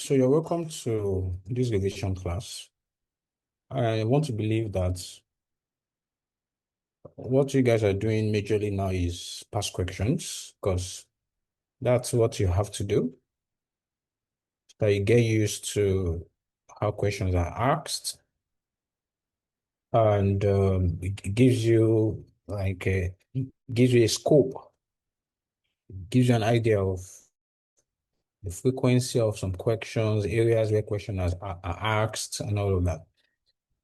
So you're welcome to this revision class. I want to believe that what you guys are doing majorly now is past questions, because that's what you have to do. So you get used to how questions are asked, and it gives you gives you a scope, gives you an idea of the frequency of some questions, areas where questions are asked, and all of that.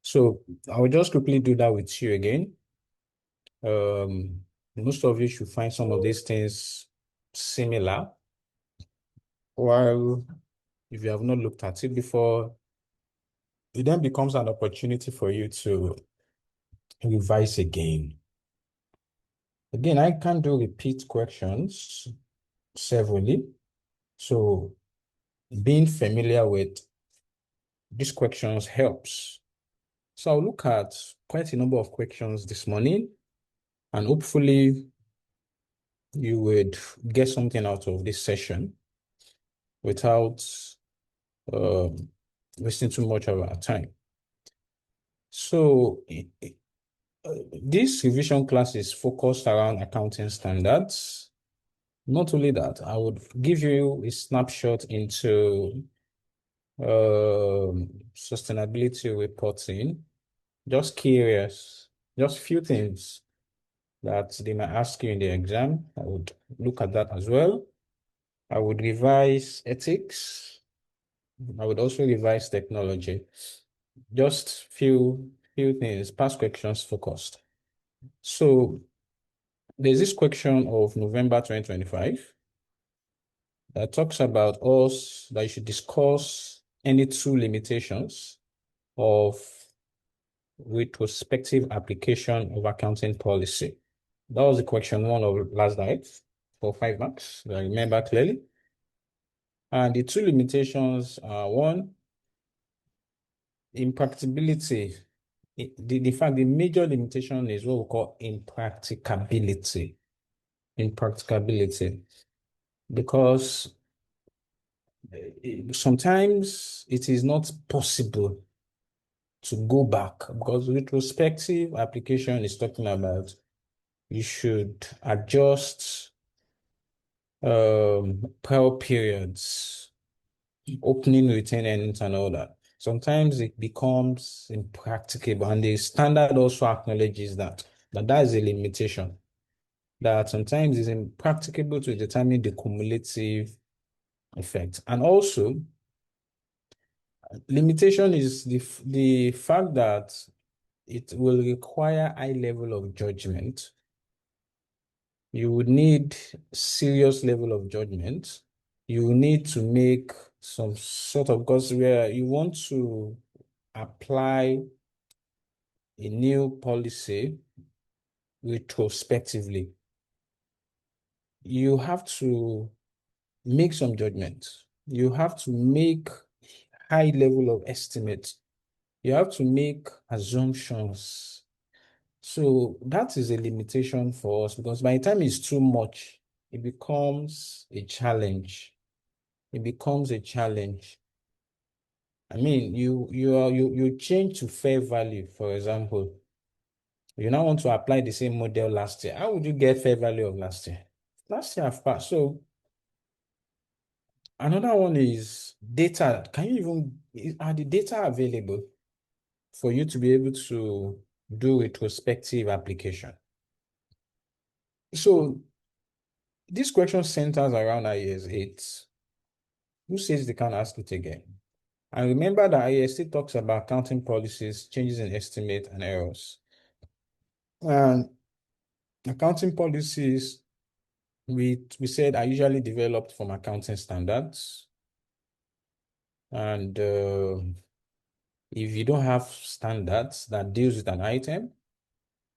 So I will just quickly do that with you again. Most of you should find some of these things similar, while if you have not looked at it before, it then becomes an opportunity for you to revise again. Again, I can do repeat questions severally, so being familiar with these questions helps. So I'll look at quite a number of questions this morning, and hopefully you would get something out of this session without um, wasting too much of our time. So this revision class is focused around accounting standards. Not only that, I would give you a snapshot into sustainability reporting. Just curious, just few things that they might ask you in the exam. I would look at that as well. I would revise ethics. I would also revise technology. Just few things, past questions focused. So there's this question of November 2025 that talks about us that you should discuss any two limitations of retrospective application of accounting policy. That was the question one of last night for 5 marks, I remember clearly. And the two limitations are one, impracticability. The fact, the major limitation is what we call impracticability. Impracticability. Because sometimes it is not possible to go back, because retrospective application is talking about you should adjust prior periods, opening retained earnings and all that. Sometimes it becomes impracticable, and the standard also acknowledges that is a limitation, that sometimes it's impracticable to determine the cumulative effect. And also, limitation is the fact that it will require high level of judgment. You would need serious level of judgment. You need to make some sort of, because where you want to apply a new policy retrospectively, you have to make some judgments. You have to make high level of estimates. You have to make assumptions. So that is a limitation for us, because by the time it's too much, it becomes a challenge. It becomes a challenge. I mean, you change to fair value, for example. You now want to apply the same model last year. How would you get fair value of last year? Last year I've passed. So another one is data. Are the data available for you to be able to do retrospective application? So this question centers around IAS 8. Who says they can't ask it again? And remember that IAS 8 talks about accounting policies, changes in estimate, and errors. And accounting policies, we said, are usually developed from accounting standards. And if you don't have standards that deals with an item,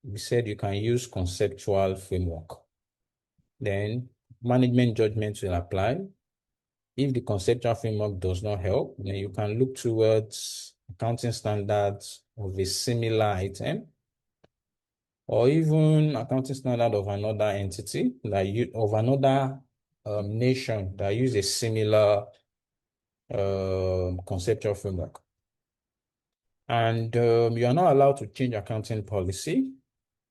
we said you can use conceptual framework. Then management judgment will apply. If the conceptual framework does not help, then you can look towards accounting standards of a similar item, or even accounting standard of another entity, of another nation that use a similar conceptual framework. And you are not allowed to change accounting policy.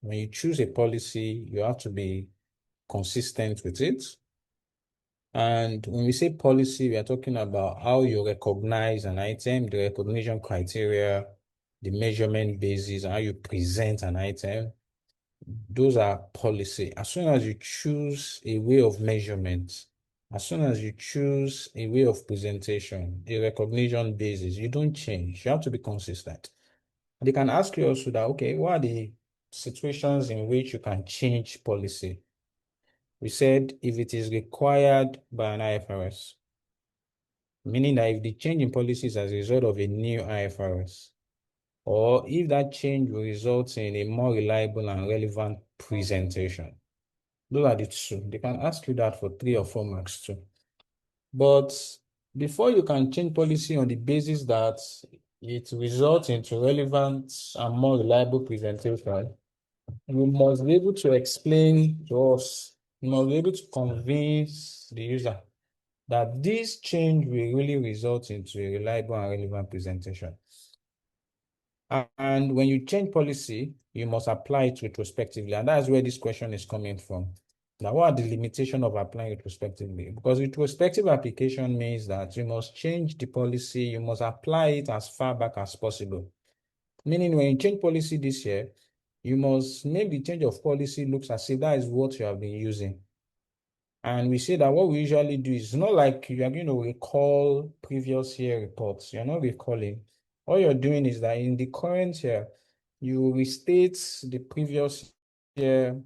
When you choose a policy, you have to be consistent with it. And when we say policy, we are talking about how you recognize an item, the recognition criteria, the measurement basis, and how you present an item. Those are policy. As soon as you choose a way of measurement, as soon as you choose a way of presentation, a recognition basis, you don't change. You have to be consistent. They can ask you also that, okay, what are the situations in which you can change policy? We said if it is required by an IFRS, meaning that if the change in policy is as a result of a new IFRS, or if that change will result in a more reliable and relevant presentation. Those are the two. They can ask you that for 3 or 4 marks too. But before you can change policy on the basis that it results into relevant and more reliable presentation, you must be able to explain to us, you must be able to convince the user that this change will really result into a reliable and relevant presentation. And when you change policy, you must apply it retrospectively. And that's where this question is coming from. Now, what are the limitations of applying retrospectively? Because retrospective application means that you must change the policy, you must apply it as far back as possible. Meaning when you change policy this year, you must make the change of policy looks as if that is what you have been using. And we say that what we usually do is not like you are going to recall previous year reports. You're not recalling. All you're doing is that in the current year, you restate the previous year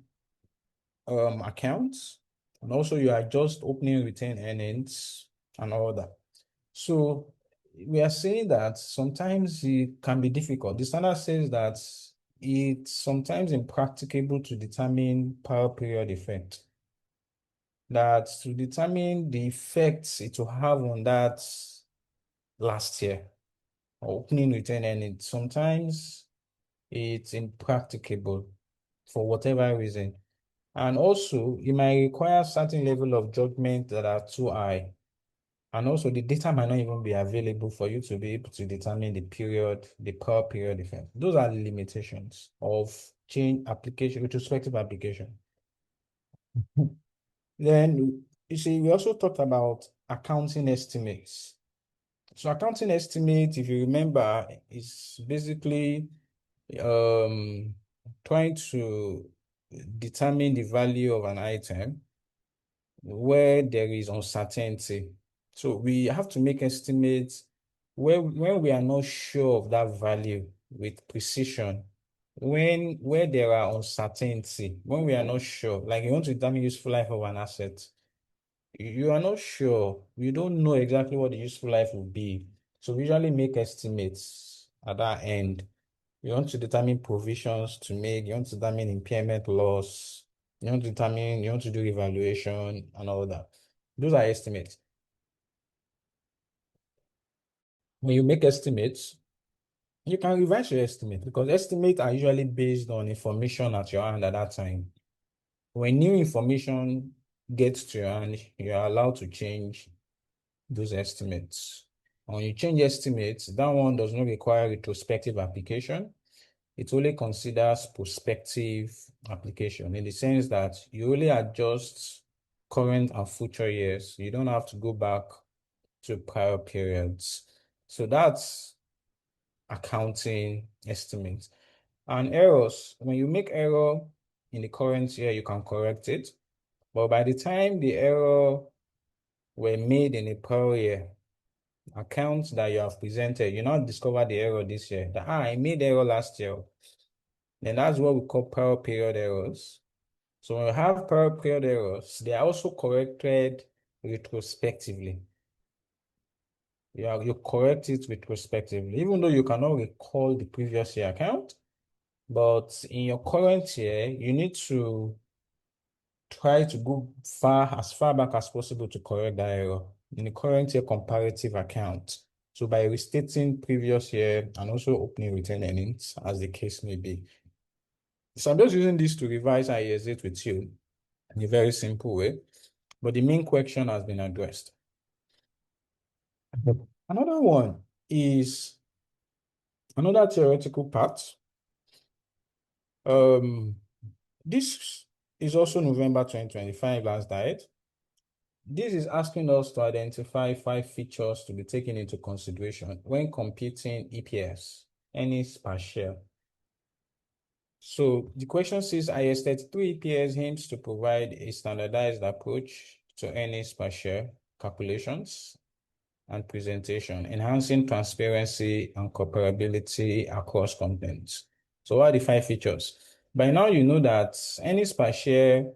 accounts, and also you adjust opening retained earnings and all that. So we are saying that sometimes it can be difficult. The standard says that it's sometimes impracticable to determine power period effect. That to determine the effects it will have on that last year or opening retained earnings, sometimes it's impracticable for whatever reason. And also, it might require certain level of judgment that are too high. And also, the data might not even be available for you to be able to determine the period, the power period effect. Those are the limitations of change application, retrospective application. Then, you see, we also talked about accounting estimates. So accounting estimate, if you remember, is basically trying to determine the value of an item where there is uncertainty. So we have to make estimates when we are not sure of that value with precision, where there are uncertainty, when we are not sure, like you want to determine useful life of an asset, you are not sure, you don't know exactly what the useful life will be. So we usually make estimates at that end. You want to determine provisions to make, you want to determine impairment loss, you want to do evaluation and all that. Those are estimates. When you make estimates, you can revise your estimate because estimates are usually based on information at your hand at that time. When new information gets to your hand, you are allowed to change those estimates. When you change estimates, that one does not require retrospective application. It only considers prospective application in the sense that you only adjust current and future years. You don't have to go back to prior periods. So that's accounting estimates. And errors, when you make error in the current year, you can correct it. But by the time the error were made in a prior year, accounts that you have presented, you now discover the error this year. That, I made error last year. Then that's what we call prior period errors. So when you have prior period errors, they are also corrected retrospectively. You correct it retrospectively, even though you cannot recall the previous year account. But in your current year, you need to try to go as far back as possible to correct that error in the current year comparative account. So by restating previous year and also opening retained earnings, as the case may be. So I'm just using this to revise IAS 8 with you in a very simple way, but the main question has been addressed. Another one is another theoretical part. Um, this is also November 2025 last diet. This is asking us to identify 5 features to be taken into consideration when computing EPS, earnings per share. So the question says IS-32 EPS aims to provide a standardized approach to earnings per share calculations and presentation, enhancing transparency and comparability across contents. So what are the 5 features? By now, you know that earnings per share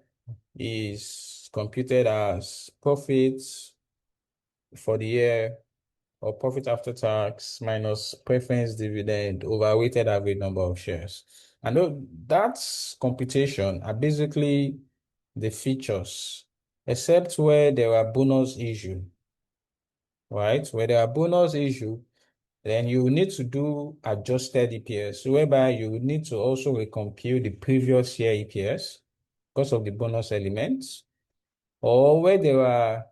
is computed as profits for the year or profit after tax minus preference dividend over weighted average number of shares. And that's computation are basically the features, except where there are bonus issue, right? Where there are bonus issue, then you need to do adjusted EPS, whereby you would need to also recompute the previous year EPS because of the bonus elements, or where there are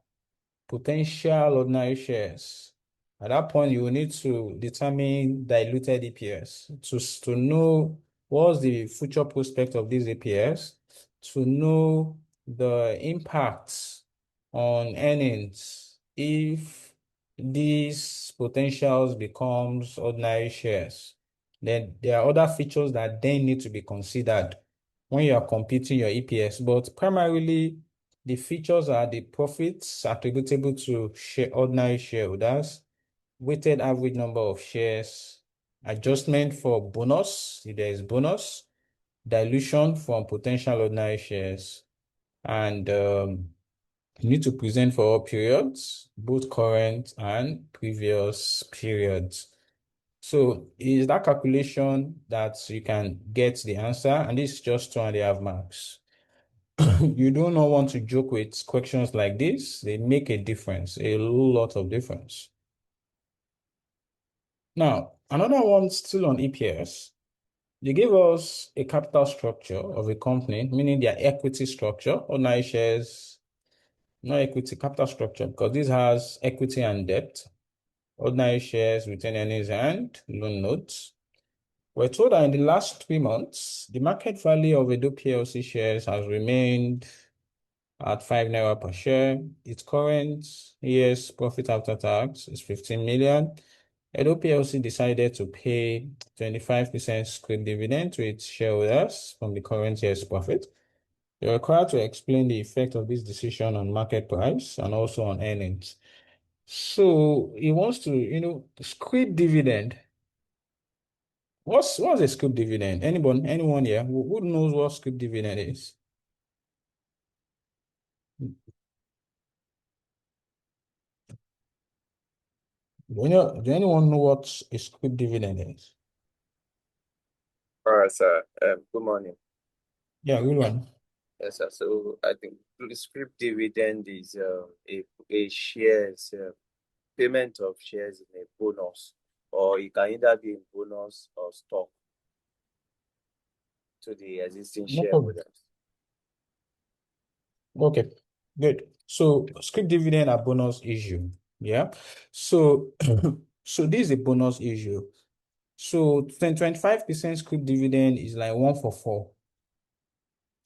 potential ordinary shares. At that point, you will need to determine diluted EPS to know what's the future prospect of this EPS, to know the impact on earnings if these potentials becomes ordinary shares. Then there are other features that then need to be considered when you are computing your EPS, but primarily the features are the profits attributable to ordinary shareholders, weighted average number of shares, adjustment for bonus, if there is bonus, dilution from potential ordinary shares, and you need to present for all periods, both current and previous periods. So is that calculation that you can get the answer, and this is just 2.5 marks. You do not want to joke with questions like this. They make a difference, a lot of difference. Now, another one still on EPS. They give us a capital structure of a company, meaning their equity structure, ordinary shares, no equity, capital structure, because this has equity and debt, ordinary shares, retained earnings, and loan notes. We're told that in the last 3 months, the market value of Edo PLC shares has remained at 5 naira per share. Its current year's profit after tax is 15 million. Edo PLC decided to pay 25% scrip dividend to its shareholders from the current year's profit. You're required to explain the effect of this decision on market price and also on earnings. So he wants to, scrip dividend. What's a scrip dividend? Anyone here who knows what scrip dividend is? Do anyone know what a scrip dividend is? All right, sir. Good morning. Yeah, good one. Yes, sir. So I think the scrip dividend is a shares payment of shares in a bonus, or it can either be in bonus or stock to the existing No problem. shareholders. Okay, good. So scrip dividend are bonus issue. Yeah. So so this is a bonus issue. So 25% scrip dividend is like 1 for 4.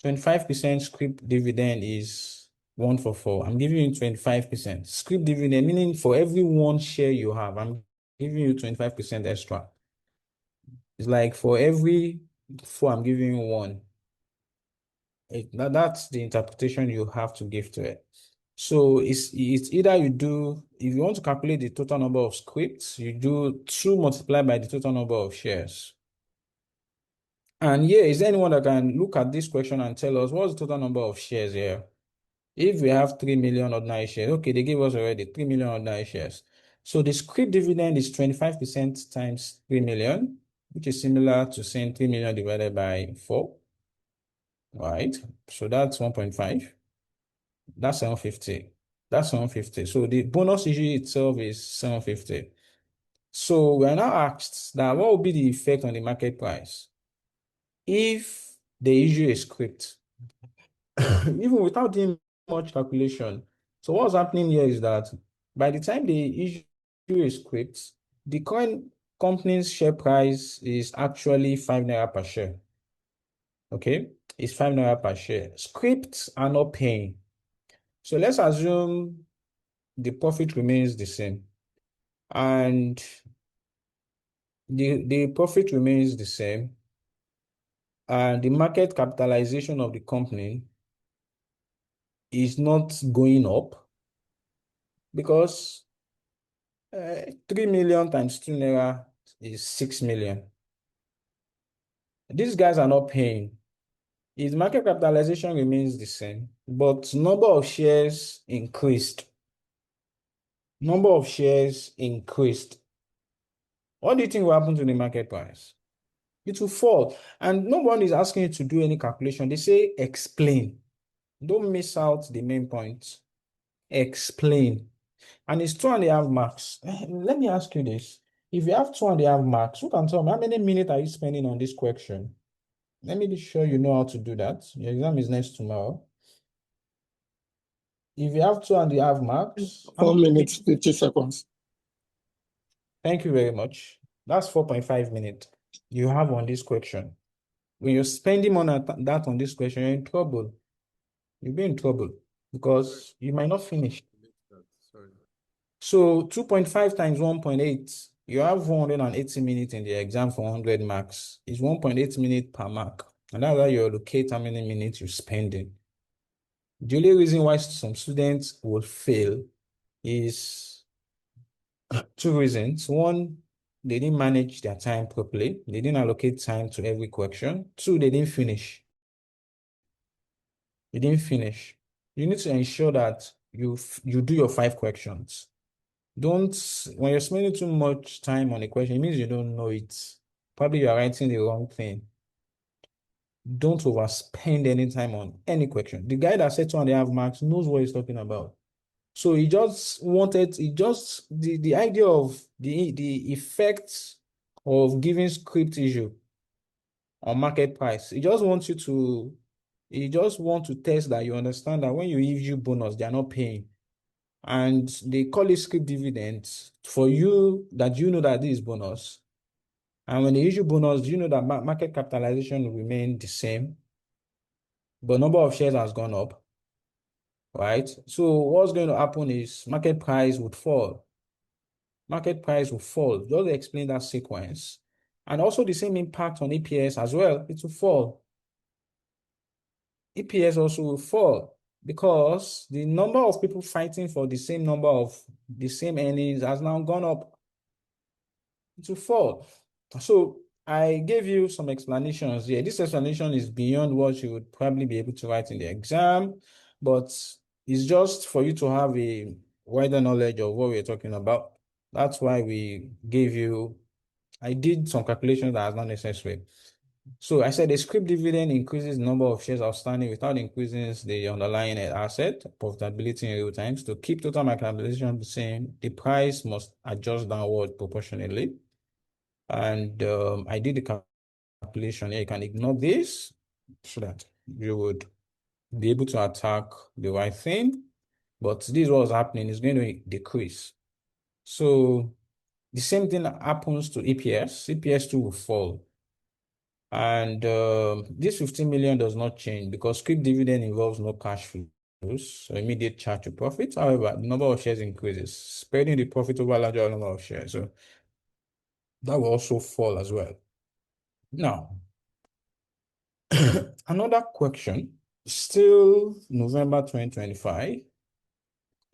25% scrip dividend is 1 for 4. I'm giving you 25%. Scrip dividend, meaning for every one share you have, I'm giving you 25% extra. It's like for every 4, I'm giving you 1. That's the interpretation you have to give to it. So it's either you do, if you want to calculate the total number of scripts, you do 2 multiplied by the total number of shares. And yeah, is there anyone that can look at this question and tell us what's the total number of shares here? If we have 3 million ordinary shares, okay, they gave us already 3 million ordinary shares. So the scrip dividend is 25% times 3 million, which is similar to saying 3 million divided by 4, right? So that's 1.5. That's 750. That's 750. So the bonus issue itself is 750. So we're now asked that what will be the effect on the market price if the issue is script, even without doing much calculation. So what's happening here is that by the time the issue a script, the current company's share price is actually 5 naira per share. Okay, it's 5 naira per share. Scripts are not paying. So let's assume the profit remains the same. And the profit remains the same. And the market capitalization of the company is not going up because 3 million times 2 naira is 6 million. These guys are not paying. Its market capitalization remains the same, but number of shares increased. Number of shares increased. What do you think will happen to the market price? It will fall. And no one is asking you to do any calculation. They say explain. Don't miss out the main point. Explain. And it's 2.5 marks. Let me ask you this. If you have 2.5 marks, who can tell me how many minutes are you spending on this question? Let me be sure you know how to do that. Your exam is next tomorrow. If you have 2.5 marks, 4 minutes, 50 seconds. thank you very much. That's 4.5 minutes you have on this question. When you're spending more than that on this question, you're in trouble. You'll be in trouble because you might not finish. Sorry. So 2.5 times 1.8, you have 180 minutes in the exam for 100 marks. It's 1.8 minutes per mark. And that's how you allocate how many minutes you're spending. The only reason why some students will fail is two reasons. One, they didn't manage their time properly. They didn't allocate time to every question. Two, they didn't finish. You didn't finish. You need to ensure that you do your 5 questions. Don't, when you're spending too much time on a question, it means you don't know it. Probably you are writing the wrong thing. Don't overspend any time on any question. The guy that said 2.5 marks knows what he's talking about. So he just wanted, the idea of the effects of giving script issue on market price. He just wants to test that you understand that when you issue bonus, they are not paying. And they call it script dividends for you that you know that this is bonus. And when they issue bonus, you know that market capitalization will remain the same, but number of shares has gone up, right? So what's going to happen is market price would fall. Market price will fall. Just explain that sequence. And also the same impact on EPS as well. It will fall. EPS also will fall because the number of people fighting for the same number of the same earnings has now gone up. It will fall. So I gave you some explanations here. This explanation is beyond what you would probably be able to write in the exam, but it's just for you to have a wider knowledge of what we're talking about. That's why I did some calculations that are not necessary. So I said the script dividend increases the number of shares outstanding without increasing the underlying asset profitability in real times. To keep total market capitalization the same, the price must adjust downward proportionately. And I did the calculation here. You can ignore this so that you would be able to attack the right thing. But this is what's happening. It's going to decrease. So the same thing happens to EPS. EPS too will fall. And this 15 million does not change because scrip dividend involves no cash flows, so immediate charge to profit. However, the number of shares increases, spreading the profit over a larger number of shares. So that will also fall as well. Now, another question, still November 2025.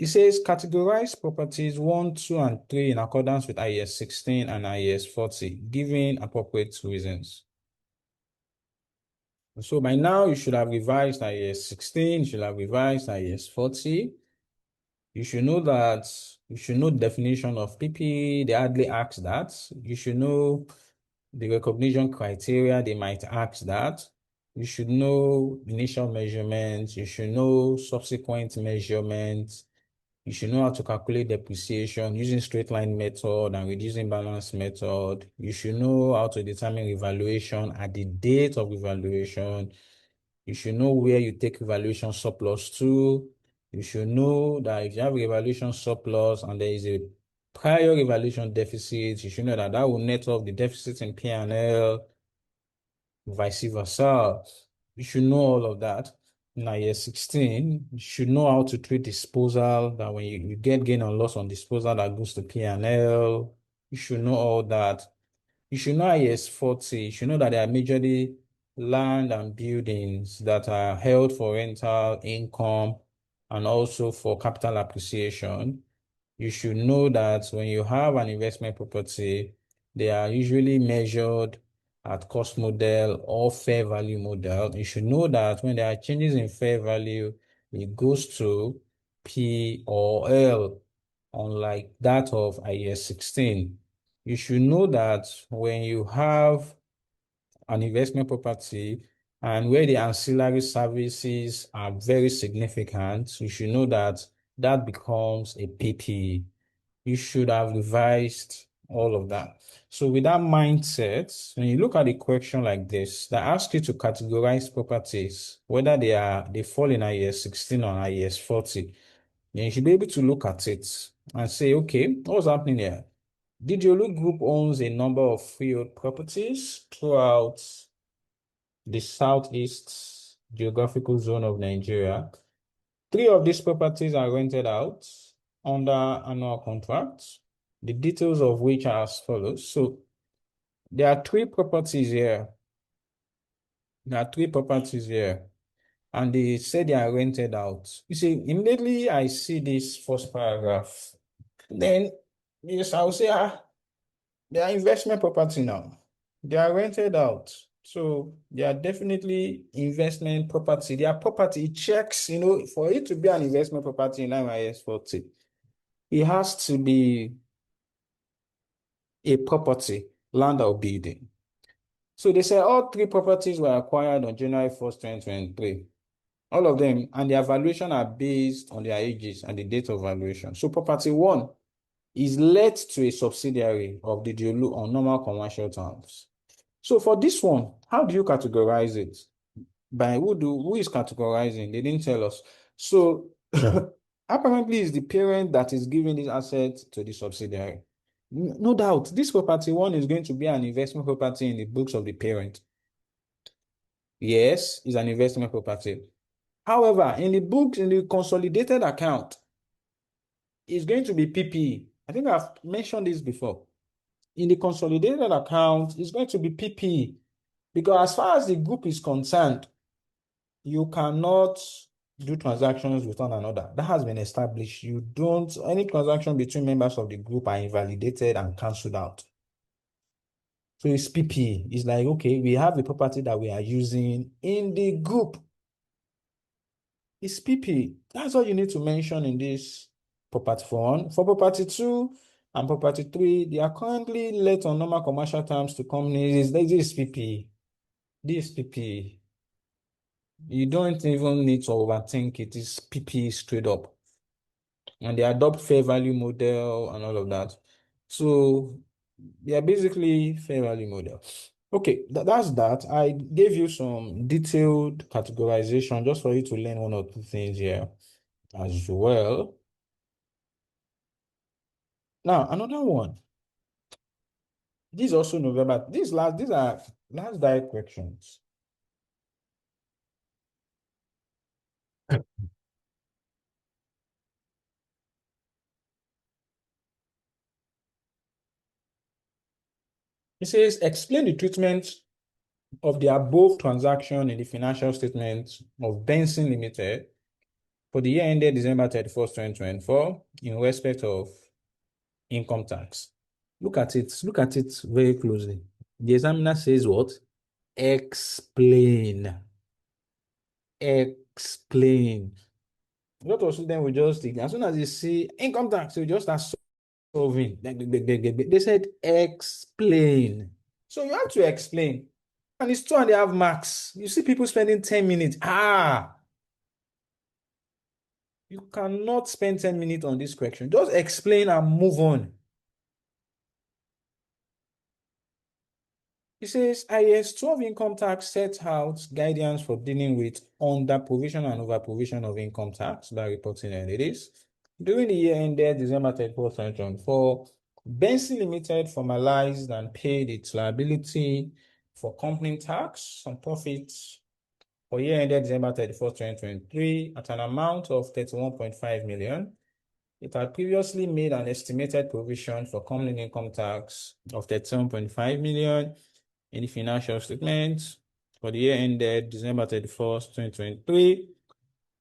It says categorize properties 1, 2, and 3 in accordance with IAS 16 and IAS 40, giving appropriate reasons. So by now, you should have revised IAS 16, you should have revised IAS 40. You should know that, you should know the definition of PP. They hardly ask that. You should know the recognition criteria. They might ask that. You should know initial measurements. You should know subsequent measurements. You should know how to calculate depreciation using straight line method and reducing balance method. You should know how to determine revaluation at the date of revaluation. You should know where you take revaluation surplus to. You should know that if you have revaluation surplus and there is a prior evaluation deficits, you should know that that will net off the deficit in P&L, vice versa. You should know all of that. In year 16, you should know how to treat disposal, that when you get gain or loss on disposal that goes to P&L. You should know all that. You should know IS 40. You should know that there are majorly land and buildings that are held for rental income and also for capital appreciation. You should know that when you have an investment property, they are usually measured at cost model or fair value model. You should know that when there are changes in fair value, it goes to P or L, unlike that of IS 16. You should know that when you have an investment property and where the ancillary services are very significant, you should know that that becomes a PPE. You should have revised all of that. So with that mindset, when you look at a question like this, that asks you to categorize properties, whether they fall in IAS 16 or IAS 40, then you should be able to look at it and say, okay, what's happening here? Didiolu Group owns a number of freehold properties throughout the southeast geographical zone of Nigeria. 3 of these properties are rented out under annual contracts, the details of which are as follows. So there are 3 properties here. There are 3 properties here, and they say they are rented out. You see, immediately I see this first paragraph, then yes, I'll say, they are investment property now. They are rented out. So they are definitely investment property. They are property. It checks, for it to be an investment property in IMIS 40, it has to be a property, land or building. So they say all 3 properties were acquired on January 1st, 2023. All of them, and their valuation are based on their ages and the date of valuation. So property 1 is let to a subsidiary of the Diolu on normal commercial terms. So for this one, how do you categorize it? By who is categorizing? They didn't tell us. So apparently it's the parent that is giving this asset to the subsidiary. No doubt, this property 1 is going to be an investment property in the books of the parent. Yes, it's an investment property. However, in the books, in the consolidated account, it's going to be PPE. I think I've mentioned this before. In the consolidated account, it's going to be PPE, because as far as the group is concerned, you cannot do transactions with one another. That has been established. Any transaction between members of the group are invalidated and cancelled out. So it's PPE. It's like, okay, we have the property that we are using in the group. It's PPE. That's all you need to mention in this property 1. For property 2 and property 3, they are currently let on normal commercial terms to companies. This is PPE. This is PPE. You don't even need to overthink it. It's PPE straight up. And they adopt fair value model and all of that. So they are basically fair value model. Okay, that's that. I gave you some detailed categorization just for you to learn 1 or 2 things here as well. Now, another one. This is also November. These are last direct questions. It says, explain the treatment of the above transaction in the financial statement of Benson Limited for the year ended December 31st, 2024, in respect of income tax. Look at it very closely. The examiner says what? Explain. Explain. A lot of students will just, as soon as they see income tax, they just start solving. They said explain. So you have to explain. And it's 2.5 marks. You see people spending 10 minutes. You cannot spend 10 minutes on this question. Just explain and move on. It says IS 12 income tax sets out guidance for dealing with under provision and over provision of income tax by reporting entities. During the year ended December 31st, 2024, Benson Limited formalized and paid its liability for company tax on profits for year ended December 31st, 2023 at an amount of 31.5 million. It had previously made an estimated provision for company income tax of 37.5 million in the financial statements for the year ended December 31st, 2023.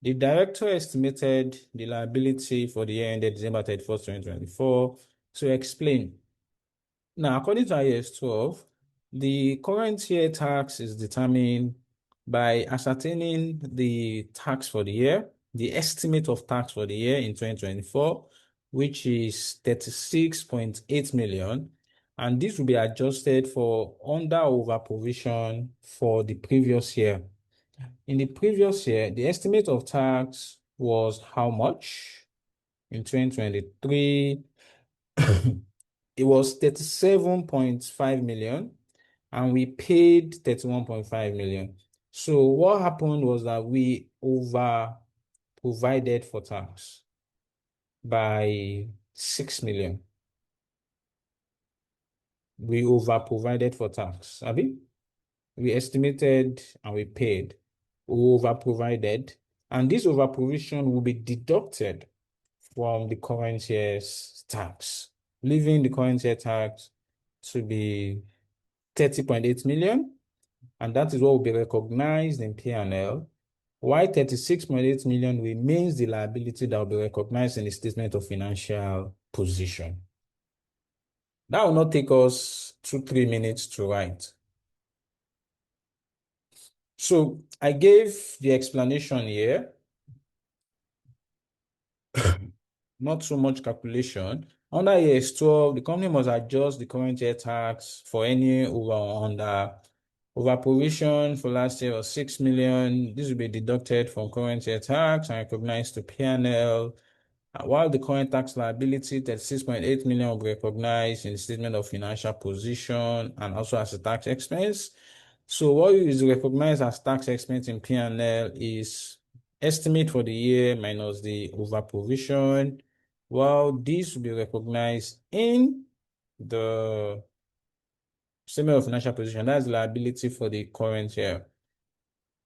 The director estimated the liability for the year ended December 31st, 2024 to explain. Now, according to IAS 12, the current year tax is determined by ascertaining the tax for the year, the estimate of tax for the year in 2024, which is 36.8 million. And this will be adjusted for under over provision for the previous year. In the previous year, the estimate of tax was how much? In 2023, it was 37.5 million, and we paid 31.5 million. So what happened was that we over provided for tax by 6 million. We over provided for tax. Abi? We estimated and we paid. We over provided, and this over provision will be deducted from the current year's tax, leaving the current year tax to be 30.8 million, and that is what will be recognized in P&L, while 36.8 million remains the liability that will be recognized in the statement of financial position. That will not take us 2-3 minutes to write. So I gave the explanation here. Not so much calculation. Under IAS 12, the company must adjust the current year tax for any over or under. Over provision for last year was 6 million. This will be deducted from current year tax and recognized to P&L. While the current tax liability, 36.8 million, will be recognized in the statement of financial position and also as a tax expense. So what is recognized as tax expense in P&L is estimate for the year minus the over provision, while this will be recognized in the statement of financial position. That's liability for the current year.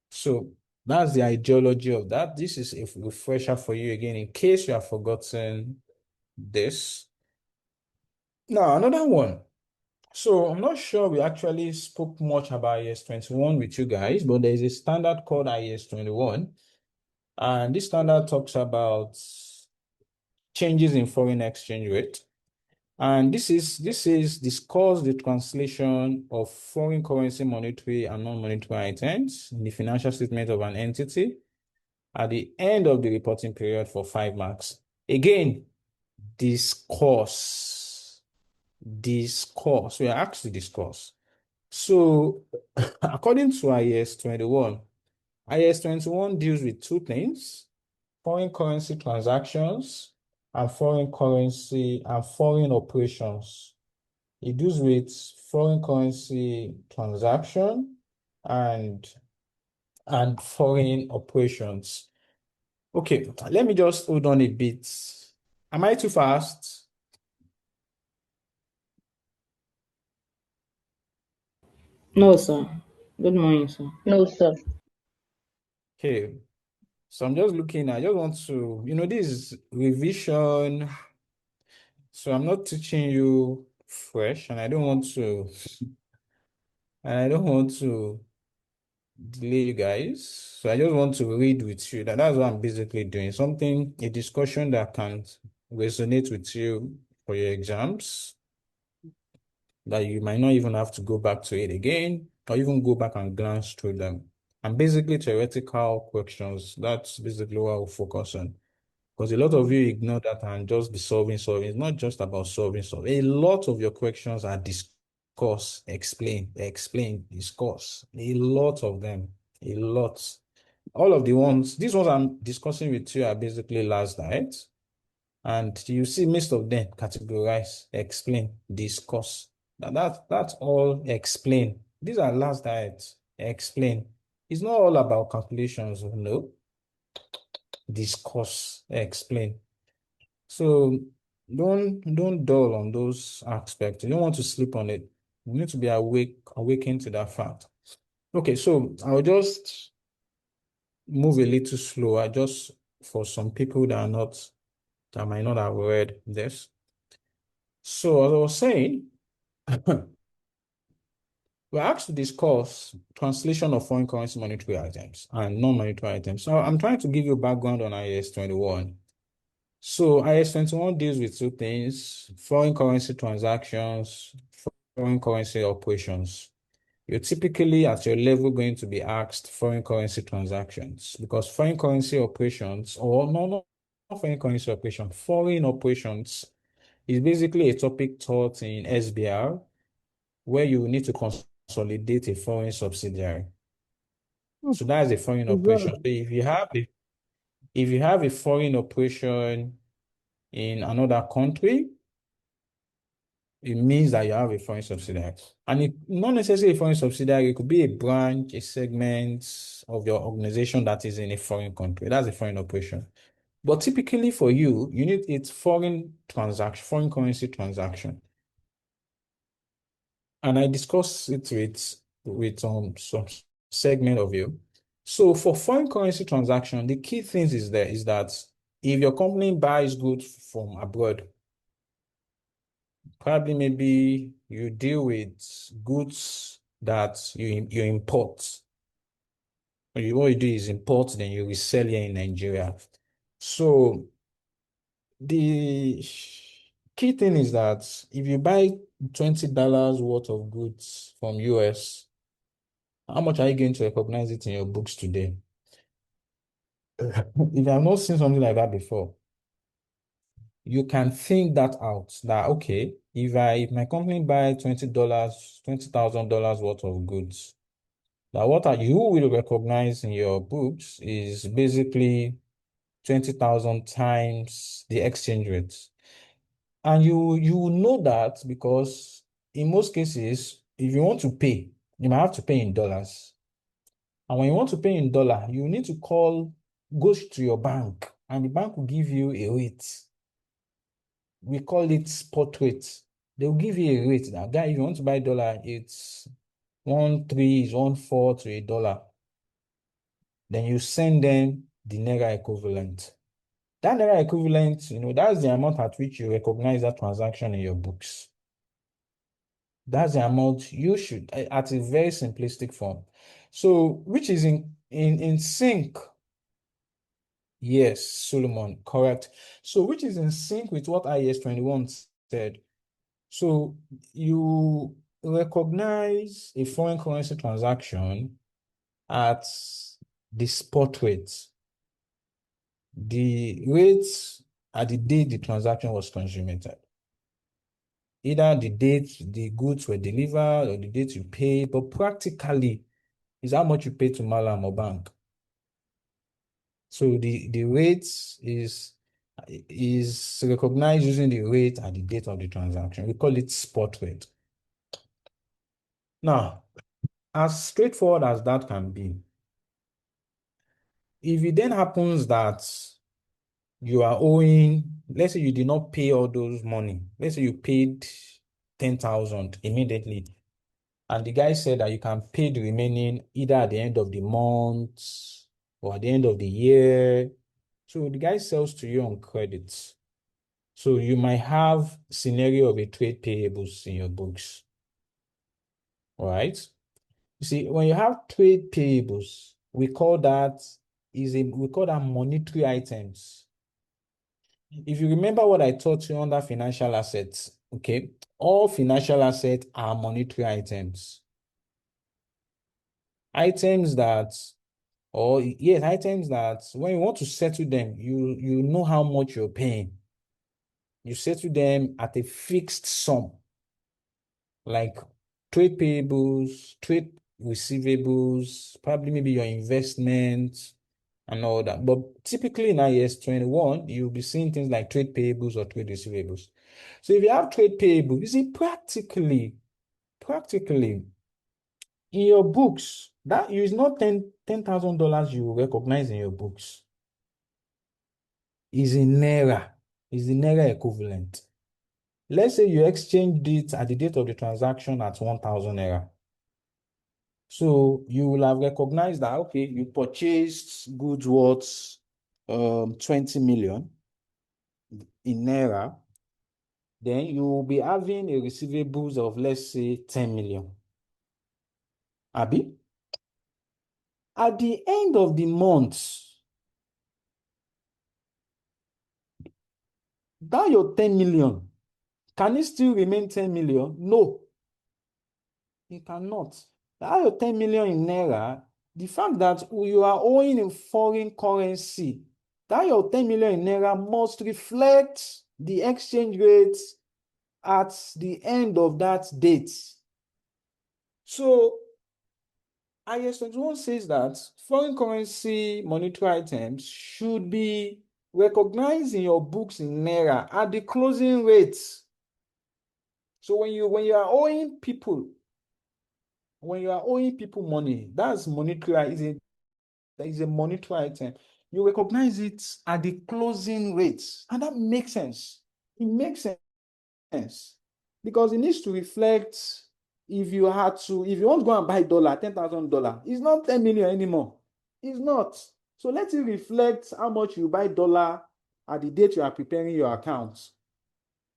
So that's the ideology of that. This is a refresher for you again in case you have forgotten this. Now, another one. So I'm not sure we actually spoke much about IAS 21 with you guys, but there is a standard called IAS 21. And this standard talks about changes in foreign exchange rate. And this discuss the translation of foreign currency monetary and non-monetary items in the financial statement of an entity at the end of the reporting period for 5 marks. Again, discuss. We are asked to discuss. So, according to IAS 21, IAS 21 deals with two things: foreign currency transactions and foreign currency and foreign operations. It deals with foreign currency transaction and foreign operations. Okay, let me just hold on a bit. Am I too fast? No, sir. Good morning, sir. No, sir. Okay, so I'm just looking, I just want to, this is revision. So I'm not teaching you fresh, and I don't want to delay you guys. So I just want to read with you. That's what I'm basically doing. A discussion that can resonate with you for your exams, that you might not even have to go back to it again, or even go back and glance through them. And basically theoretical questions, that's basically what I'll focus on. Because a lot of you ignore that and just be solving. It's not just about solving. A lot of your questions are discuss, explain, discuss. A lot of them, a lot. All of these ones I'm discussing with you are basically last night. And you see most of them categorize, explain, discuss. That's all explain. These are last diets, explain. It's not all about calculations, no. Discuss, explain. So don't dull on those aspects. You don't want to sleep on it. You need to be awakened to that fact. Okay, so I'll just move a little slower just for some people that might not have read this. So as I was saying, we're asked to discuss translation of foreign currency monetary items and non-monetary items. So I'm trying to give you background on IAS 21. So IAS 21 deals with two things: foreign currency transactions, foreign currency operations. You're typically at your level going to be asked foreign currency transactions because foreign currency operations, or not foreign currency operation, foreign operations is basically a topic taught in SBR where you need to consolidate a foreign subsidiary. So that's a foreign operation. So if you have a foreign operation in another country, it means that you have a foreign subsidiary. And it not necessarily a foreign subsidiary, it could be a branch, a segment of your organization that is in a foreign country. That's a foreign operation. But typically for you, you need it's foreign transaction, foreign currency transaction. And I discussed it with some segment of you. So for foreign currency transaction, the key things is that if your company buys goods from abroad, probably maybe you deal with goods that you import. What you do is import, then you resell here in Nigeria. So the key thing is that if you buy $20 worth of goods from US, how much are you going to recognize it in your books today? If you have not seen something like that before, you can think that out that okay, if my company buy $20,000 worth of goods, that you will recognize in your books is basically 20,000 times the exchange rate. And you will know that because in most cases, if you want to pay, you might have to pay in dollars. And when you want to pay in dollar, you need to go to your bank, and the bank will give you a rate. We call it spot rate. They'll give you a rate. Now, guy, if you want to buy dollar, it's 1.3 is 1.4 to a dollar. Then you send them the Naira equivalent. That Naira equivalent, that's the amount at which you recognize that transaction in your books. That's the amount you should, at a very simplistic form. So, which is in sync. Yes, Solomon, correct. So, which is in sync with what IAS 21 said. So, you recognize a foreign currency transaction at the spot rate. The rates at the date the transaction was consummated. Either the date the goods were delivered or the date you paid, but practically is how much you pay to Malam or bank. So the rate is recognized using the rate at the date of the transaction. We call it spot rate. Now, as straightforward as that can be, if it then happens that you are owing, let's say you did not pay all those money, let's say you paid 10,000 immediately, and the guy said that you can pay the remaining either at the end of the month or at the end of the year. So the guy sells to you on credit. So you might have scenario of a trade payables in your books. All right. You see, when you have trade payables, we call that monetary items. If you remember what I taught you under financial assets, okay, all financial assets are monetary items. Items that when you want to settle them, you know how much you're paying. You settle them at a fixed sum, like trade payables, trade receivables, probably maybe your investments and all that. But typically in IAS 21, you'll be seeing things like trade payables or trade receivables. So if you have trade payables, you see practically in your books, that is not $10,000 you recognize in your books. Is in Naira. is the naira equivalent. Let's say you exchanged it at the date of the transaction at 1,000 naira. So you will have recognized that, okay, you purchased goods worth 20 million in naira. Then you will be having a receivables of, let's say, 10 million. Abi? At the end of the month, that your 10 million, can it still remain 10 million? No, it cannot. That your 10 million in naira, the fact that you are owing in foreign currency, that your 10 million in naira must reflect the exchange rate at the end of that date. So IS 21 says that foreign currency monetary items should be recognized in your books in naira at the closing rate. So when you are owing people, money, that's monetary, is a monetary item. You recognize it at the closing rate, and that makes sense. It makes sense because it needs to reflect. If you want to go and buy $10,000, it's not 10 million anymore. It's not. So let it reflect how much you buy dollar at the date you are preparing your accounts.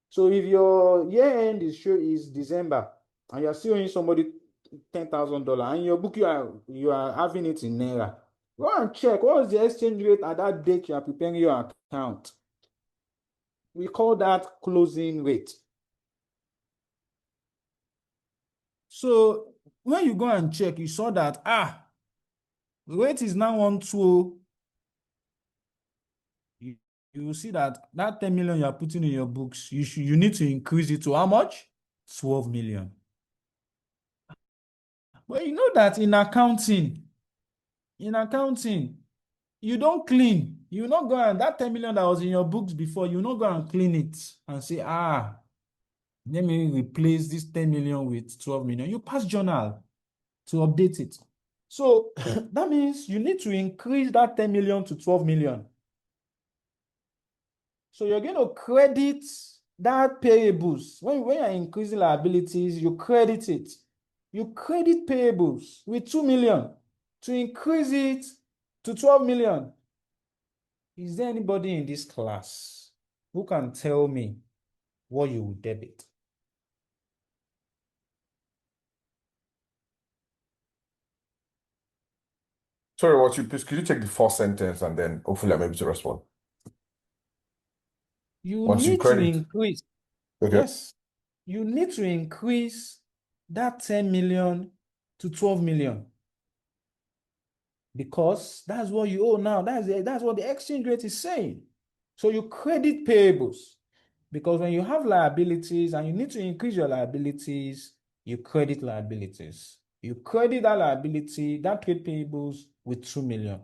So if your year end is December and you're still owing somebody $10,000 and in your book you are having it in naira, go and check what is the exchange rate at that date you are preparing your account. We call that closing rate. So when you go and check, you saw that the rate is now 1.2. You will see that 10 million you are putting in your books, you need to increase it to how much? 12 million. But you know that in accounting, you don't clean. You not go and that 10 million that was in your books before, you not go and clean it and say, let me replace this 10 million with 12 million. You pass journal to update it. So that means you need to increase that 10 million to 12 million. So you're going to credit that payables. When you're increasing liabilities, you credit it. You credit payables with 2 million to increase it to 12 million. Is there anybody in this class who can tell me what you will debit? Sorry, what you please could you take the first sentence and then hopefully I'm able to respond. You Once you need to credit. increase. Okay. Yes. You need to increase that 10 million to 12 million. Because that's what you owe now. That's what the exchange rate is saying. So you credit payables. Because when you have liabilities and you need to increase your liabilities, you credit liabilities. You credit that liability, that trade payables with 2 million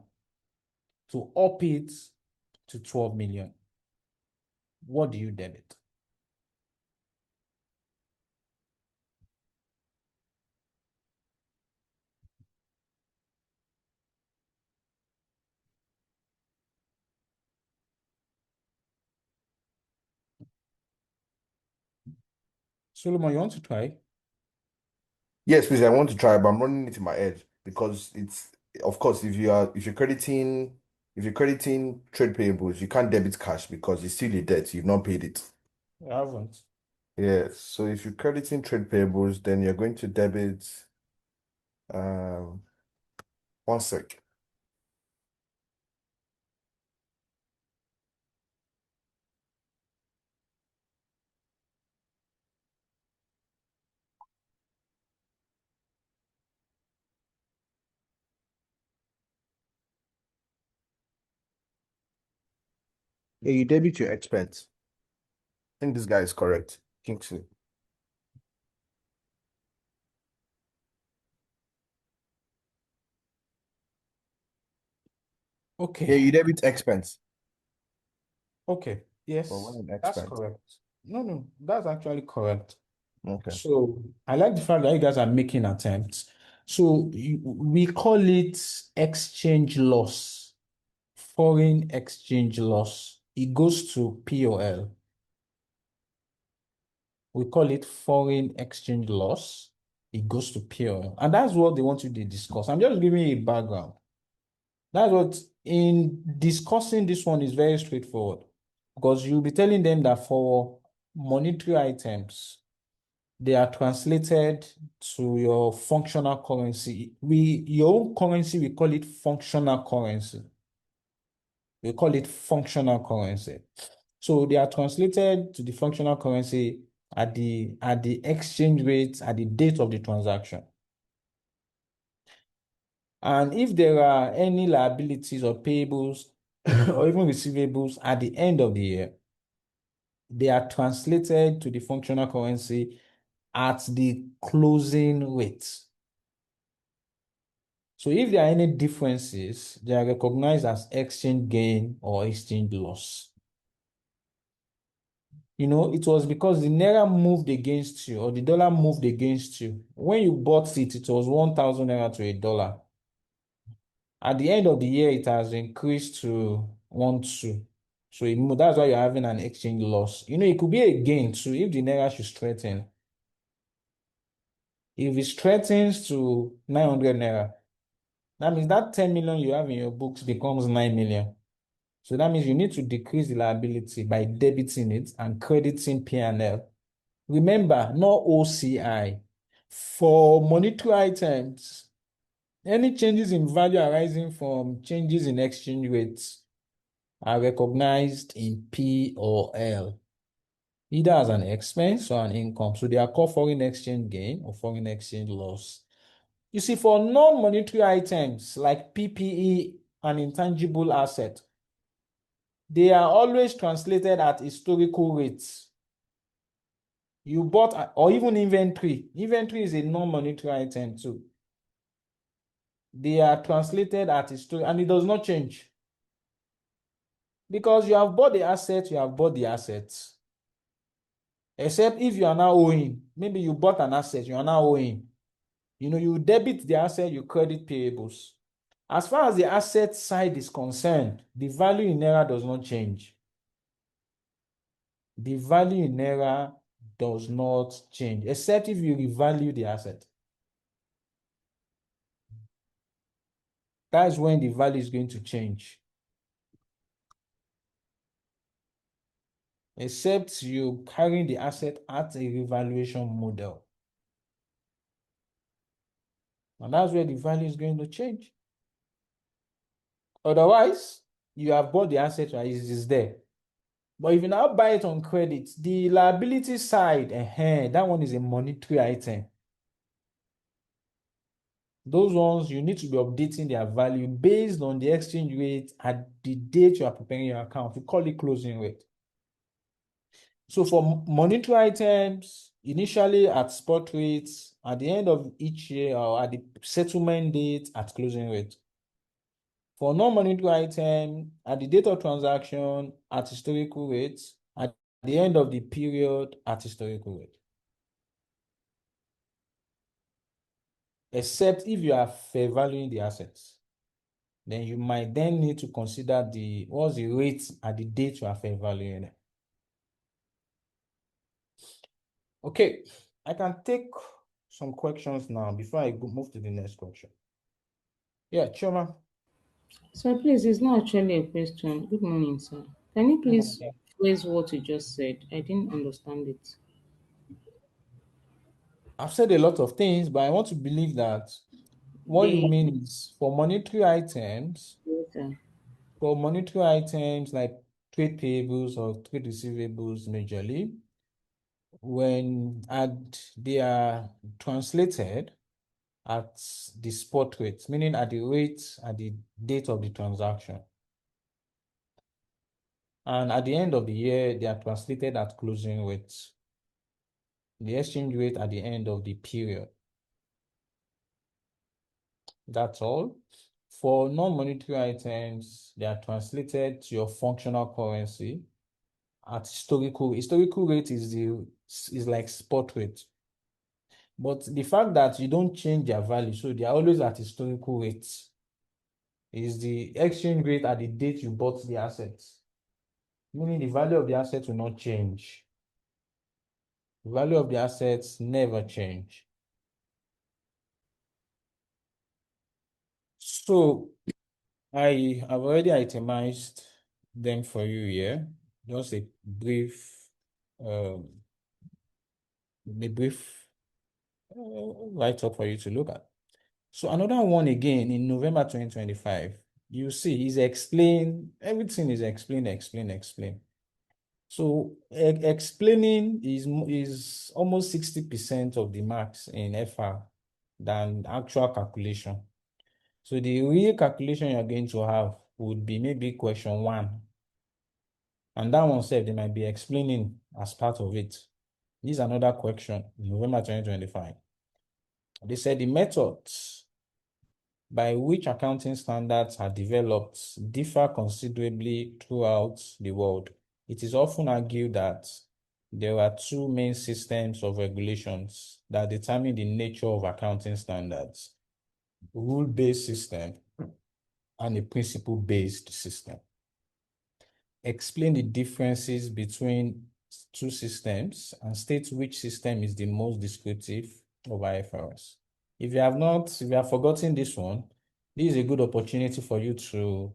to up it to 12 million. What do you debit? Solomon, you want to try? Yes, please. I want to try, but I'm running it in my head because it's of course if you're crediting trade payables, you can't debit cash because it's still a debt. You've not paid it. I haven't. Yeah. So if you're crediting trade payables, then you're going to debit um 1 sec. Yeah, you debit your expense. I think this guy is correct. Kingsley. Okay. Yeah, you debit expense. Okay. Yes, But what an that's expense. correct. No, that's actually correct. Okay. So I like the fact that you guys are making attempts. So we call it exchange loss, foreign exchange loss. it goes to POL. We call it foreign exchange loss. It goes to POL. And that's what they want you to discuss. I'm just giving you a background. That's what, in discussing this one, is very straightforward. Because you'll be telling them that for monetary items, they are translated to your functional currency. Your own currency, we call it functional currency. We call it functional currency. So they are translated to the functional currency at the exchange rate at the date of the transaction. And if there are any liabilities or payables or even receivables at the end of the year, they are translated to the functional currency at the closing rate. So if there are any differences, they are recognized as exchange gain or exchange loss. It was because the naira moved against you or the dollar moved against you. When you bought it, it was 1,000 naira to a dollar. At the end of the year, it has increased to 1,2. So that's why you're having an exchange loss. It could be a gain too if the naira should strengthen. If it strengthens to 900 naira, that means that 10 million you have in your books becomes 9 million. So that means you need to decrease the liability by debiting it and crediting P&L. Remember, not OCI. For monetary items, any changes in value arising from changes in exchange rates are recognized in P or L, either as an expense or an income. So they are called foreign exchange gain or foreign exchange loss. You see, for non-monetary items like PPE and intangible asset, they are always translated at historical rates. You bought, or even inventory. Inventory is a non-monetary item too. They are translated at historical, and it does not change. Because you have bought the asset, you have bought the assets. Except if you are now owing. Maybe you bought an asset, you are now owing. You debit the asset, you credit payables. As far as the asset side is concerned, the value in naira does not change. The value in naira does not change, except if you revalue the asset. That's when the value is going to change. Except you carrying the asset at a revaluation model. And that's where the value is going to change. Otherwise, you have bought the asset, right? It is there. But if you now buy it on credit, the liability side, that one is a monetary item. Those ones, you need to be updating their value based on the exchange rate at the date you are preparing your account. We call it closing rate. So for monetary items, initially at spot rates, at the end of each year or at the settlement date at closing rate. For non-monetary item, at the date of transaction at historical rates, at the end of the period at historical rate. Except if you are fair valuing the assets, then you might then need to consider what's the rate at the date you are fair valuing it. Okay, I can take some questions now before I move to the next question. Yeah, Choma. So please, it's not actually a question. Good morning, sir. Can you please phrase what you just said? I didn't understand it. I've said a lot of things, but I want to believe that what you The mean is for monetary items like trade payables or trade receivables majorly, when they are translated at the spot rate, meaning at the rate at the date of the transaction. And at the end of the year, they are translated at closing rates. The exchange rate at the end of the period. That's all. For non-monetary items, they are translated to your functional currency at historical. Historical rate is like spot rate. But the fact that you don't change their value, so they are always at historical rates, is the exchange rate at the date you bought the assets. meaning the value of the asset will not change. The value of the assets never change. So I have already itemized them for you here. Just a brief um, write-up for you to look at. So another one again in November 2025, you see is explain, everything is explain. So explaining is almost 60% of the marks in FR than actual calculation. So the real calculation you're going to have would be maybe question 1. And that one said they might be explaining as part of it. This is another question in November 2025. They said the methods by which accounting standards are developed differ considerably throughout the world. It is often argued that there are two main systems of regulations that determine the nature of accounting standards: rule-based system and a principle-based system. Explain the differences between two systems and state which system is the most descriptive of IFRS. If you have forgotten this one, this is a good opportunity for you to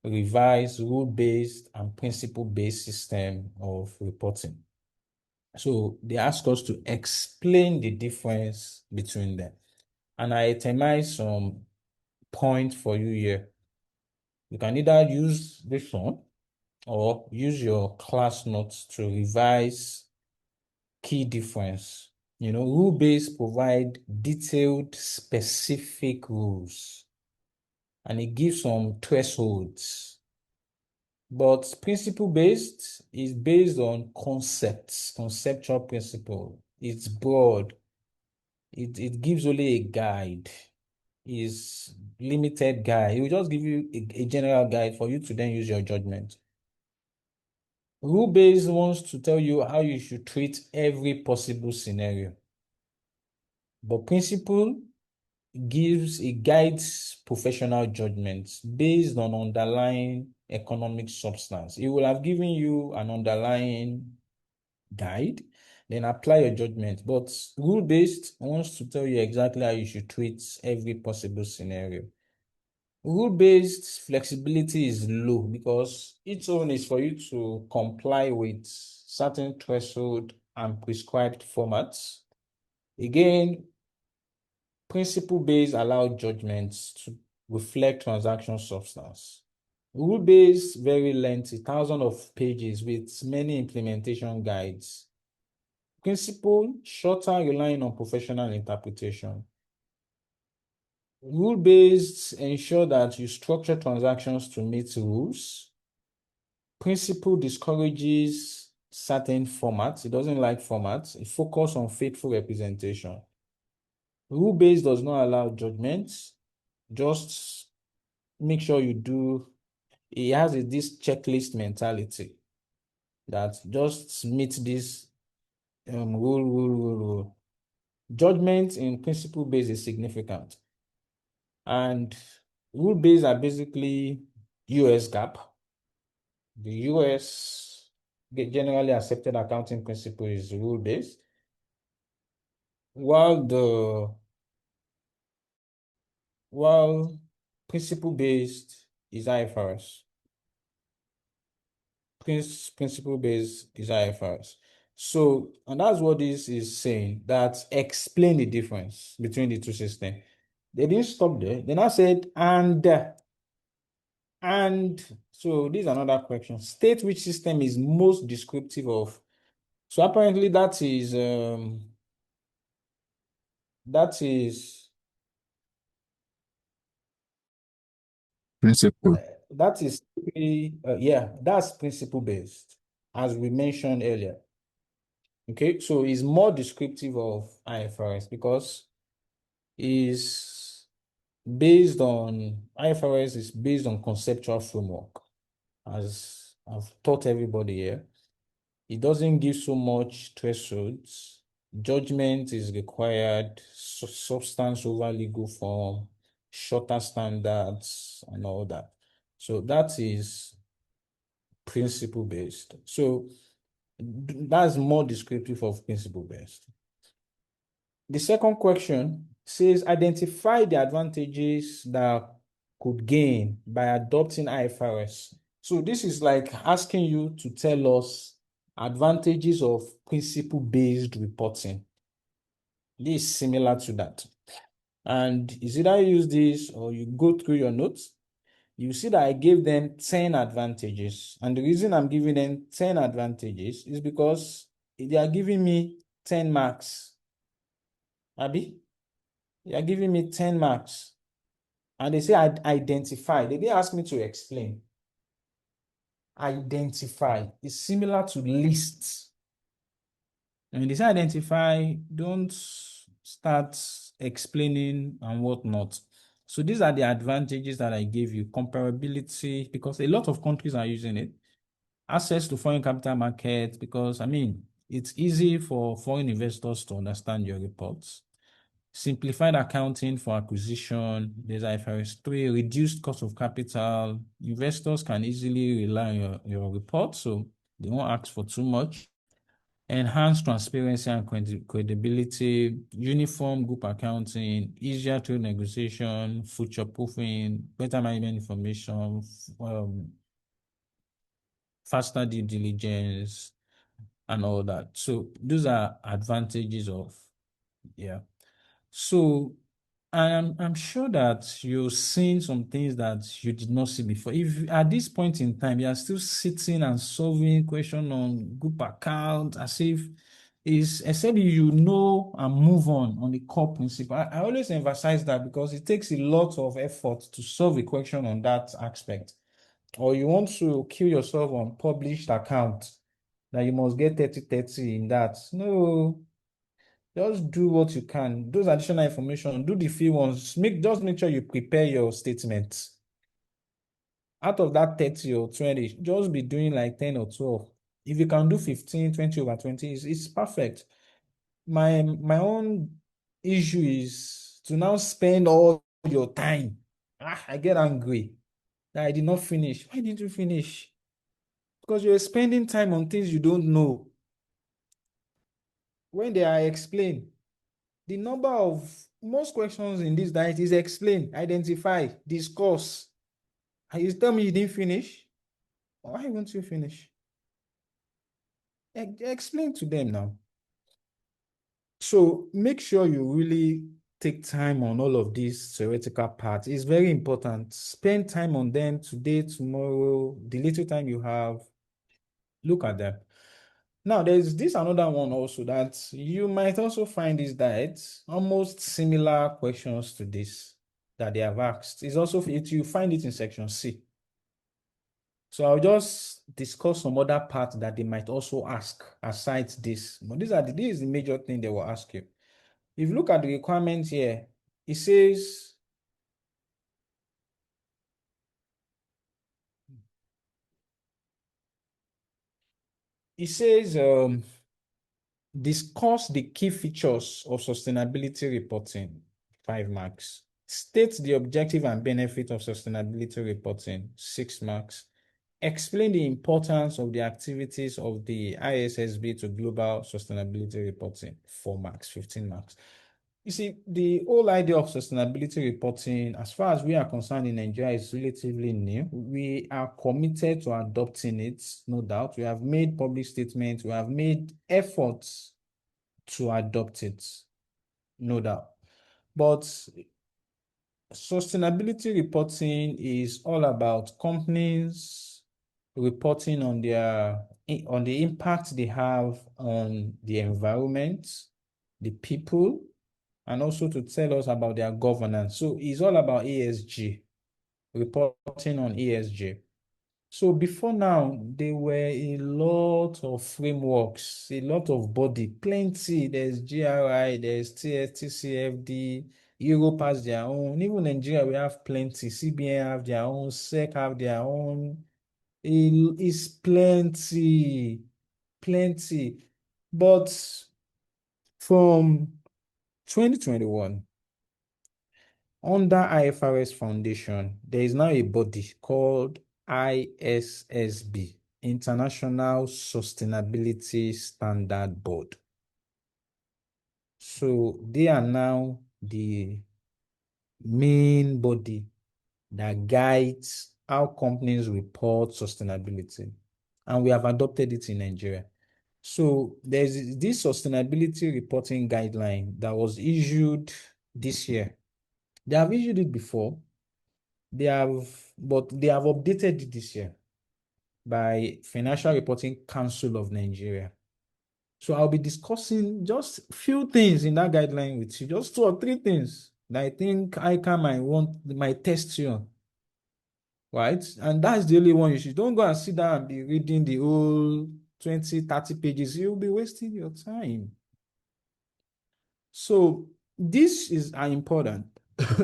revise rule-based and principle-based system of reporting. So they ask us to explain the difference between them. And I itemize some points for you here. You can either use this one or use your class notes to revise key difference. Rule-based provide detailed, specific rules, and it gives some thresholds. But principle-based is based on conceptual principle. It's broad. It gives only a guide. Is limited guide. It will just give you a general guide for you to then use your judgment. Rule-based wants to tell you how you should treat every possible scenario. But principle guides professional judgments based on underlying economic substance. It will have given you an underlying guide, then apply your judgment. But rule-based wants to tell you exactly how you should treat every possible scenario. Rule-based flexibility is low because its own is for you to comply with certain threshold and prescribed formats. Again, principle-based allow judgments to reflect transaction substance. Rule-based, very lengthy, thousands of pages with many implementation guides. Principle, shorter, relying on professional interpretation. Rule-based ensure that you structure transactions to meet rules. Principle discourages certain formats. It doesn't like formats. It focuses on faithful representation. Rule-based does not allow judgments. Just make sure you do. It has this checklist mentality that just meet this rule. Judgment in principle-based is significant. And rule-based are basically US GAAP. The US generally accepted accounting principle is rule-based, while principle-based is IFRS. Principle-based is IFRS. So, and that's what this is saying, that explain the difference between the two systems. They didn't stop there. They now said, and so this is another question. State which system is most descriptive of. So apparently that is Principle. that's principle based, as we mentioned earlier. Okay, so it's more descriptive of IFRS because IFRS is based on conceptual framework, as I've taught everybody here. It doesn't give so much thresholds. Judgment is required, substance over legal form, shorter standards, and all that. So that is principle-based. So that's more descriptive of principle-based. The second question says identify the advantages that could gain by adopting IFRS. So this is like asking you to tell us advantages of principle-based reporting. This is similar to that. And is either you use this or you go through your notes, you see that I gave them 10 advantages. And the reason I'm giving them 10 advantages is because they are giving me 10 marks. Abi? They are giving me 10 marks. And they say identify. They didn't ask me to explain. Identify is similar to list. And when they say identify, don't start explaining and whatnot. So these are the advantages that I gave you. Comparability, because a lot of countries are using it. Access to foreign capital markets, because it's easy for foreign investors to understand your reports. Simplified accounting for acquisition. There's IFRS 3, reduced cost of capital. Investors can easily rely on your report, so they won't ask for too much. Enhanced transparency and credibility, uniform group accounting, easier trade negotiation, future proofing, better management information, faster due diligence, and all that. So those are advantages of, yeah. So I'm sure that you're seeing some things that you did not see before. If at this point in time you are still sitting and solving question on group account as if is except you know and move on the core principle. I always emphasize that because it takes a lot of effort to solve a question on that aspect. Or you want to kill yourself on published account that you must get 30-30 in that. No, just do what you can. Those additional information, do the few ones. Just make sure you prepare your statement. Out of that 30 or 20, just be doing like 10 or 12. If you can do 15, 20 over 20, it's perfect. My own issue is to now spend all your time. I get angry that I did not finish. Why didn't you finish? Because you're spending time on things you don't know. When they are explained, the number of most questions in this diet is explain, identify, discuss. And you tell me you didn't finish? Why won't you finish? Explain to them now. So make sure you really take time on all of these theoretical parts. It's very important. Spend time on them today, tomorrow, the little time you have. Look at them. Now, there's this another one also that you might also find this diet almost similar questions to this that they have asked. It's also you find it in section C. So I'll just discuss some other parts that they might also ask aside this. But this is the major thing they will ask you. If you look at the requirements here, it says discuss the key features of sustainability reporting, 5 marks. State the objective and benefit of sustainability reporting, 6 marks. Explain the importance of the activities of the ISSB to global sustainability reporting, 4 marks, 15 marks. You see, the whole idea of sustainability reporting, as far as we are concerned in Nigeria, is relatively new. We are committed to adopting it, no doubt. We have made public statements, we have made efforts to adopt it, no doubt. But sustainability reporting is all about companies reporting on the impact they have on the environment, the people, and also to tell us about their governance. So it's all about ESG, reporting on ESG. So before now, there were a lot of frameworks, a lot of body, plenty. There's GRI, there's TCFD, Europe has their own. Even Nigeria, we have plenty. CBN have their own, SEC have their own. It's plenty, plenty. But from 2021, under IFRS Foundation, there is now a body called ISSB. International Sustainability Standard Board. So they are now the main body that guides how companies report sustainability. And we have adopted it in Nigeria. So there's this sustainability reporting guideline that was issued this year. They have issued it before. But they have updated it this year by Financial Reporting Council of Nigeria. So I'll be discussing just few things in that guideline with you, just 2 or 3 things that I think ICAN might test you on, right? And that's the only one you should. Don't go and sit down and be reading the whole 20, 30 pages. You'll be wasting your time. So this is important.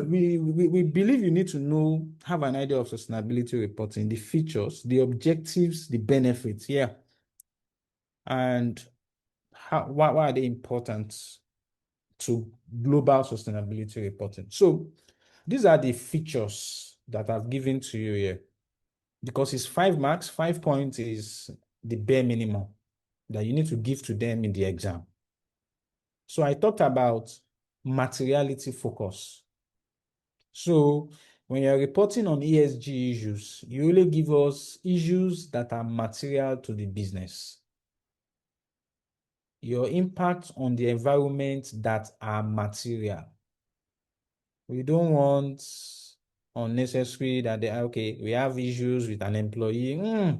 we believe you need to have an idea of sustainability reporting, the features, the objectives, the benefits, yeah. And why are they important to global sustainability reporting? So these are the features that I've given to you here. Because it's 5 marks, 5 points is the bare minimum that you need to give to them in the exam. So I talked about materiality focus. So when you're reporting on ESG issues, you only give us issues that are material to the business. Your impact on the environment that are material. We don't want unnecessary that we have issues with an employee.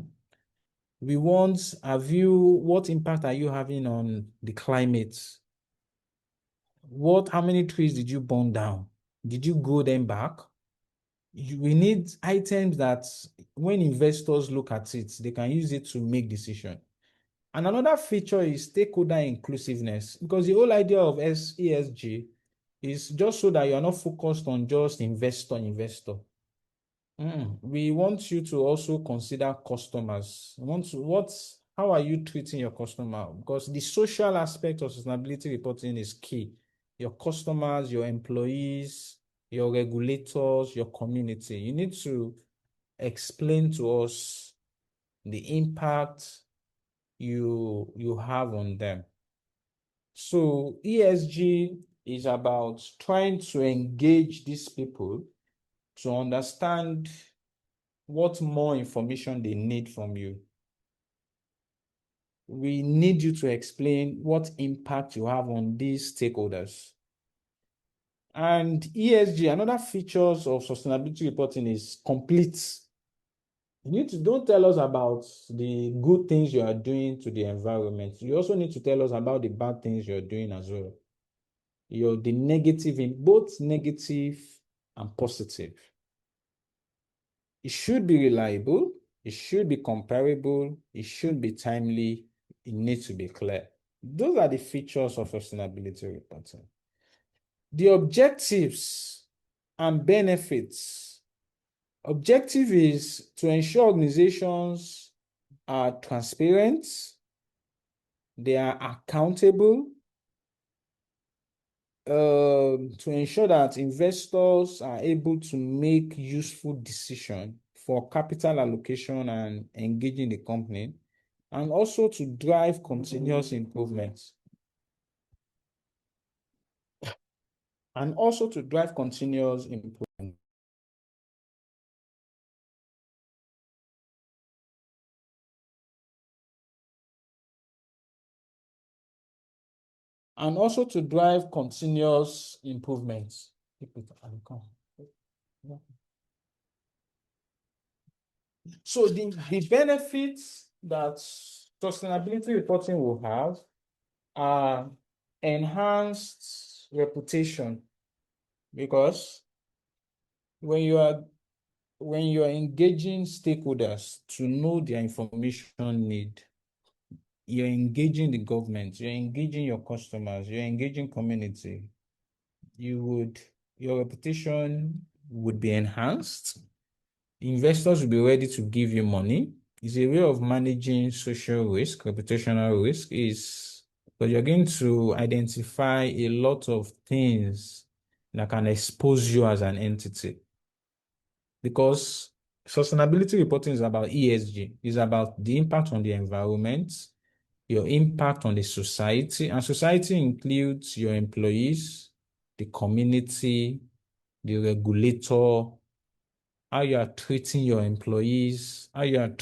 We want what impact are you having on the climate? How many trees did you burn down? Did you grow them back? We need items that when investors look at it, they can use it to make decisions. And another feature is stakeholder inclusiveness, because the whole idea of ESG is just so that you are not focused on just investor. We want you to also consider customers. How are you treating your customer? Because the social aspect of sustainability reporting is key. Your customers, your employees, your regulators, your community. You need to explain to us the impact you have on them. So ESG is about trying to engage these people to understand what more information they need from you. We need you to explain what impact you have on these stakeholders. And ESG, another features of sustainability reporting is complete. Don't tell us about the good things you are doing to the environment. You also need to tell us about the bad things you're doing as well. The negative, in both negative and positive. It should be reliable. It should be comparable. It should be timely. It needs to be clear. Those are the features of sustainability reporting. The objectives and benefits. Objective is to ensure organizations are transparent, they are accountable, to ensure that investors are able to make useful decisions for capital allocation and engaging the company, and also to drive continuous improvements. And also to drive continuous improvement. And also to drive continuous improvements. So the benefits that sustainability reporting will have are enhanced reputation, because when you are engaging stakeholders to know their information need, you're engaging the government, you're engaging your customers, you're engaging community, your reputation would be enhanced. Investors will be ready to give you money. It's a way of managing social risk, reputational risk, but you're going to identify a lot of things that can expose you as an entity. Because sustainability reporting is about ESG. It's about the impact on the environment, your impact on the society, and society includes your employees, the community, the regulator, how you are treating your employees, how you are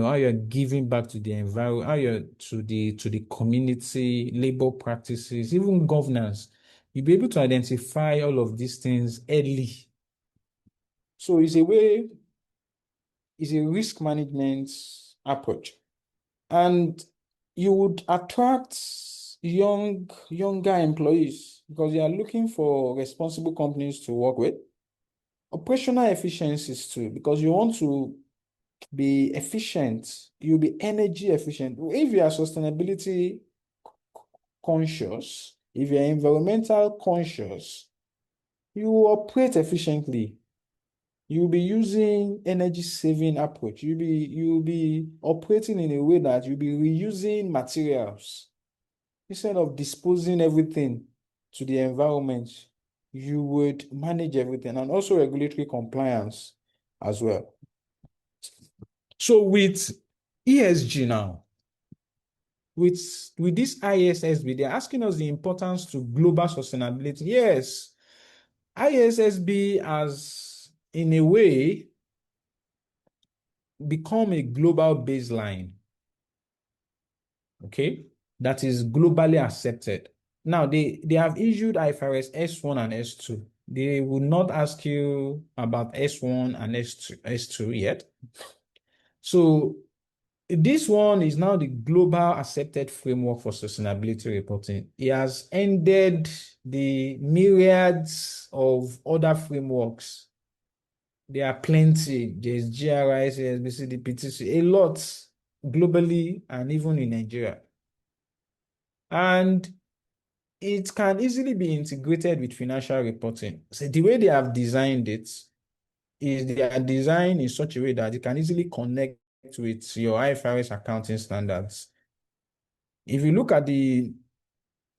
how you are giving back to the environment, how you're to the community, labor practices, even governance. You'll be able to identify all of these things early. So it's a risk management approach. And you would attract younger employees because you are looking for responsible companies to work with. Operational efficiencies too, because you want to be efficient. You'll be energy efficient. If you are sustainability conscious, if you're environmental conscious, you will operate efficiently. You'll be using energy saving approach. You'll be operating in a way that you'll be reusing materials. Instead of disposing everything to the environment, you would manage everything, and also regulatory compliance as well. So with ESG now, with this ISSB, they're asking us the importance to global sustainability. Yes, ISSB has, in a way, become a global baseline, okay, that is globally accepted. Now, they have issued IFRS S1 and S2. They will not ask you about S1 and S2 yet. So this one is now the global accepted framework for sustainability reporting. It has ended the myriads of other frameworks. There are plenty. There's GRI, CSBC, DPTC, a lot globally and even in Nigeria. And it can easily be integrated with financial reporting. So the way they have designed it is they are designed in such a way that it can easily connect with your IFRS accounting standards. If you look at the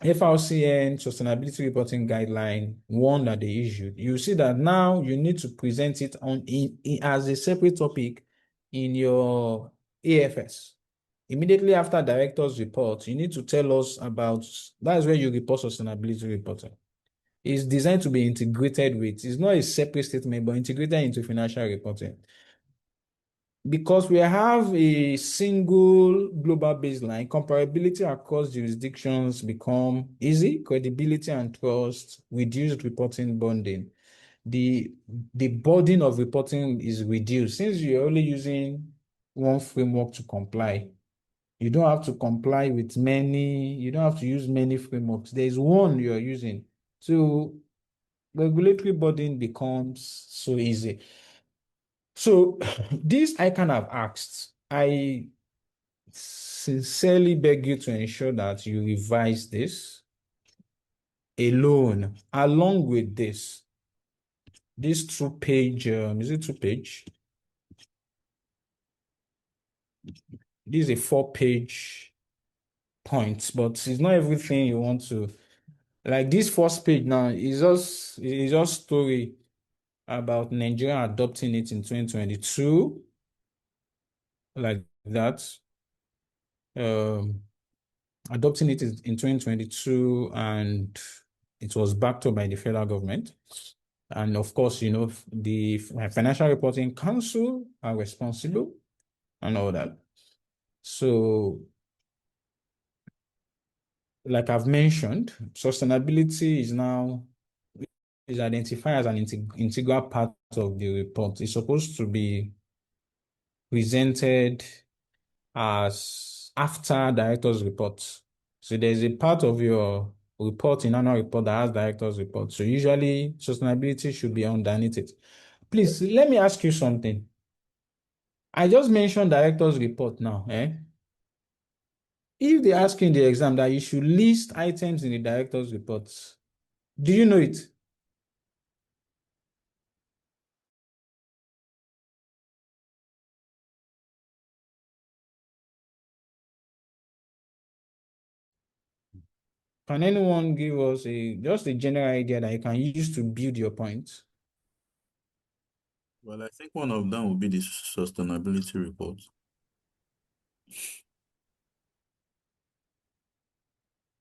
FRCN Sustainability Reporting Guideline, one that they issued, you see that now you need to present it as a separate topic in your AFS. Immediately after director's report, you need to tell us about, that's where you report sustainability reporting. It's designed to be integrated with, it's not a separate statement, but integrated into financial reporting. Because we have a single global baseline, comparability across jurisdictions become easy, credibility and trust, reduced reporting burden. The burden of reporting is reduced since you're only using one framework to comply. You don't have to comply with many, you don't have to use many frameworks. There's one you're using. So regulatory burden becomes so easy. So this I kind of asked. I sincerely beg you to ensure that you revise this alone, along with this two-page, is it two-page? This is a four-page point, but it's not everything you want to. Like this first page now is just story about Nigeria adopting it in 2022, like that. Adopting it in 2022, and it was backed up by the federal government. And of course, you know, the Financial Reporting Council are responsible and all that. So, like I've mentioned, sustainability is identified as an integral part of the report. It's supposed to be presented as after director's report. So there's a part of your report in annual report that has director's report. So usually sustainability should be underneath it. Please let me ask you something. I just mentioned director's report now. If they ask you in the exam that you should list items in the director's report, do you know it? Can anyone give us just a general idea that you can use to build your point? Well, I think one of them will be the sustainability report.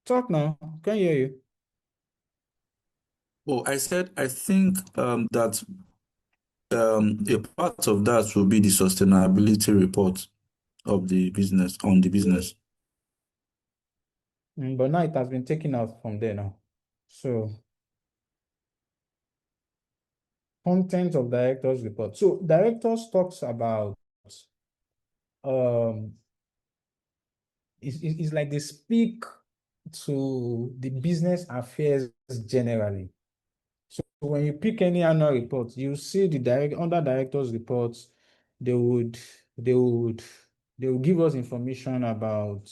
Talk now. Can hear you. Oh, I said I think that a part of that will be the sustainability report of the business on the business. But now it has been taken out from there now. So content of directors report. So directors talks about um it's like they speak to the business affairs generally. So when you pick any annual report, you see the under directors reports, they would they would they will give us information about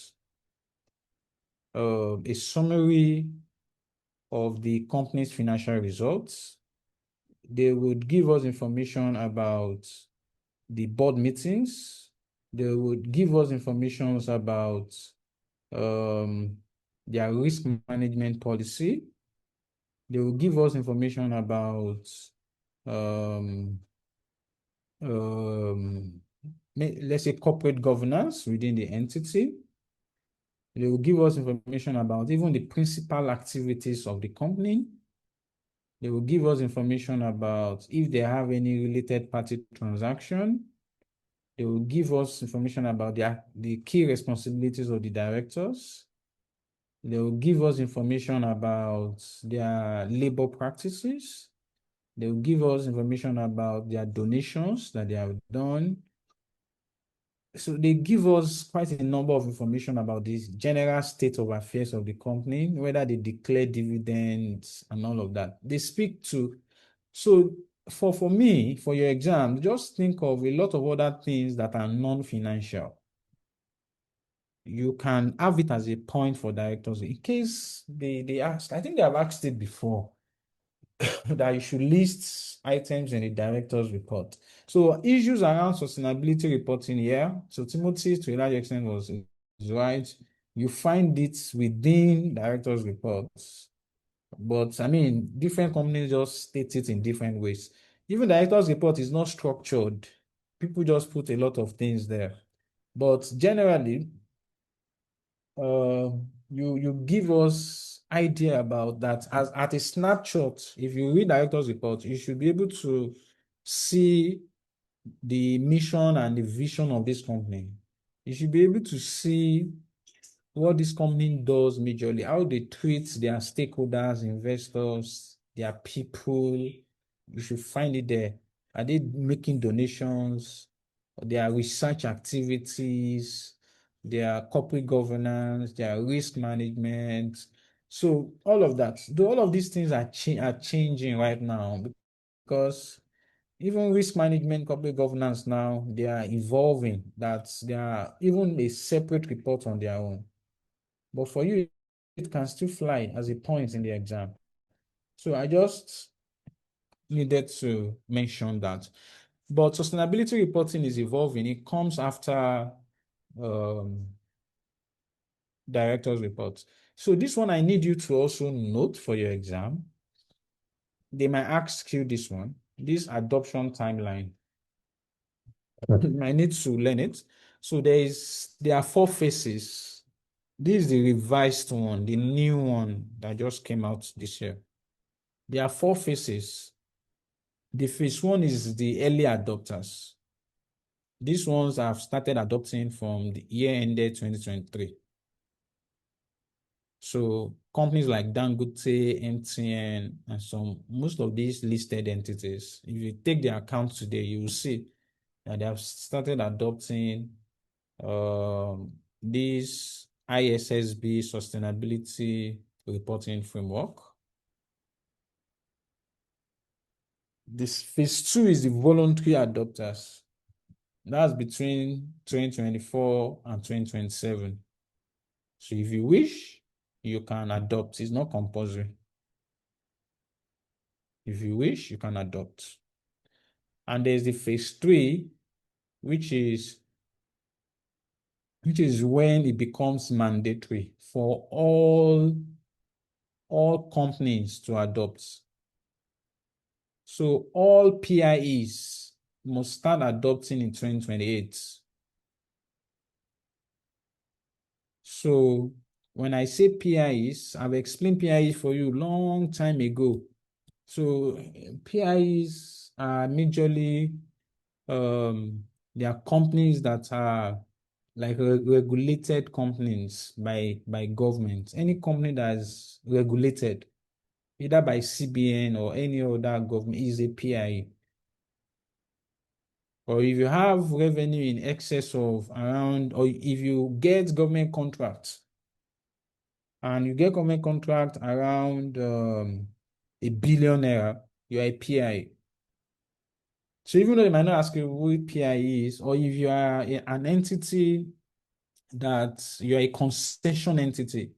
a summary of the company's financial results. They would give us information about the board meetings. They would give us information about their risk management policy. They will give us information about um, let's say corporate governance within the entity. They will give us information about even the principal activities of the company. They will give us information about if they have any related party transaction. They will give us information about the key responsibilities of the directors. They will give us information about their labor practices. They will give us information about their donations that they have done. So they give us quite a number of information about this general state of affairs of the company, whether they declare dividends and all of that. They speak to, so for me, for your exam, just think of a lot of other things that are non-financial. You can have it as a point for directors in case they ask. I think they have asked it before that you should list items in the director's report. So issues around sustainability reporting here. So Timothy, to a large extent, is right. You find it within director's reports. But I mean, different companies just state it in different ways. Even director's report is not structured. People just put a lot of things there. But generally, you give us idea about that as at a snapshot. If you read director's report, you should be able to see the mission and the vision of this company. You should be able to see what this company does majorly, how they treat their stakeholders, investors, their people. You should find it there. Are they making donations? Their research activities, their corporate governance, their risk management. So all of that, though all of these things are changing right now because even risk management, corporate governance now, they are evolving. That they are even a separate report on their own. But for you, it can still fly as a point in the exam. So I just needed to mention that. But sustainability reporting is evolving. It comes after director's reports. So this one I need you to also note for your exam. They might ask you this one, this adoption timeline. I need to learn it. So there are 4 phases. This is the revised one, the new one that just came out this year. There are 4 phases. The phase 1 is the early adopters. These ones have started adopting from the year ended 2023. So companies like Dangote, MTN, and most of these listed entities, if you take their accounts today, you will see that they have started adopting this ISSB sustainability reporting framework. This phase 2 is the voluntary adopters. That's between 2024 and 2027. So if you wish, you can adopt. It's not compulsory. If you wish, you can adopt. And there's the phase 3, which is when it becomes mandatory for all companies to adopt. So all PIEs must start adopting in 2028. So when I say PIEs, I've explained PIE for you long time ago. So PIEs are majorly they are companies that are like regulated companies by government. Any company that is regulated either by CBN or any other government is a PIE. Or if you have revenue in excess of around, or if you get government contracts and you get government contract around ₦1 billion, you're a PIE. So even though they might not ask you who PIE is, or if you are an entity that you're a concession entity,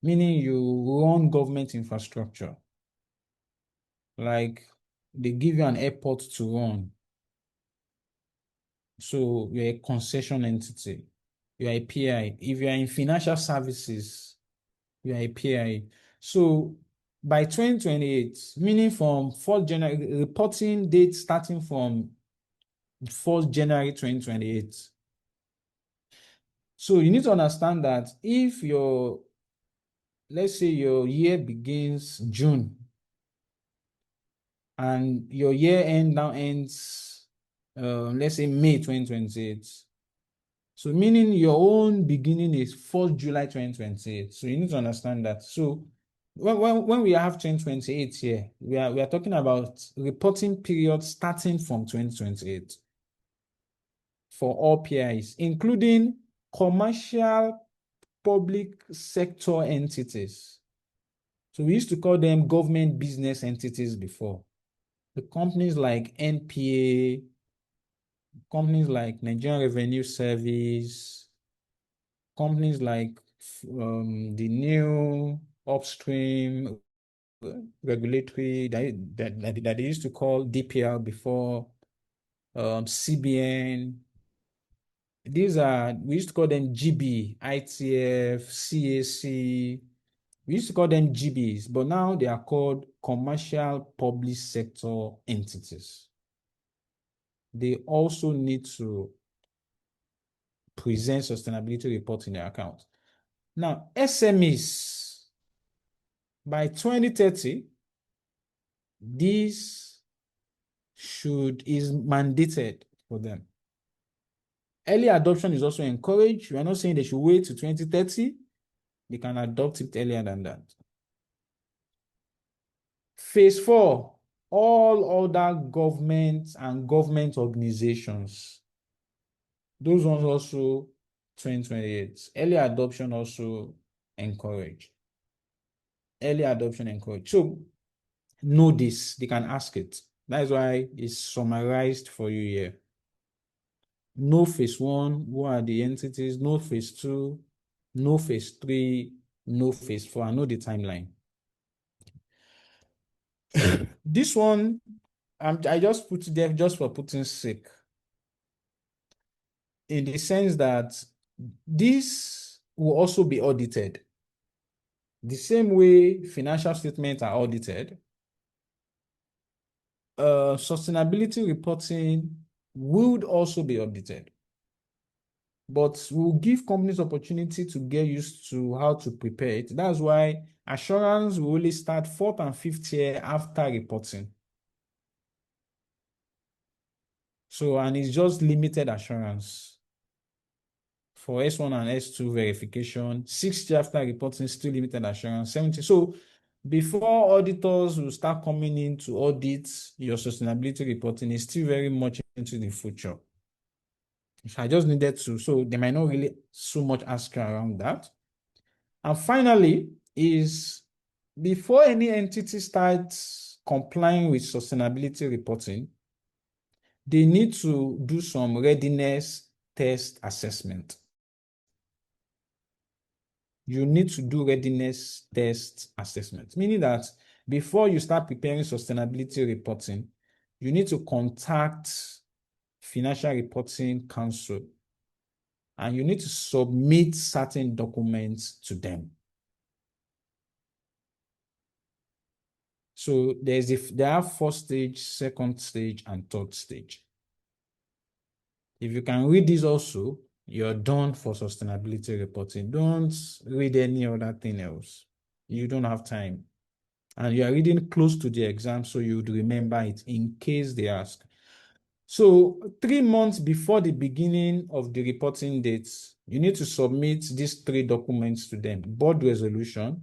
meaning you run government infrastructure, like they give you an airport to run. So you're a concession entity. You're a PI. If you're in financial services, you're a PI. So by 2028, meaning from 4th January, reporting date starting from 4th January 2028. So you need to understand that if your, let's say your year begins June and your year end now ends, let's say May 2028. So meaning your own beginning is 4th July 2028. So you need to understand that. So when we have 2028 here, we are talking about reporting period starting from 2028 for all PIs, including commercial public sector entities. So we used to call them government business entities before. The companies like NPA, companies like Nigerian Revenue Service, companies like the new upstream regulatory that they used to call DPR before, CBN. These are, we used to call them GB, ITF, CAC. We used to call them GBs, but now they are called commercial public sector entities. They also need to present sustainability report in their account. Now, SMEs, by 2030, this is mandated for them. Early adoption is also encouraged. We are not saying they should wait to 2030. They can adopt it earlier than that. Phase 4, all other governments and government organizations. Those ones also 2028. Early adoption also encouraged. Early adoption encouraged. So know this, they can ask it. That's why it's summarized for you here. No phase 1, who are the entities? No phase 2, no phase 3, no phase 4, and know the timeline. This one, I just put it there just for putting sake, in the sense that this will also be audited. The same way financial statements are audited, sustainability reporting would also be audited. But we'll give companies opportunity to get used to how to prepare it. That's why assurance will only start 4th and 5th year after reporting. So, and it's just limited assurance. For S1 and S2 verification, 6th year after reporting, still limited assurance, 70. So before auditors will start coming in to audit your sustainability reporting, it's still very much into the future. I just needed to, so they might not really so much ask around that. And finally, is before any entity starts complying with sustainability reporting, they need to do some readiness test assessment. You need to do readiness test assessment, meaning that before you start preparing sustainability reporting, you need to contact Financial Reporting Council and you need to submit certain documents to them. So there are 4th stage, 2nd stage, and 3rd stage. If you can read this also, you're done for sustainability reporting. Don't read any other thing else. You don't have time. And you are reading close to the exam, so you'd remember it in case they ask. So 3 months before the beginning of the reporting dates, you need to submit these 3 documents to them: board resolution,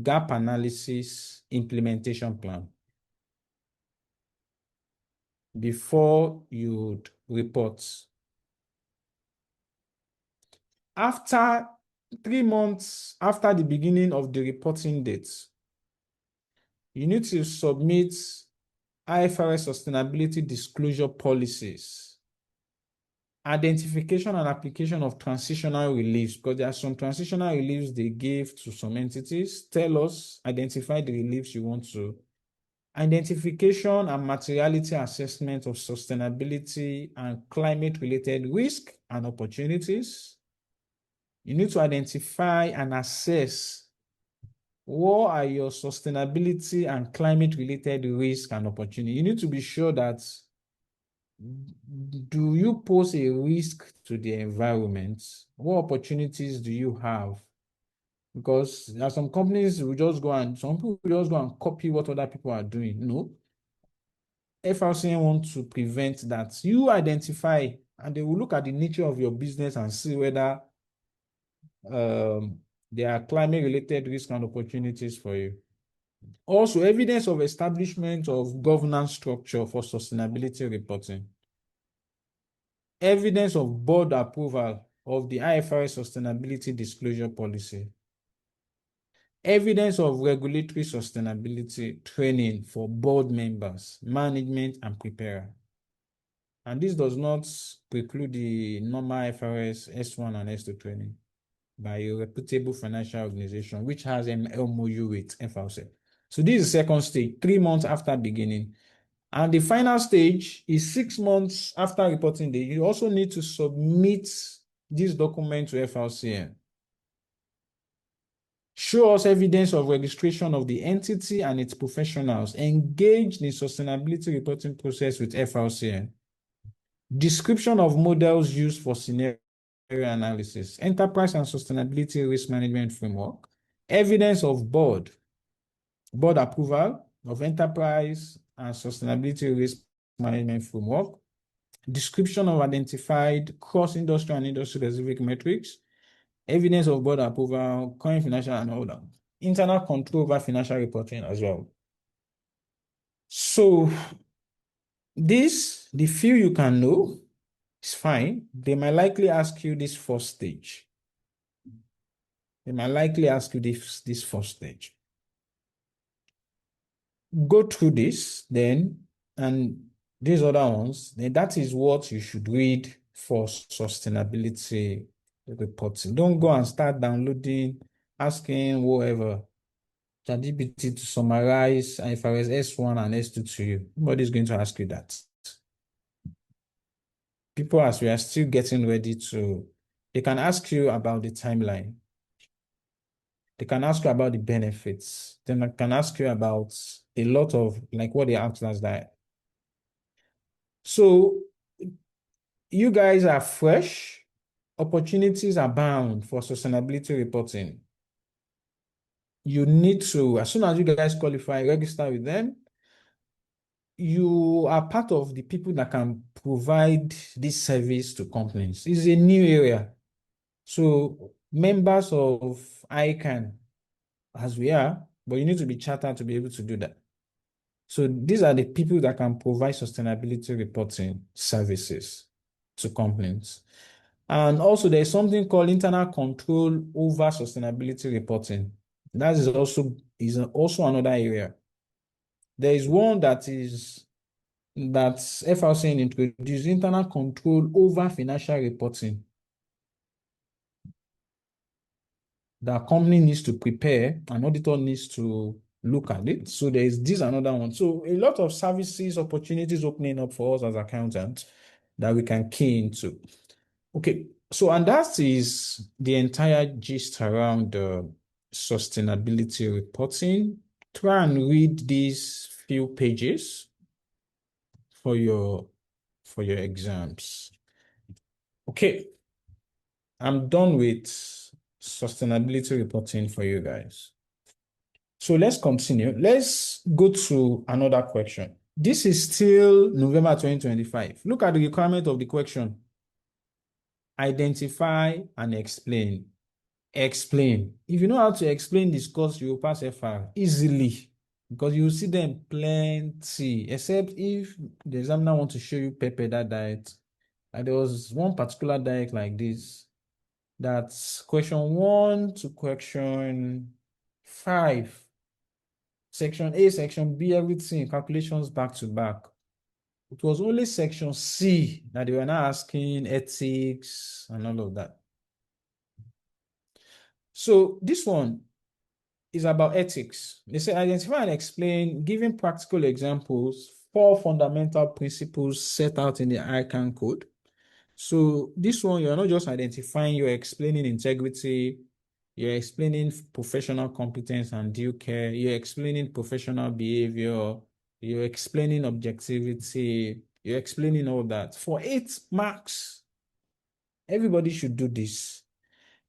gap analysis, implementation plan, before you report. After 3 months after the beginning of the reporting dates, you need to submit IFRS sustainability disclosure policies, identification and application of transitional reliefs, because there are some transitional reliefs they give to some entities. Tell us, identify the reliefs you want to. Identification and materiality assessment of sustainability and climate-related risk and opportunities. You need to identify and assess what are your sustainability and climate-related risk and opportunity. You need to be sure that, do you pose a risk to the environment? What opportunities do you have? Because there are some companies will just go and some people will just go and copy what other people are doing. No. FRCN wants to prevent that. You identify, and they will look at the nature of your business and see whether there are climate-related risks and opportunities for you. Also, evidence of establishment of governance structure for sustainability reporting. Evidence of board approval of the IFRS sustainability disclosure policy. Evidence of regulatory sustainability training for board members, management, and preparer. And this does not preclude the normal IFRS S1 and S2 training by a reputable financial organization, which has an MOU with FRC. So this is the second stage, 3 months after beginning. And the final stage is 6 months after reporting day. You also need to submit this document to FRCN. Show us evidence of registration of the entity and its professionals engaged in sustainability reporting process with FRCN. Description of models used for scenario analysis, enterprise and sustainability risk management framework, evidence of board approval of enterprise and sustainability risk management framework, description of identified cross-industry and industry-specific metrics, evidence of board approval, current financial and all that. Internal control over financial reporting as well. So this, the few you can know, is fine. They might likely ask you this first stage. They might likely ask you this first stage. Go through this then, and these other ones, then that is what you should read for sustainability reporting. Don't go and start downloading, asking whoever, ChatGPT, to summarize IFRS S1 and S2 to you. Nobody's going to ask you that. People, as we are still getting ready to, they can ask you about the timeline. They can ask you about the benefits. Then they can ask you about a lot of, like what they asked us that. So you guys are fresh. Opportunities are bound for sustainability reporting. You need to, as soon as you guys qualify, register with them. You are part of the people that can provide this service to companies. It's a new area. So members of ICAN, as we are, but you need to be chartered to be able to do that. So these are the people that can provide sustainability reporting services to companies. And also there's something called internal control over sustainability reporting. That is also another area. There is one that FRCN introduced, internal control over financial reporting. The company needs to prepare, an auditor needs to look at it. So there is this another one. So a lot of services, opportunities opening up for us as accountants that we can key into. Okay, so and that is the entire gist around sustainability reporting. Try and read these few pages for your exams. Okay, I'm done with sustainability reporting for you guys. So let's continue. Let's go to another question. This is still November 2025. Look at the requirement of the question. Identify and explain. Explain. If you know how to explain, discuss, you will pass FR easily because you will see them plenty, except if the examiner want to show you pepper that diet. And there was one particular diet like this. That's question 1 to question 5. Section A, section B, everything, calculations back to back. It was only section C that they were not asking ethics and all of that. So this one is about ethics. They say identify and explain, giving practical examples, 4 fundamental principles set out in the ICAN code. So this one, you're not just identifying, you're explaining integrity, you're explaining professional competence and due care, you're explaining professional behavior, you're explaining objectivity, you're explaining all that. For 8 marks, everybody should do this.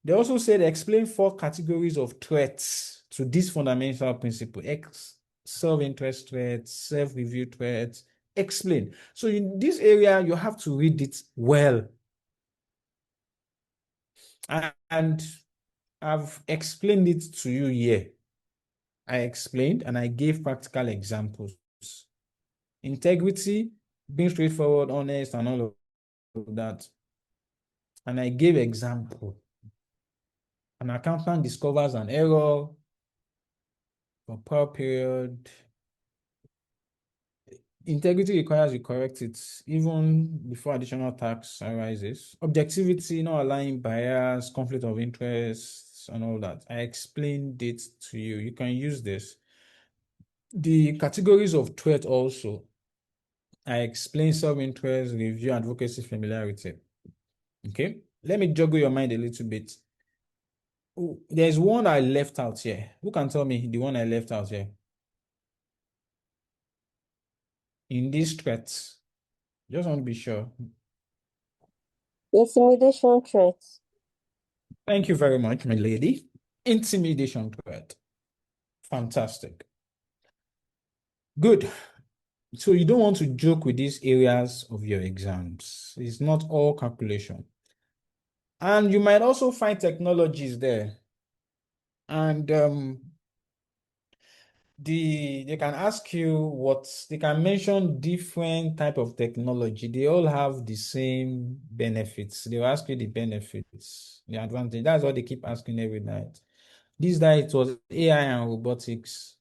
They also said explain 4 categories of threats to this fundamental principle. Self-interest threats, self-review threats. Explain. So in this area, you have to read it well. And I've explained it to you here. I explained and I gave practical examples. Integrity, being straightforward, honest, and all of that. And I gave example. An accountant discovers an error for poor period. Integrity requires you correct it even before additional tax arises. Objectivity, not allowing bias, conflict of interests, and all that. I explained it to you. You can use this. The categories of threat also. I explained self-interest, review, advocacy, familiarity. Okay, let me juggle your mind a little bit. Oh, there's one I left out here. Who can tell me the one I left out here? In these threats, just want to be sure. Intimidation threats. Thank you very much, my lady. Intimidation threat. Fantastic. Good. So you don't want to joke with these areas of your exams. It's not all calculation. And you might also find technologies there. And they can ask you what they can mention different type of technology. They all have the same benefits. They'll ask you the benefits, the advantage. That's what they keep asking every night. This night was AI and robotics.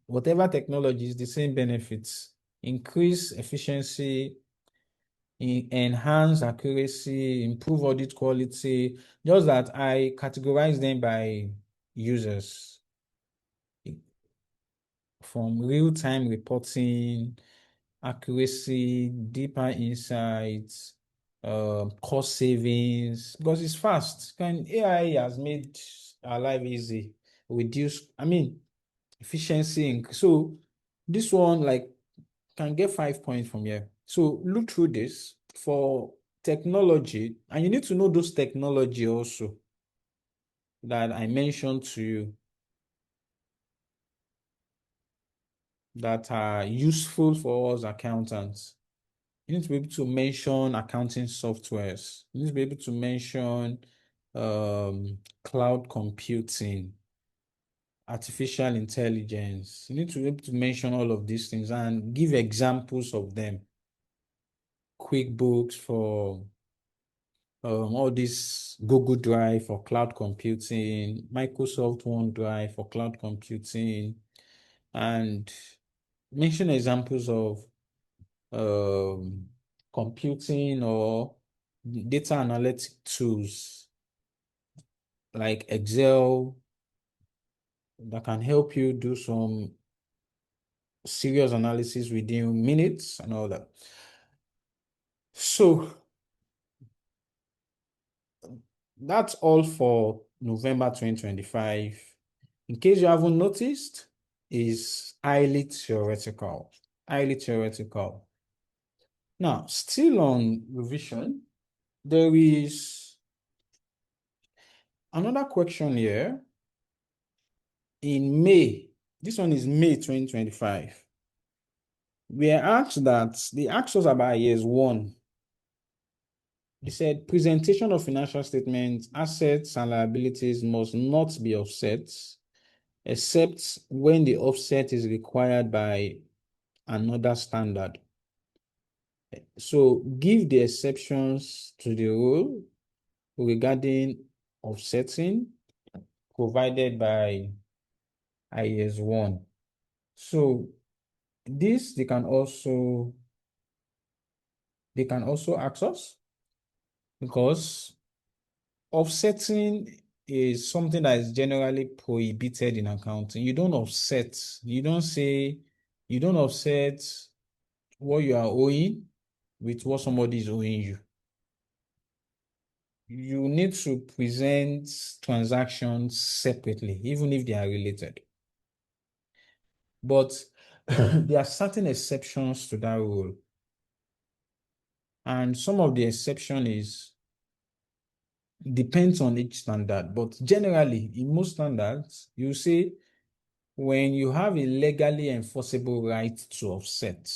Whatever technology is the same benefits. Increase efficiency, enhance accuracy, improve audit quality. Just that I categorize them by users from real-time reporting, accuracy, deeper insights, cost savings, because it's fast. AI has made our life easy, efficiency. So this one, like, can get 5 points from here. So look through this for technology, and you need to know those technology also that I mentioned to you that are useful for us accountants. You need to be able to mention accounting softwares. You need to be able to mention cloud computing, artificial intelligence. You need to be able to mention all of these things and give examples of them. QuickBooks for all this, Google Drive for cloud computing, Microsoft OneDrive for cloud computing, and mention examples of computing or data analytic tools like Excel that can help you do some serious analysis within minutes and all that. So that's all for November 2025. In case you haven't noticed, is highly theoretical. Highly theoretical. Now, still on revision, There is another question here in May. This one is May 2025. We are asked that they asked us about years one. They said presentation of financial statements, assets and liabilities must not be offset, except when the offset is required by another standard. So give the exceptions to the rule regarding offsetting provided by IS 1. So this they can also ask us, because offsetting is something that is generally prohibited in accounting. You don't offset, you don't offset what you are owing with what somebody is owing you. You need to present transactions separately, even if they are related. But there are certain exceptions to that rule. And some of the exception depends on each standard. But generally, in most standards, you say when you have a legally enforceable right to offset.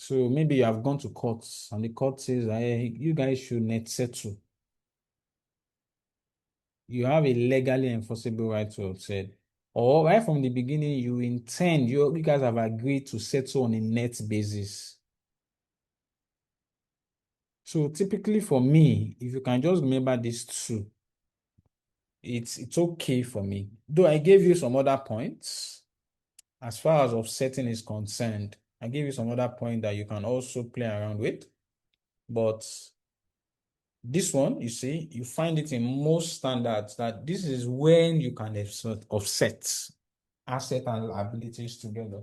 So maybe you have gone to court and the court says, hey, you guys should net settle. You have a legally enforceable right to offset. Or right from the beginning, you intend, you guys have agreed to settle on a net basis. So typically for me, if you can just remember these two, it's okay for me. Though I gave you some other points, as far as offsetting is concerned, I gave you some other point that you can also play around with. But this one, you see, you find it in most standards that this is when you can offset asset and liabilities together.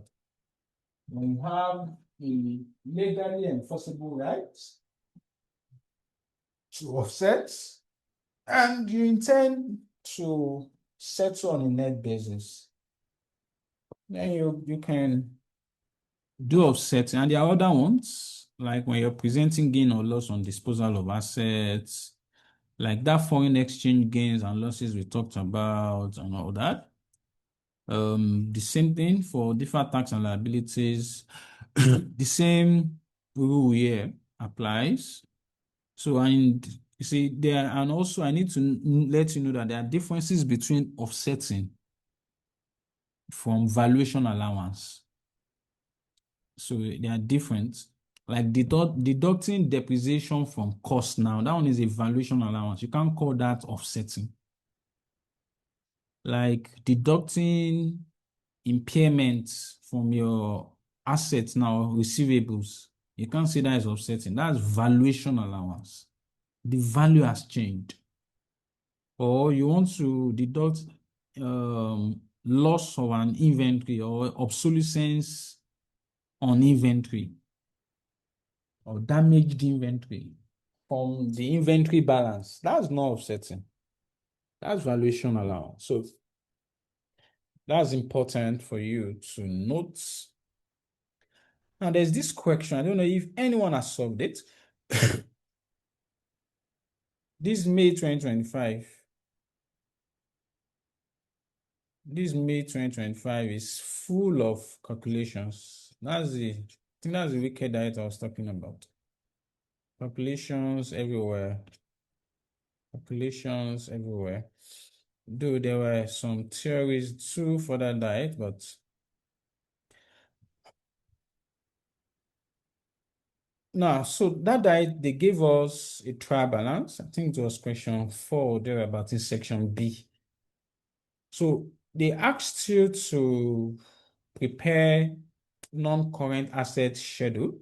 When you have a legally enforceable right to offset, and you intend to settle on a net basis, then you can do offsetting. And there are other ones, like when you're presenting gain or loss on disposal of assets, like that foreign exchange gains and losses we talked about and all that. The same thing for deferred tax and liabilities. The same rule here applies. So, and you see there, and also I need to let you know that there are differences between offsetting from valuation allowance. So they are different. Like deducting depreciation from cost now, that one is a valuation allowance. You can't call that offsetting. Like deducting impairments from your assets now, receivables, you can't say that is offsetting. That's valuation allowance. The value has changed. Or you want to deduct loss of an inventory or obsolescence on inventory or damaged inventory from the inventory balance. That's not offsetting. That's valuation allowance. So that's important for you to note. Now there's this question. I don't know if anyone has solved it. This May 2025. This May 2025 is full of calculations. I think that's the wicked diet I was talking about. Calculations everywhere. Calculations everywhere. Though there were some theories too for that diet, but now, so that diet, they gave us a trial balance. I think it was question 4 there about in section B. So they asked you to prepare non-current asset schedule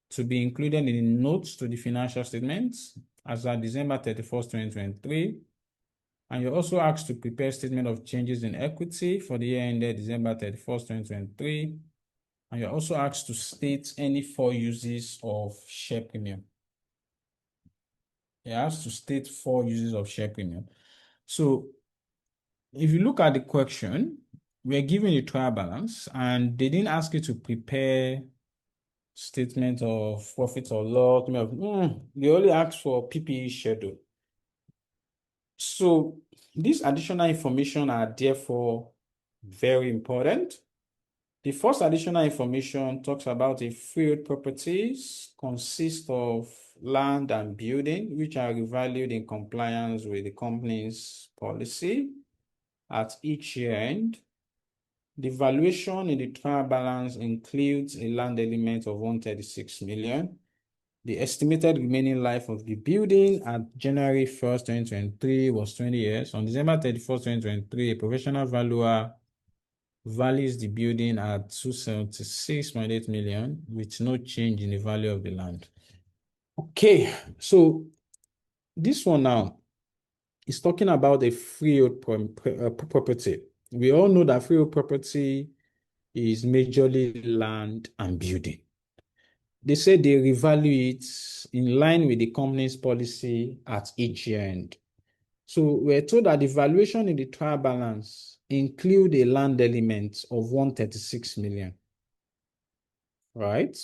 to be included in the notes to the financial statements as at December 31st, 2023. And you're also asked to prepare statement of changes in equity for the year ended December 31st, 2023. And you're also asked to state any 4 uses of share premium. You're asked to state 4 uses of share premium. So if you look at the question, we're given a trial balance and they didn't ask you to prepare statement of profit or loss. They only ask for PPE schedule. So these additional information are therefore very important. The first additional information talks about a freehold properties consist of land and building, which are revalued in compliance with the company's policy at each year end. The valuation in the trial balance includes a land element of 136 million. The estimated remaining life of the building at January 1st, 2023 was 20 years. On December 31st, 2023, a professional valuer values the building at 276.8 million with no change in the value of the land. Okay, so this one now is talking about a freehold property. We all know that freehold property is majorly land and building. They say they revalue it in line with the company's policy at each year end. So we're told that the valuation in the trial balance include a land element of 136 million, right?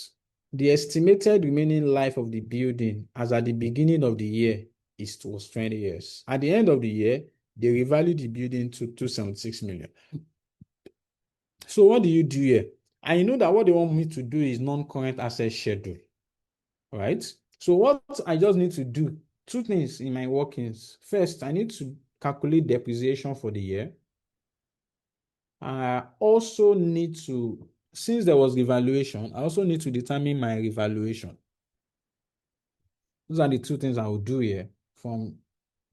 The estimated remaining life of the building as at the beginning of the year was 20 years. At the end of the year, they revalued the building to 276 million. So what do you do here? I know that what they want me to do is non-current asset schedule, right? So what I just need to do, two things in my workings. First, I need to calculate depreciation for the year. I also need to, since there was revaluation, I also need to determine my revaluation. Those are the two things I will do here from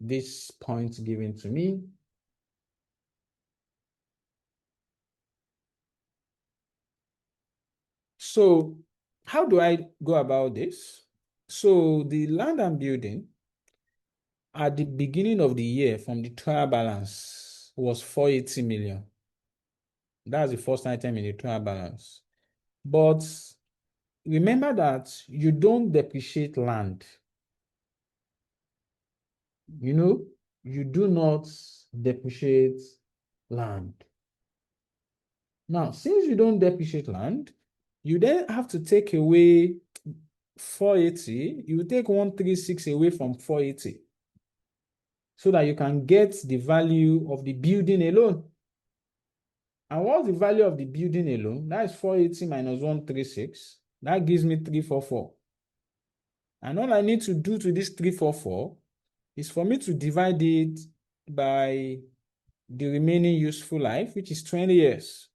this point given to me. So how do I go about this? So the land and building at the beginning of the year from the trial balance was 480 million. That's the first item in the trial balance. But remember that you don't depreciate land. You do not depreciate land. Now, since you don't depreciate land, you then have to take away 480. You take 136 away from 480 so that you can get the value of the building alone. And what's the value of the building alone? That is 480 minus 136. That gives me 344. And all I need to do to this 344 is for me to divide it by the remaining useful life, which is 20 years.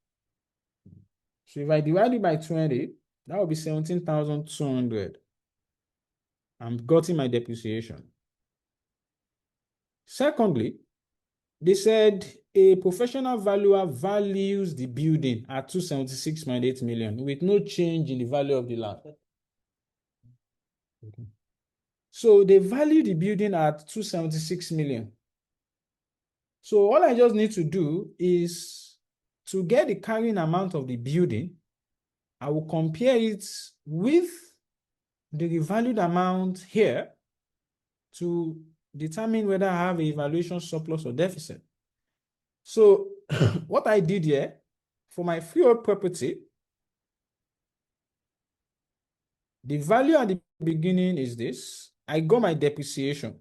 So if I divide it by 20, that will be 17,200. I'm getting my depreciation. Secondly, they said a professional valuer values the building at 276.8 million with no change in the value of the land. So they value the building at 276 million. So all I just need to do is to get the carrying amount of the building, I will compare it with the revalued amount here to determine whether I have a valuation surplus or deficit. So what I did here for my freehold property, the value at the beginning is this. I got my depreciation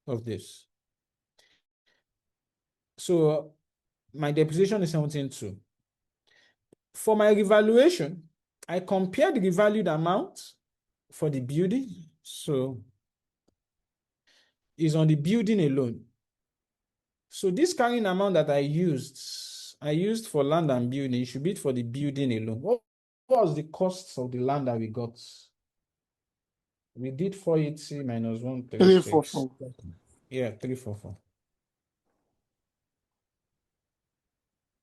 of this. So my depreciation is 17.2. For my revaluation, I compared the revalued amount for the building. So it's on the building alone. So this carrying amount that I used for land and building, should be for the building alone. What was the costs of the land that we got? We did 480 minus 136. 344. Yeah, 344.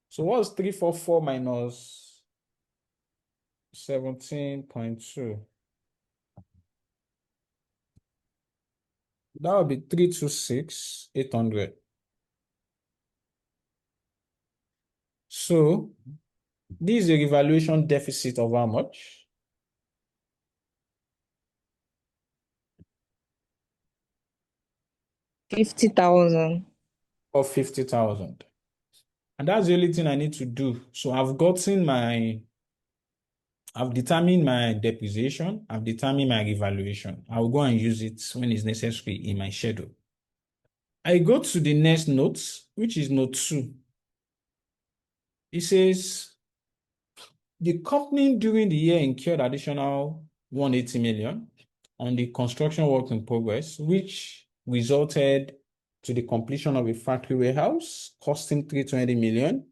So what's 344 minus 17.2? That would be 326,800. So this is a revaluation deficit of how much? $50,000. Of 50,000. And that's the only thing I need to do. So I've gotten my I've determined my depreciation. I've determined my revaluation. I will go and use it when it's necessary in my schedule. I go to the next note, which is note 2. It says, the company during the year incurred additional 180 million on the construction work in progress, which resulted to the completion of a factory warehouse costing 320 million.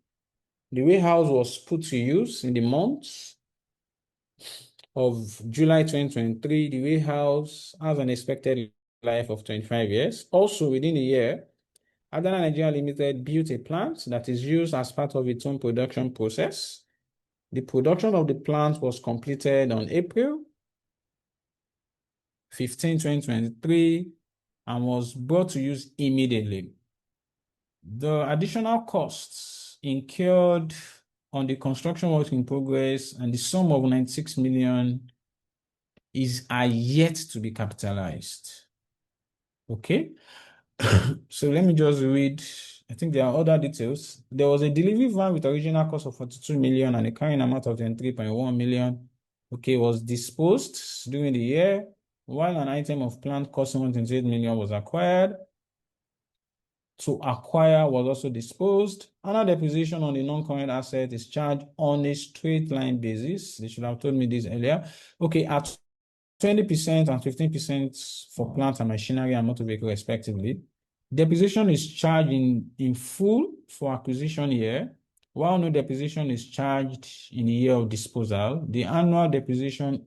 The warehouse was put to use in the months of July 2023. The warehouse has an expected life of 25 years. Also, within a year, Adana Nigeria Limited built a plant that is used as part of its own production process. The production of the plant was completed on April 15, 2023, and was brought to use immediately. The additional costs incurred on the construction work in progress and the sum of 96 million are yet to be capitalized. Okay. So let me just read. I think there are other details. There was a delivery van with original cost of 42 million and a carrying amount of 23.1 million. Okay, was disposed during the year, while an item of plant costing 128 million was acquired. To acquire was also disposed. Another depreciation on the non-current asset is charged on a straight line basis. They should have told me this earlier. Okay, at 20% and 15% for plant and machinery and motor vehicle respectively. Depreciation is charged in full for acquisition year, while no depreciation is charged in the year of disposal. The annual depreciation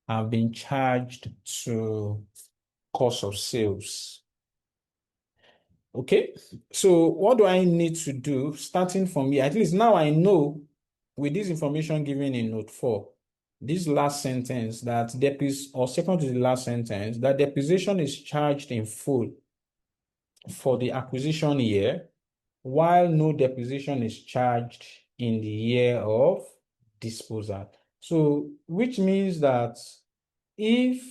have been charged to cost of sales. Okay, so what do I need to do starting from here? At least now I know with this information given in note 4, this last sentence that or second to the last sentence, that depreciation is charged in full for the acquisition year, while no depreciation is charged in the year of disposal. So, which means that if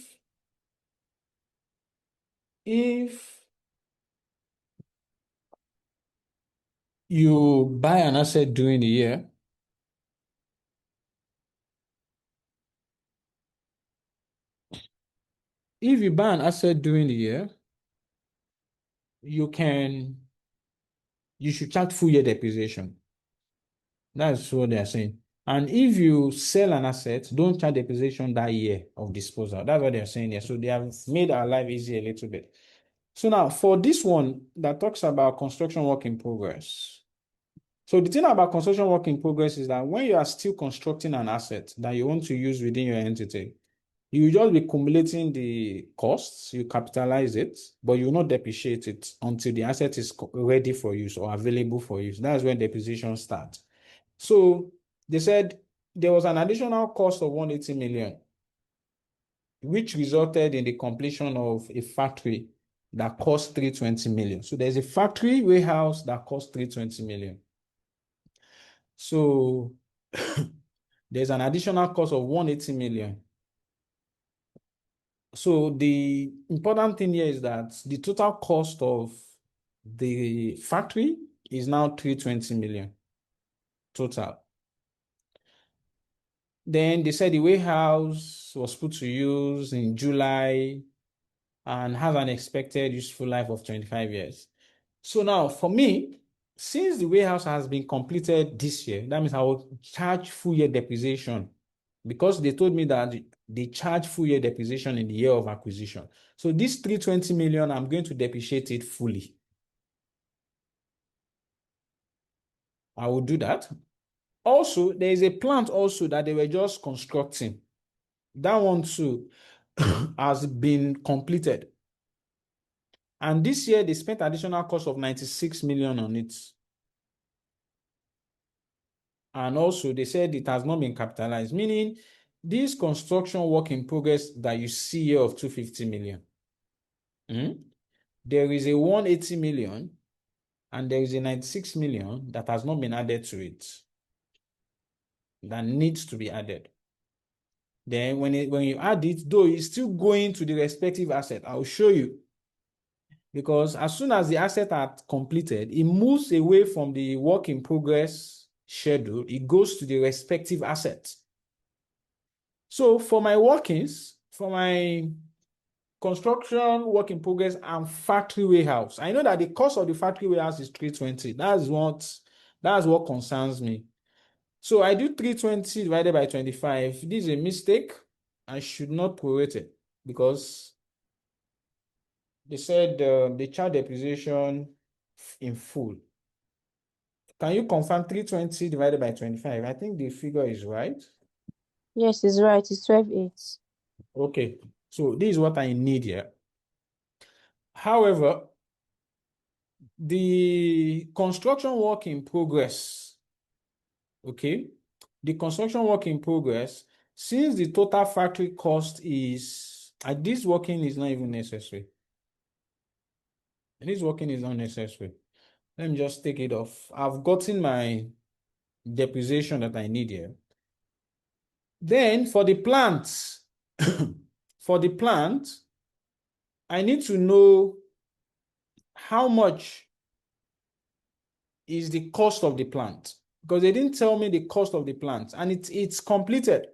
you buy an asset during the year, if you buy an asset during the year, you should charge full year depreciation. That's what they're saying. And if you sell an asset, don't charge depreciation that year of disposal. That's what they're saying here. So they have made our life easier a little bit. So now for this one that talks about construction work in progress. So the thing about construction work in progress is that when you are still constructing an asset that you want to use within your entity, you will just be accumulating the costs, you capitalize it, but you will not depreciate it until the asset is ready for use or available for use. That's when depreciation starts. So they said there was an additional cost of 180 million, which resulted in the completion of a factory that cost 320 million. So there's a factory warehouse that cost 320 million. So there's an additional cost of 180 million. So the important thing here is that the total cost of the factory is now 320 million total. Then they said the warehouse was put to use in July and has an expected useful life of 25 years. So now for me, since the warehouse has been completed this year, that means I will charge full year depreciation because they told me that they charge full year depreciation in the year of acquisition. So this 320 million, I'm going to depreciate it fully. I will do that. Also, there is a plant also that they were just constructing. That one too has been completed. And this year they spent additional cost of 96 million on it. And also they said it has not been capitalized, meaning this construction work in progress that you see here of 250 million. There is a 180 million and there is a 96 million that has not been added to it, that needs to be added. Then when you add it, though it's still going to the respective asset, I'll show you. Because as soon as the asset are completed, it moves away from the work in progress schedule, it goes to the respective assets. So for my workings, for my construction work in progress and factory warehouse, I know that the cost of the factory warehouse is 320. That's what concerns me. So I do 320 divided by 25. This is a mistake. I should not prorate it because they said they charge depreciation in full. Can you confirm 320 divided by 25? I think the figure is right. Yes, it's right. It's 12.8. Okay, so this is what I need here. However, the construction work in progress, okay, the construction work in progress, since the total factory cost is, this working is not even necessary. This working is not necessary. Let me just take it off. I've gotten my depreciation that I need here. Then for the plant, for the plant, I need to know how much is the cost of the plant, because they didn't tell me the cost of the plant, and it's completed.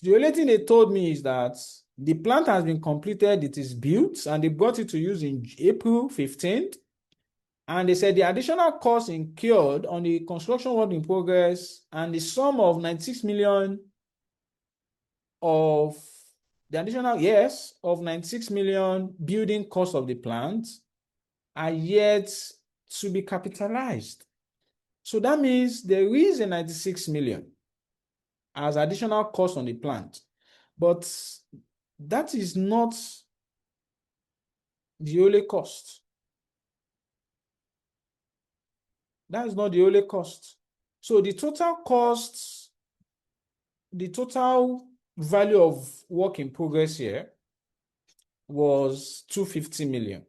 The only thing they told me is that the plant has been completed, it is built, and they brought it to use in April 15th. And they said the additional cost incurred on the construction work in progress and the sum of 96 million of the additional, yes, of 96 million building cost of the plant are yet to be capitalized. So that means there is a 96 million as additional cost on the plant, but that is not the only cost. That is not the only cost. So the total cost, the total value of work in progress here was 250 million.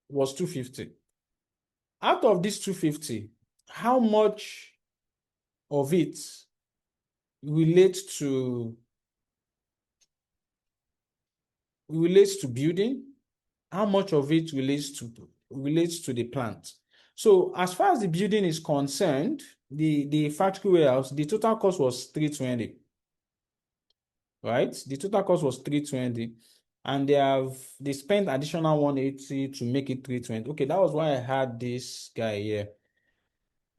Was 250. Out of this 250, how much of it relates to building? How much of it relates to the plant? So as far as the building is concerned, the factory warehouse, the total cost was 320. Right? The total cost was 320, and they spent additional 180 to make it 320. Okay, that was why I had this guy here.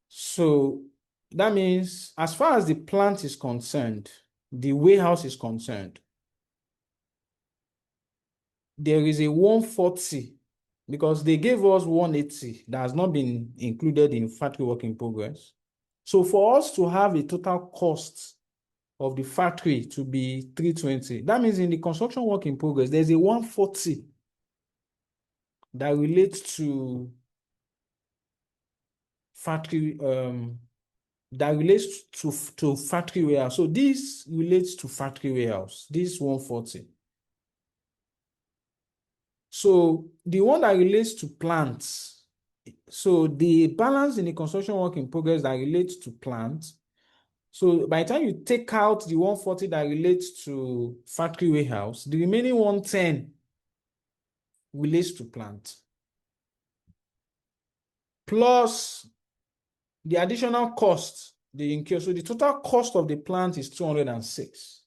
So that means as far as the plant is concerned, the warehouse is concerned, there is a 140 because they gave us 180 that has not been included in factory work in progress. So for us to have a total cost of the factory to be 320, that means in the construction work in progress, there's a 140 that relates to factory, factory warehouse. So this relates to factory warehouse, this 140. So the one that relates to plants, so the balance in the construction work in progress that relates to plants, so by the time you take out the 140 that relates to factory warehouse, the remaining 110 relates to plant. Plus the additional cost they incur. So the total cost of the plant is 206.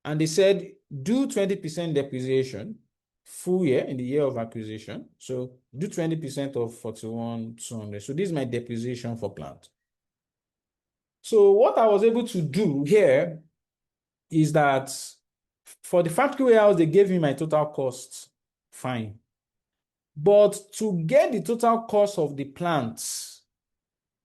And they said do 20% depreciation full year in the year of acquisition. So do 20% of 41,200. So this is my depreciation for plant. So what I was able to do here is that for the factory warehouse, they gave me my total cost, fine. But to get the total cost of the plants,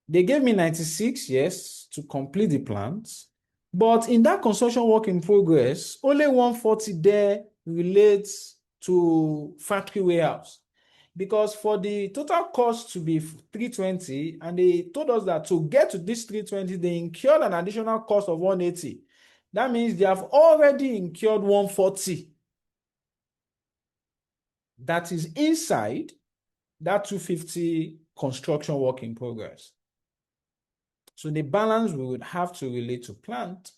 they gave me 96, yes, to complete the plants. But in that construction work in progress, only 140 there relates to factory warehouse. Because for the total cost to be 320, and they told us that to get to this 320, they incurred an additional cost of 180. That means they have already incurred 140. That is inside that 250 construction work in progress. So the balance we would have to relate to plant,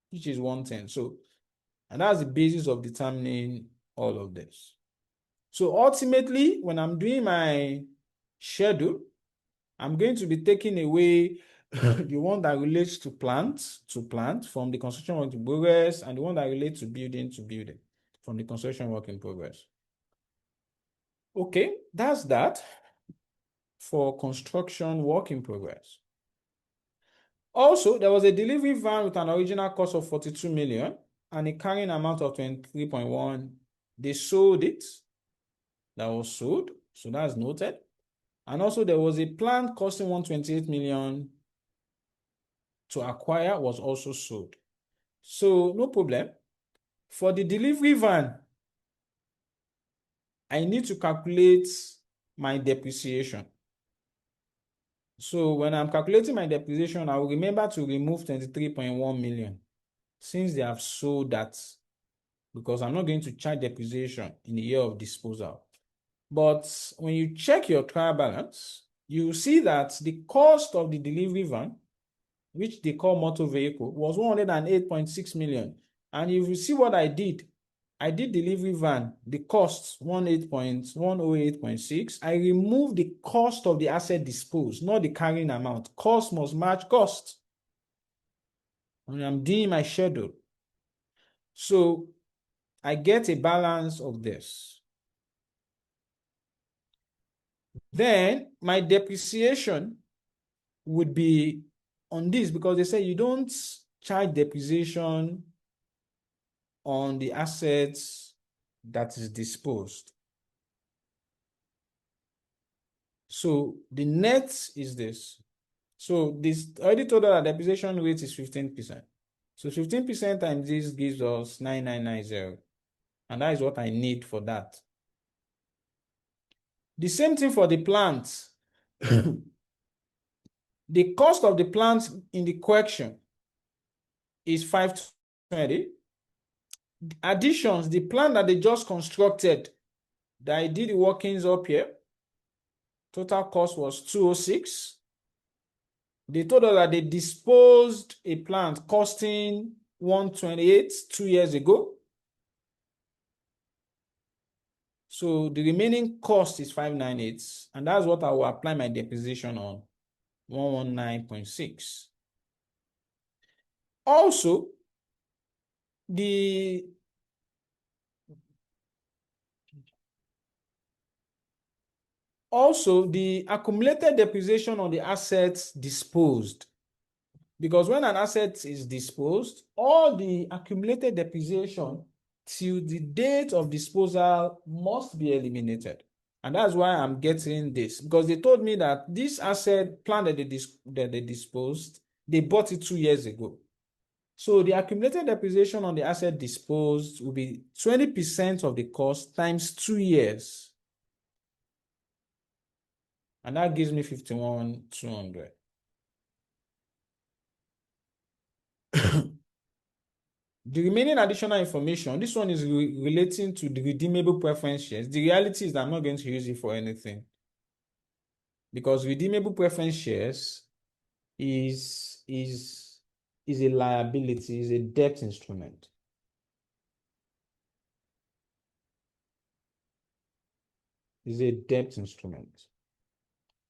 which is 110. So, and that's the basis of determining all of this. So ultimately, when I'm doing my schedule, I'm going to be taking away the one that relates to plant from the construction work in progress, and the one that relates to building from the construction work in progress. Okay, that's that for construction work in progress. Also, there was a delivery van with an original cost of 42 million and a carrying amount of 23.1. They sold it. That was sold. So that's noted. And also there was a plant costing 128 million to acquire, was also sold. So no problem. For the delivery van, I need to calculate my depreciation. So when I'm calculating my depreciation, I will remember to remove 23.1 million since they have sold that, because I'm not going to charge depreciation in the year of disposal. But when you check your trial balance, you see that the cost of the delivery van, which they call motor vehicle, was 108.6 million. And if you see what I did delivery van, the cost 108.6. I removed the cost of the asset disposed, not the carrying amount. Cost must match cost. And I'm doing my schedule. So I get a balance of this. Then my depreciation would be on this, because they say you don't charge depreciation on the assets that is disposed. So the net is this. So this I already told her that depreciation rate is 15%. So 15% times this gives us 9990. And that is what I need for that. The same thing for the plant. The cost of the plant in the correction is 520. Additions, the plant that they just constructed, that I did the workings up here, total cost was 206. They told us that they disposed a plant costing 128 2 years ago. So the remaining cost is 598, and that's what I will apply my depreciation on, 119.6. Also, the accumulated depreciation on the assets disposed, because when an asset is disposed, all the accumulated depreciation till the date of disposal must be eliminated. And that's why I'm getting this, because they told me that this asset plan that they disposed, they bought it 2 years ago. So the accumulated depreciation on the asset disposed will be 20% of the cost times 2 years. And that gives me 51,200. The remaining additional information, this one is relating to the redeemable preference shares. The reality is that I'm not going to use it for anything, because redeemable preference shares is a liability, is a debt instrument. Is a debt instrument.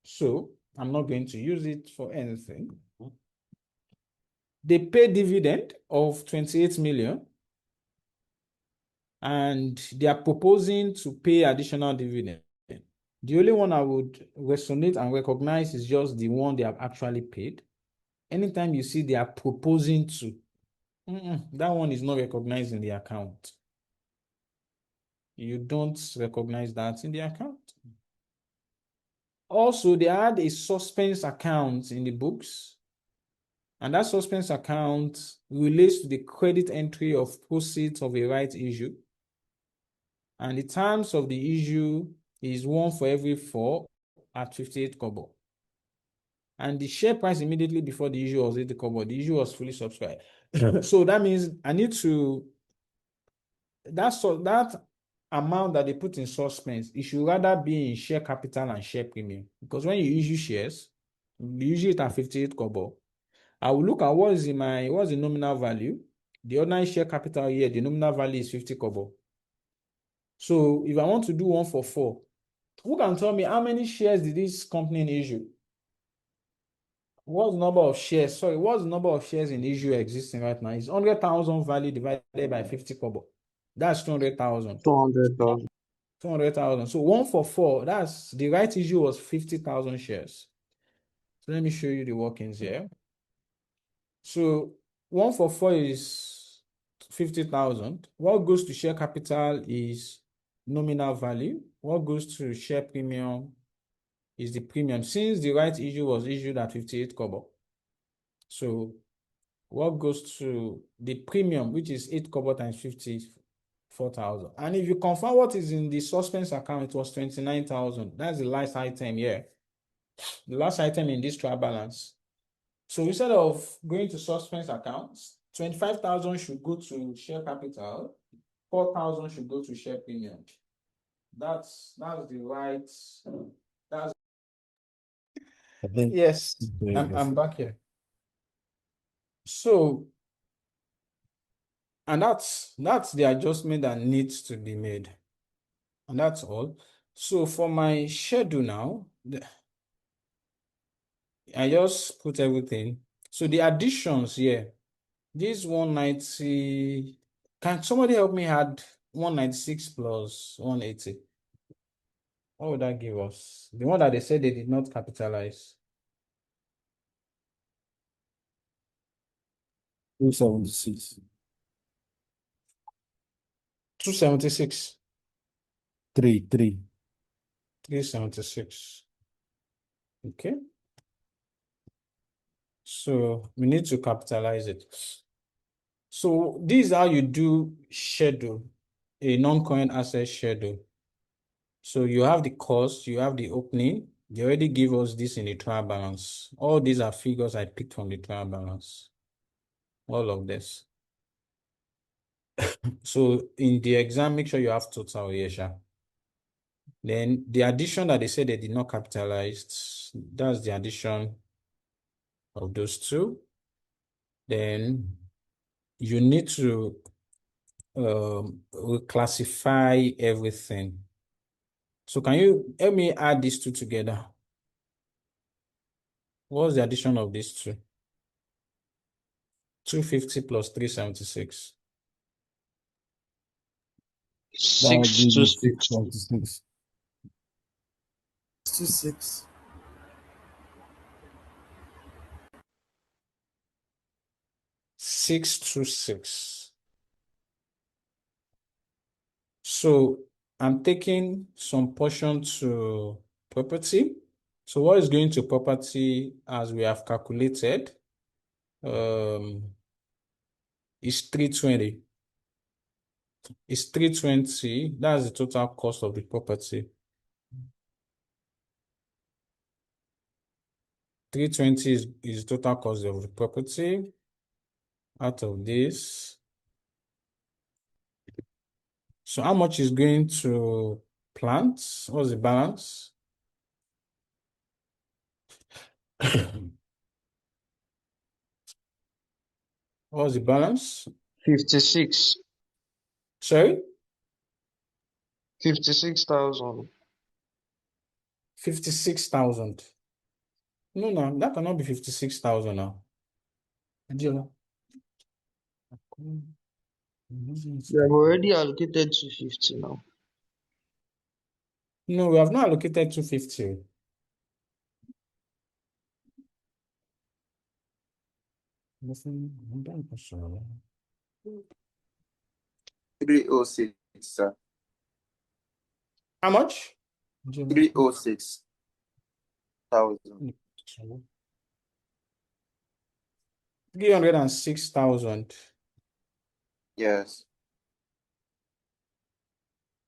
So I'm not going to use it for anything. They pay dividend of 28 million, and they are proposing to pay additional dividend. The only one I would resonate and recognize is just the one they have actually paid. Anytime you see they are proposing to, that one is not recognized in the account. You don't recognize that in the account. Also, they had a suspense account in the books, and that suspense account relates to the credit entry of proceeds of a right issue. And the terms of the issue is 1 for every 4 at 58 kobo. And the share price immediately before the issue was 80 kobo. The issue was fully subscribed. So that means I need to, that amount that they put in suspense, it should rather be in share capital and share premium. Because when you issue shares, you issue it at 58 kobo. I will look at what's the nominal value. The ordinary share capital here, the nominal value is 50 kobo. So if I want to do 1 for 4, who can tell me how many shares did this company issue? What's the number of shares? Sorry, what's the number of shares in issue existing right now? It's 100,000 value divided by 50 kobo. That's 200,000. 200,000. 200,000. So 1 for 4, that's the right issue was 50,000 shares. So let me show you the workings here. So 1 for 4 is 50,000. What goes to share capital is nominal value. What goes to share premium is the premium. Since the right issue was issued at 58 kobo. So what goes to the premium, which is 8 kobo times 54,000. And if you confirm what is in the suspense account, it was 29,000. That's the last item here. The last item in this trial balance. So instead of going to suspense accounts, 25,000 should go to share capital, 4,000 should go to share premium. That's the right. That's I think yes. I'm back here. So, and that's the adjustment that needs to be made. And that's all. So for my schedule now, I just put everything. So the additions here, this 190, can somebody help me add 196 plus 180? What would that give us? The one that they said they did not capitalize. 276. 276. 3. 376. Okay. So we need to capitalize it. So this is how you do schedule, a non-current asset schedule. So you have the cost, you have the opening. They already give us this in the trial balance. All these are figures I picked from the trial balance. All of this. So in the exam, make sure you have total, Yesha. Then the addition that they said they did not capitalize, that's the addition of those two. Then you need to classify everything. So can you help me add these two together? What's the addition of these two? 250 plus 376. That would be the 626. 626. 66. 626. So I'm taking some portion to property. So what is going to property as we have calculated is 320. It's 320. That's the total cost of the property. 320 is total cost of the property. Out of this. So how much is going to plants? What's the balance? What's the balance? 56. Sorry? 56,000. 56,000. No, that cannot be 56,000 now. Angela. We have already allocated 250 now. No, we have not allocated 250. Nothing. 306, sir. How much? 306,000. 306,000. Yes.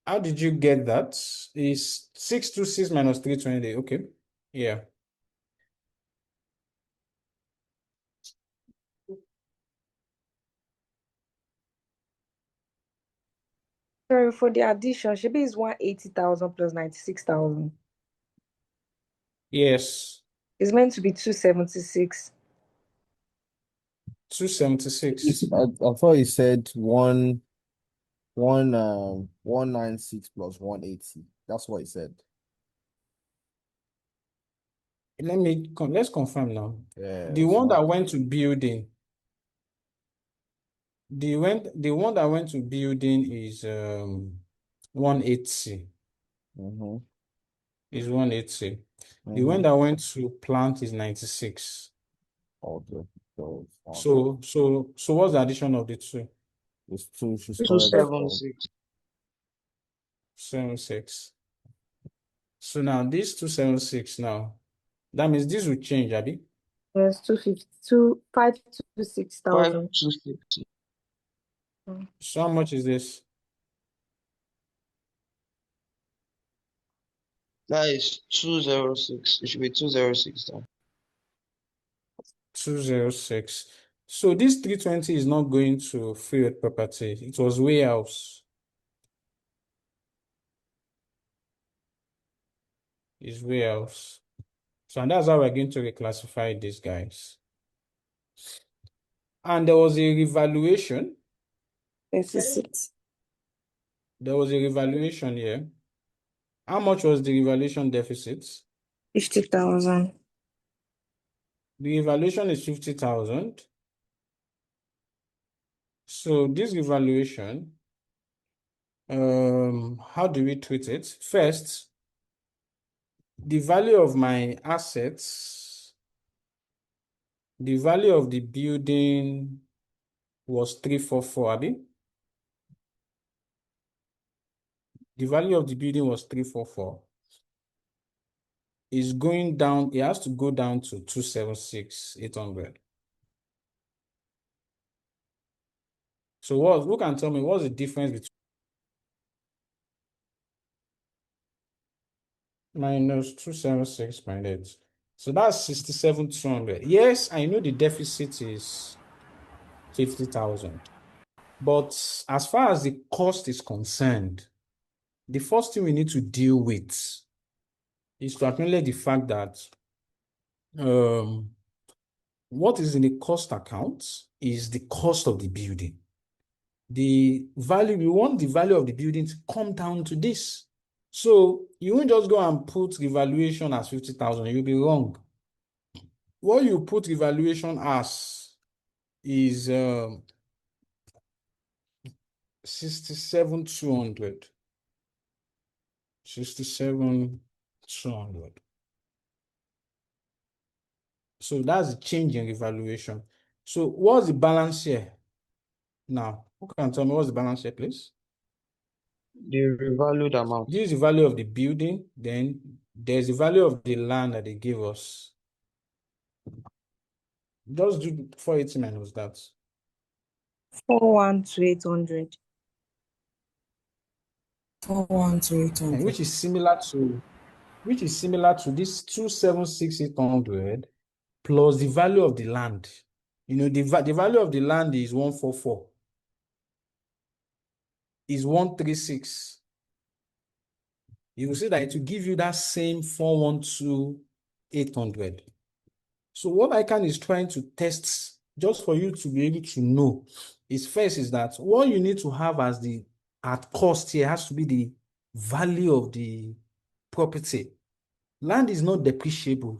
How did you get that? Is 626 minus 320. Okay. Yeah. Sorry for the addition. Shebi is 180,000 plus 96,000. Yes. It's meant to be 276. 276. I thought you said 196 plus 180. That's what he said. let's confirm now. Yeah, The it's one that not. went to building, the one that went to building is 180. Mm-hmm. Is 180. The one Mm-hmm. that went to plant is 96. Okay. So So what's the addition of the two? it's two. She's correct. 276. 76. So now this 276 now, that means this will change, Abby. Yes, 252, 526,000. 526. So how much is this? That is 206. It should be 206 then. 206. So this 320 is not going to freehold property. It was warehouse. It's warehouse. So and that's how we're going to reclassify these guys. And there was a revaluation. 36. There was a revaluation here. How much was the revaluation deficit? 50,000. The revaluation is 50,000. So this revaluation, how do we treat it? First, the value of my assets, the value of the building was 344, Abi. The value of the building was 344. Is going down, it has to go down to 276,800. So who can tell me what's the difference between minus 276.8? So that's 67,200. Yes, I know the deficit is 50,000. But as far as the cost is concerned, the first thing we need to deal with is to acknowledge the fact that what is in the cost account is the cost of the building. The value, we want the value of the building to come down to this. So you won't just go and put revaluation as 50,000, you'll be wrong. What you put revaluation as is 67,200. 67,200. So that's the change in revaluation. So what's the balance here? Now, who can tell me what's the balance here, please? The revalued amount. This is the value of the building. Then there's the value of the land that they give us. Just do 480 minus that. 41 to 800. 41 to 800. And which is similar to this 276,800 plus the value of the land. You know, the value of the land is 144. Is 136. You will see that it will give you that same 412,800. So what ICAN is trying to test, just for you to be able to know, is first is that what you need to have as the at cost here has to be the value of the property. Land is not depreciable.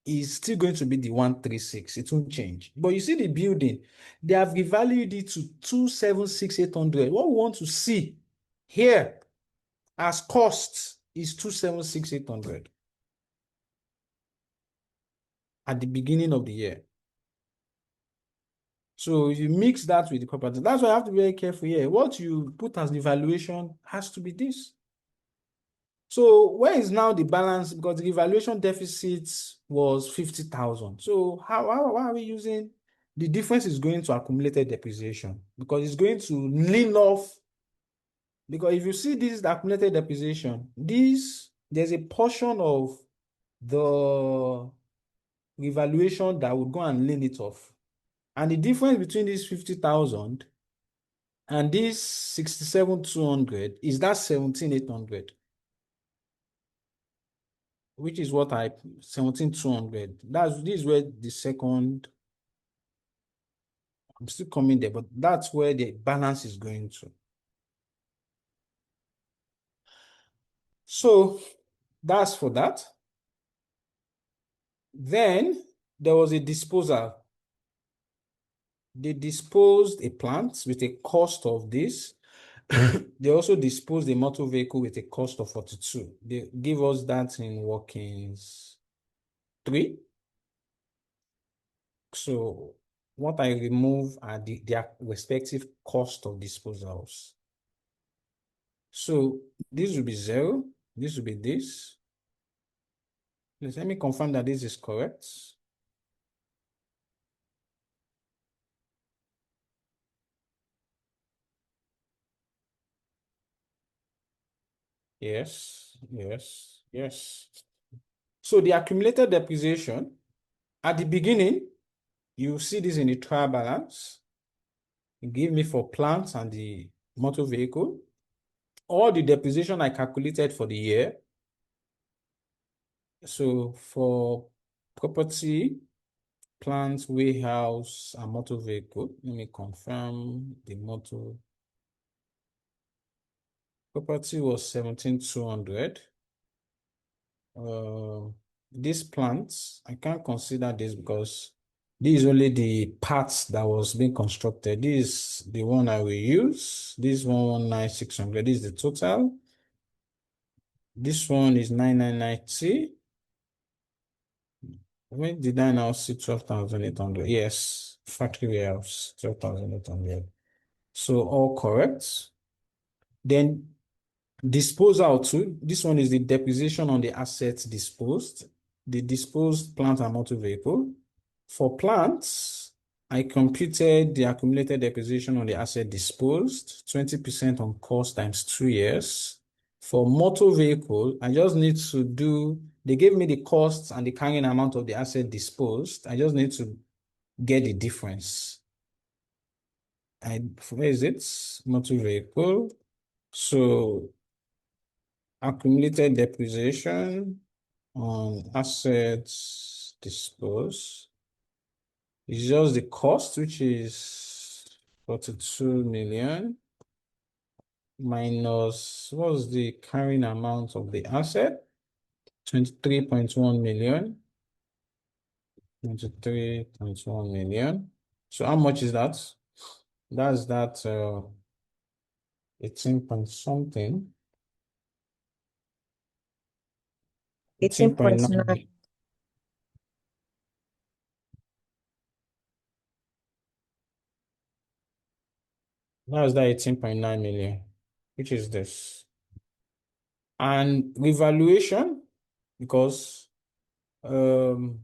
It's still going to be the 136. It won't change. But you see the building, they have revalued it to 276,800. What we want to see here as cost is 276,800 at the beginning of the year. So if you mix that with the property, that's why I have to be very careful here. What you put as the valuation has to be this. So where is now the balance? Because the evaluation deficit was 50,000. So why are we using the difference is going to accumulated depreciation because it's going to lean off. Because if you see this is the accumulated depreciation, there's a portion of the revaluation that would go and lean it off. And the difference between this 50,000 and this 67,200 is that 17,800. Which is what 17,200. This is where the second, I'm still coming there, but that's where the balance is going to. So that's for that. Then there was a disposal. They disposed a plant with a cost of this. They also disposed a motor vehicle with a cost of 42. They give us that in workings 3. So what I remove are their respective cost of disposals. So this will be 0. This will be this. Please let me confirm that this is correct. Yes, yes, yes. So the accumulated depreciation at the beginning, you see this in the trial balance. Give me for plants and the motor vehicle. All the depreciation I calculated for the year. So for property, plants, warehouse, and motor vehicle, let me confirm the motor. Property was 17,200. These plants, I can't consider this because this is only the parts that was being constructed. This is the one I will use. This 119,600. This is the total. This one is 9,990. When did I now see 12,800? Yes, factory warehouse, 12,800. So all correct. Then disposal too. This one is the depreciation on the assets disposed. The disposed plant and motor vehicle. For plants, I computed the accumulated depreciation on the asset disposed, 20% on cost times 2 years. For motor vehicle, I just need to do, they gave me the costs and the carrying amount of the asset disposed. I just need to get the difference. Where is it? Motor vehicle. So accumulated depreciation on assets disposed is just the cost, which is 42 million, minus what's the carrying amount of the asset? 23.1 million. 23.1 million. So how much is that? That's that 18 point something. 18.9. That's that 18.9 million, which is this. And revaluation, because when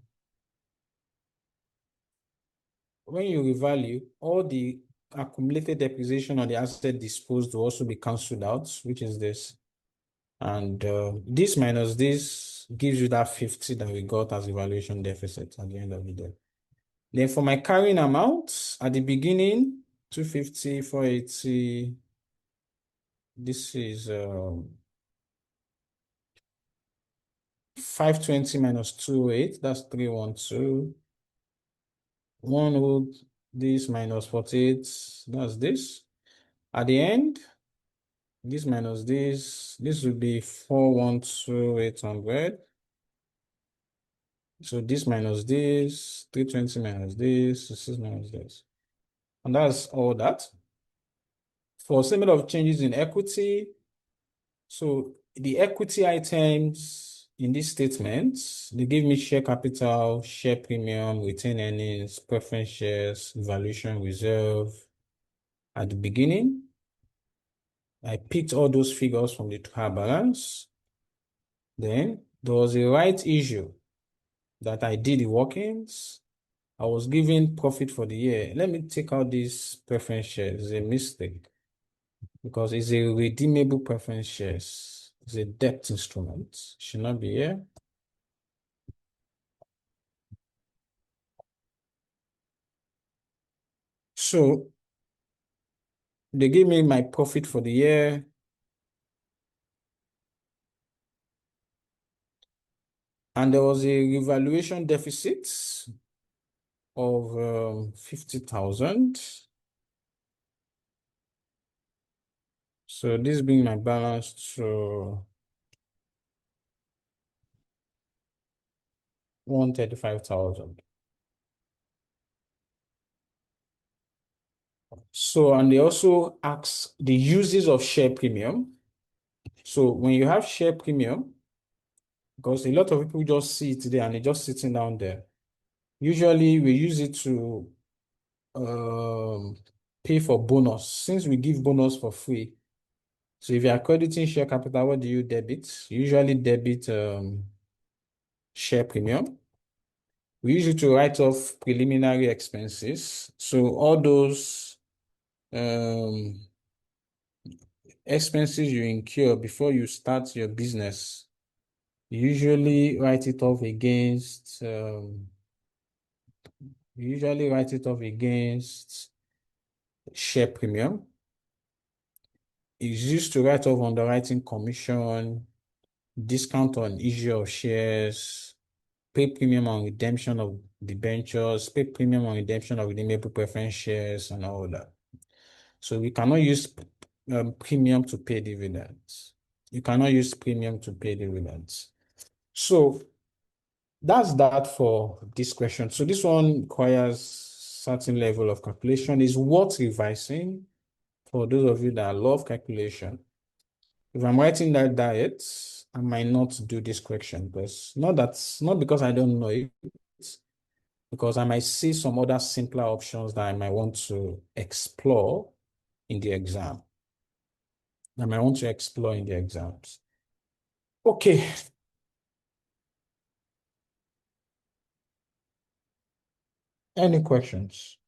you revalue, all the accumulated depreciation on the asset disposed will also be cancelled out, which is this. And this minus this gives you that 50 that we got as evaluation deficit at the end of the day. Then for my carrying amount, at the beginning, 250, 480, this is 520 minus 28, that's 312. 1 this minus 48, that's this. At the end, this minus this will be 412,800. So this minus this, 320 minus this, 6 minus this. And that's all that. For statement of changes in equity, so the equity items in this statement, they give me share capital, share premium, retained earnings, preference shares, valuation reserve. At the beginning, I picked all those figures from the trial balance. Then there was a right issue that I did the workings. I was given profit for the year. Let me take out this preference shares. It's a mistake because it's a redeemable preference shares. It's a debt instrument. Should not be here. So they gave me my profit for the year. And there was a revaluation deficit of 50,000. So this being my balance to 135,000. So, and they also ask the uses of share premium. So when you have share premium, because a lot of people just see it there and they're just sitting down there. Usually we use it to pay for bonus, since we give bonus for free. So if you are crediting share capital, what do you debit? You usually debit share premium. We use it to write off preliminary expenses. So all those expenses you incur before you start your business, you usually write it off against share premium. It's used to write off underwriting commission, discount on issue of shares, pay premium on redemption of debentures, pay premium on redemption of redeemable preference shares, and all that. So we cannot use premium to pay dividends. You cannot use premium to pay dividends. So that's that for this question. So this one requires certain level of calculation. Is worth revising for those of you that love calculation. If I'm writing that diet, I might not do this question, because not because I don't know it, because I might see some other simpler options that I might want to explore in the exam. Okay. Any questions?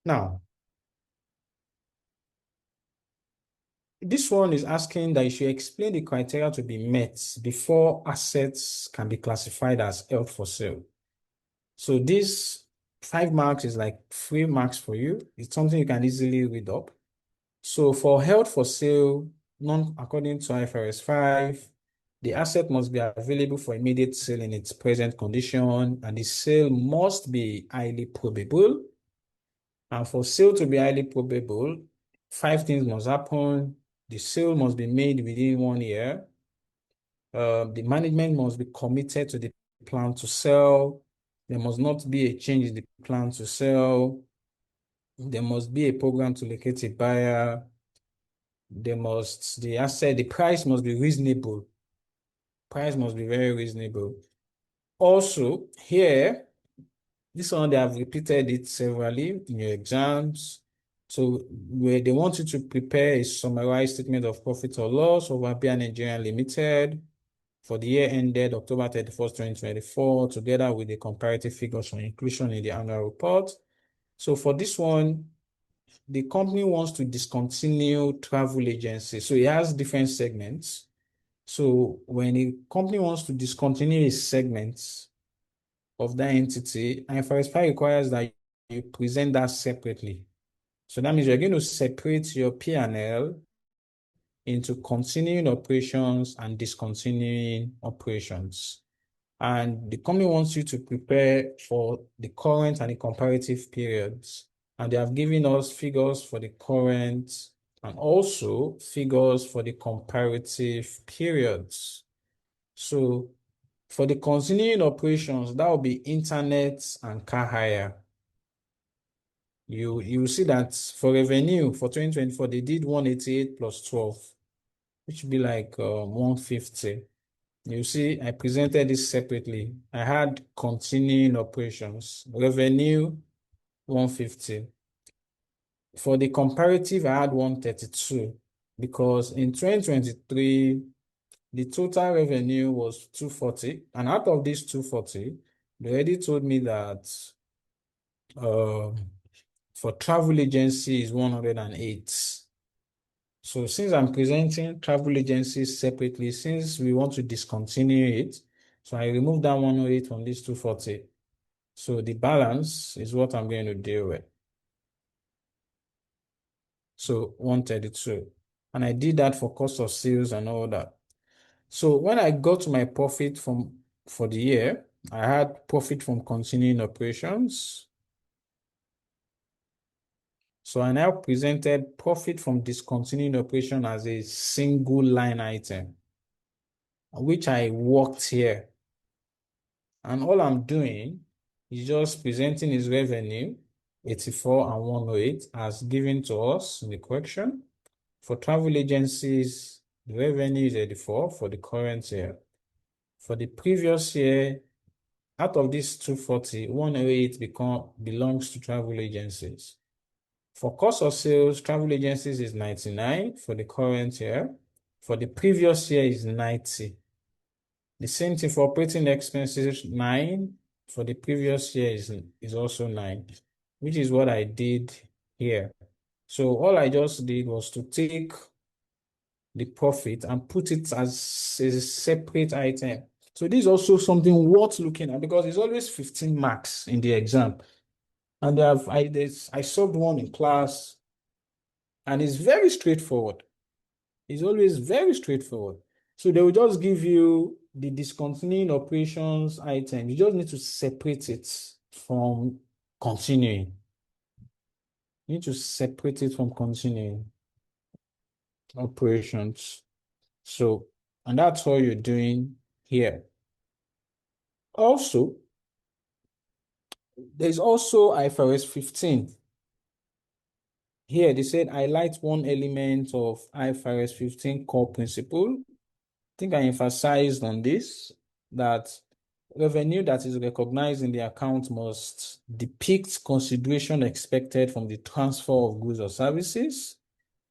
Now, this one is asking that you should explain the criteria to be met before assets can be classified as held for sale. So this 5 marks is like 3 marks for you. It's something you can easily read up. So for held for sale, according to IFRS 5, the asset must be available for immediate sale in its present condition, and the sale must be highly probable. And for sale to be highly probable, 5 things must happen. The sale must be made within 1 year. The management must be committed to the plan to sell. There must not be a change in the plan to sell. There must be a program to locate a buyer. The price must be reasonable. Price must be very reasonable. Also, here, this one, they have repeated it severally in your exams. So where they want you to prepare a summarized statement of profit or loss of Abia Nigeria Limited for the year ended October 31st, 2024, together with the comparative figures for inclusion in the annual report. So for this one, the company wants to discontinue travel agency. So it has different segments. So when a company wants to discontinue a segment of that entity, IFRS 5 requires that you present that separately. So that means you're going to separate your P&L into continuing operations and discontinuing operations. And the company wants you to prepare for the current and the comparative periods. And they have given us figures for the current and also figures for the comparative periods. So for the continuing operations, that will be internet and car hire. You see that for revenue for 2024, they did 188 plus 12, which would be like 150. You see, I presented this separately. I had continuing operations, revenue 150. For the comparative, I had 132 because in 2023, the total revenue was 240. And out of this 240, they already told me that for travel agency is 108. So since I'm presenting travel agencies separately, since we want to discontinue it, so I removed that 108 from this 240. So the balance is what I'm going to deal with. So 132. And I did that for cost of sales and all that. So when I got to my profit for the year, I had profit from continuing operations. So I now presented profit from discontinued operation as a single line item, which I worked here. And all I'm doing is just presenting his revenue, 84 and 108, as given to us in the correction. For travel agencies, the revenue is 84 for the current year. For the previous year, out of this 240, 108 belongs to travel agencies. For cost of sales, travel agencies is 99 for the current year. For the previous year is 90. The same thing for operating expenses, 9 for the previous year is also 9, which is what I did here. So all I just did was to take the profit and put it as a separate item. So this is also something worth looking at because it's always 15 marks in the exam. And I solved one in class, and it's very straightforward. It's always very straightforward. So they will just give you the discontinuing operations item. You just need to separate it from continuing. You need to separate it from continuing operations. So, and that's all you're doing here. Also, there's also IFRS 15. Here, they said highlight one element of IFRS 15 core principle. I think I emphasized on this, that revenue that is recognized in the account must depict consideration expected from the transfer of goods or services.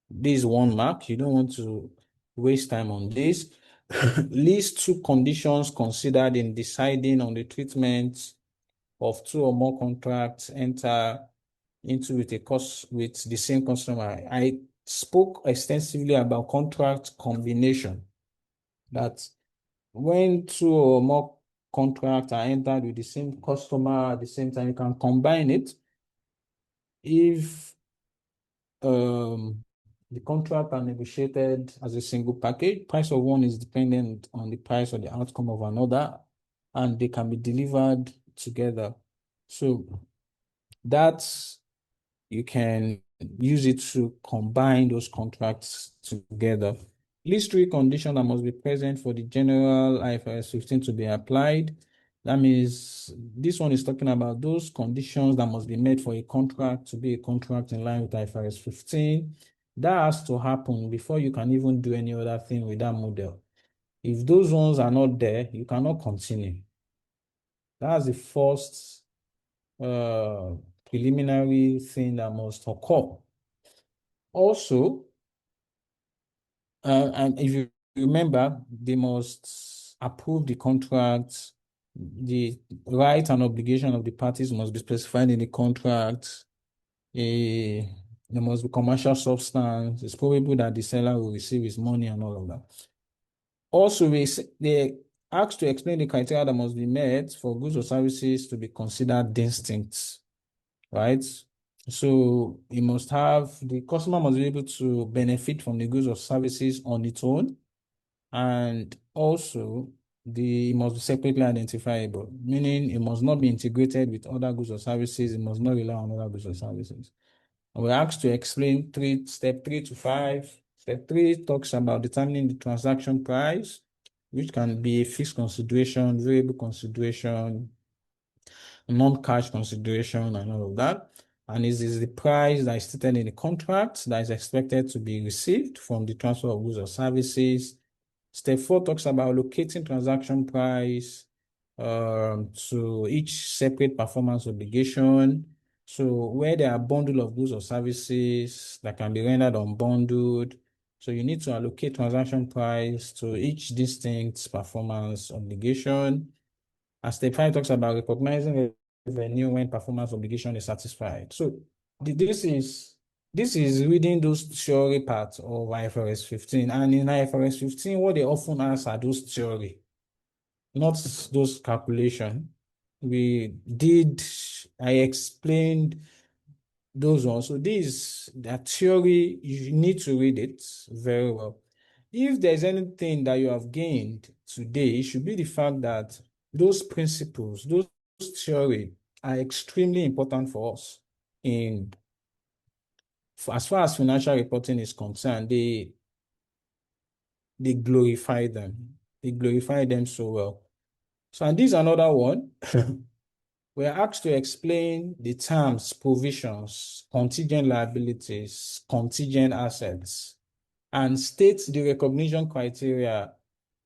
This is 1 mark. You don't want to waste time on this. List 2 conditions considered in deciding on the treatment of 2 or more contracts enter into with the same customer. I spoke extensively about contract combination, that when 2 or more contracts are entered with the same customer at the same time, you can combine it if the contract are negotiated as a single package. Price of one is dependent on the price or the outcome of another, and they can be delivered together. So that's, you can use it to combine those contracts together. List 3 conditions that must be present for the general IFRS 15 to be applied. That means this one is talking about those conditions that must be met for a contract to be a contract in line with IFRS 15. That has to happen before you can even do any other thing with that model. If those ones are not there, you cannot continue. That's the first preliminary thing that must occur. Also, and if you remember, they must approve the contract. The right and obligation of the parties must be specified in the contract. There must be commercial substance. It's probable that the seller will receive his money and all of that. Also, they asked to explain the criteria that must be met for goods or services to be considered distinct, right? So the customer must be able to benefit from the goods or services on its own, and also it must be separately identifiable, meaning it must not be integrated with other goods or services. It must not rely on other goods or services. And we're asked to explain step 3 to 5. Step 3 talks about determining the transaction price, which can be a fixed consideration, variable consideration, non-cash consideration, and all of that. And this is the price that is stated in the contract that is expected to be received from the transfer of goods or services. Step 4 talks about allocating transaction price to each separate performance obligation. So where there are bundle of goods or services that can be rendered unbundled, so you need to allocate transaction price to each distinct performance obligation. And step 5 talks about recognizing revenue when performance obligation is satisfied. So this is reading those theory parts of IFRS 15. And in IFRS 15, what they often ask are those theory, not those calculation. I explained those ones. So that theory, you need to read it very well. If there's anything that you have gained today, it should be the fact that those principles, those theory are extremely important for us in as far as financial reporting is concerned, they glorify them. They glorify them so well. So, and this is another one. We are asked to explain the terms, provisions, contingent liabilities, contingent assets, and state the recognition criteria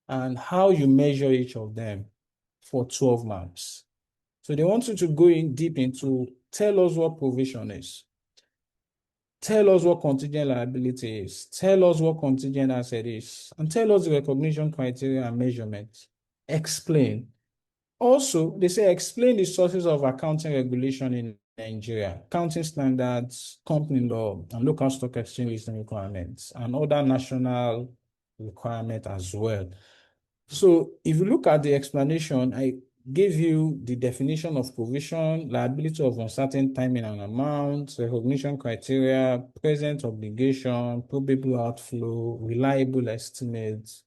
and how you measure each of them for 12 months. So they want you to go in deep into tell us what provision is, tell us what contingent liability is, tell us what contingent asset is, and tell us the recognition criteria and measurement. Explain. Also, they say explain the sources of accounting regulation in Nigeria, accounting standards, company law, and local stock exchange listing requirements, and other national requirements as well. So if you look at the explanation, I gave you the definition of provision, liability of uncertain timing and amount, recognition criteria, present obligation, probable outflow, reliable estimates.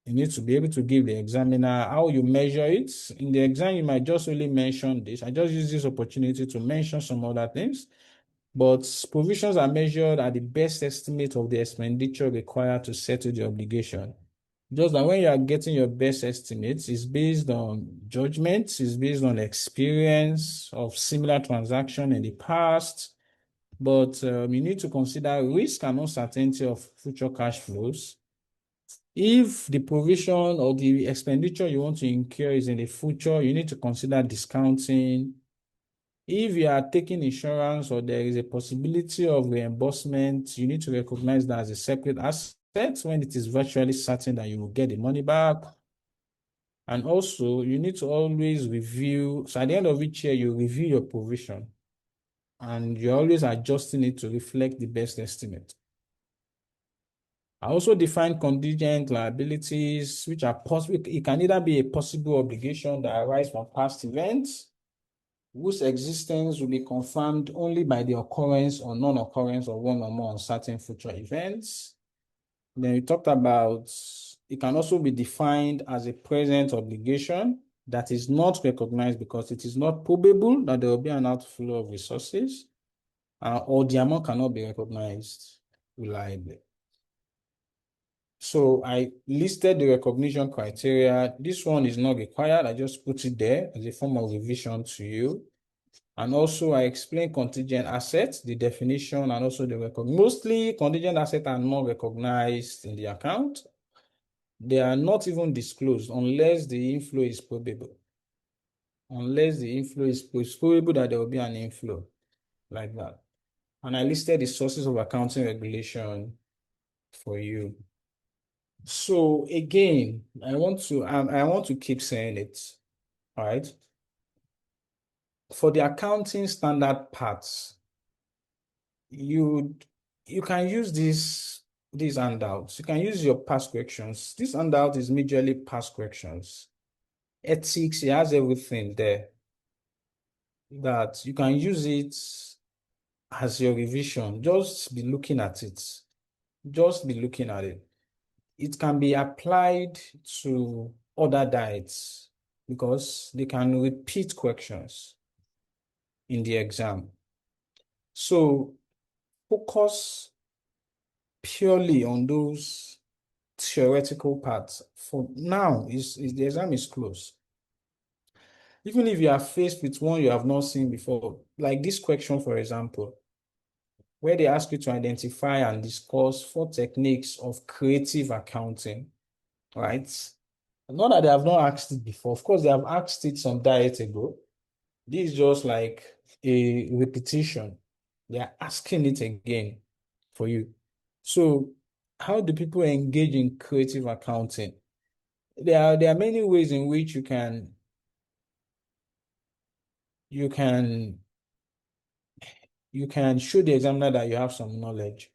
You need to be able to give the examiner how you measure it. In the exam, you might just only mention this. I just use this opportunity to mention some other things. But provisions are measured at the best estimate of the expenditure required to settle the obligation. Just that when you are getting your best estimates, it's based on judgments, it's based on experience of similar transaction in the past. But you need to consider risk and uncertainty of future cash flows. If the provision or the expenditure you want to incur is in the future, you need to consider discounting. If you are taking insurance or there is a possibility of reimbursement, you need to recognize that as a separate asset when it is virtually certain that you will get the money back. And also, you need to always review. So at the end of each year, you review your provision and you're always adjusting it to reflect the best estimate. I also define contingent liabilities, which are possible. It can either be a possible obligation that arises from past events, whose existence will be confirmed only by the occurrence or non-occurrence of one or more uncertain future events. Then we talked about, it can also be defined as a present obligation that is not recognized because it is not probable that there will be an outflow of resources, or the amount cannot be recognized reliably. So I listed the recognition criteria. This one is not required. I just put it there as a form of revision to you. And also I explained contingent assets, the definition, and also the record. Mostly contingent assets are not recognized in the account. They are not even disclosed unless the inflow is probable. Unless the inflow is probable that there will be an inflow like that. And I listed the sources of accounting regulation for you. So again, I want to keep saying it, all right? For the accounting standard parts, you can use these handouts. You can use your past corrections. This handout is majorly past corrections. Ethics, it has everything there that you can use it as your revision. Just be looking at it. Just be looking at it. It can be applied to other diets because they can repeat questions in the exam. So focus purely on those theoretical parts. For now, the exam is close. Even if you are faced with one you have not seen before, like this question, for example, where they ask you to identify and discuss 4 techniques of creative accounting, right? Not that they have not asked it before. Of course, they have asked it some diet ago. This is just like a repetition. They are asking it again for you. So how do people engage in creative accounting? There are many ways in which you can show the examiner that you have some knowledge.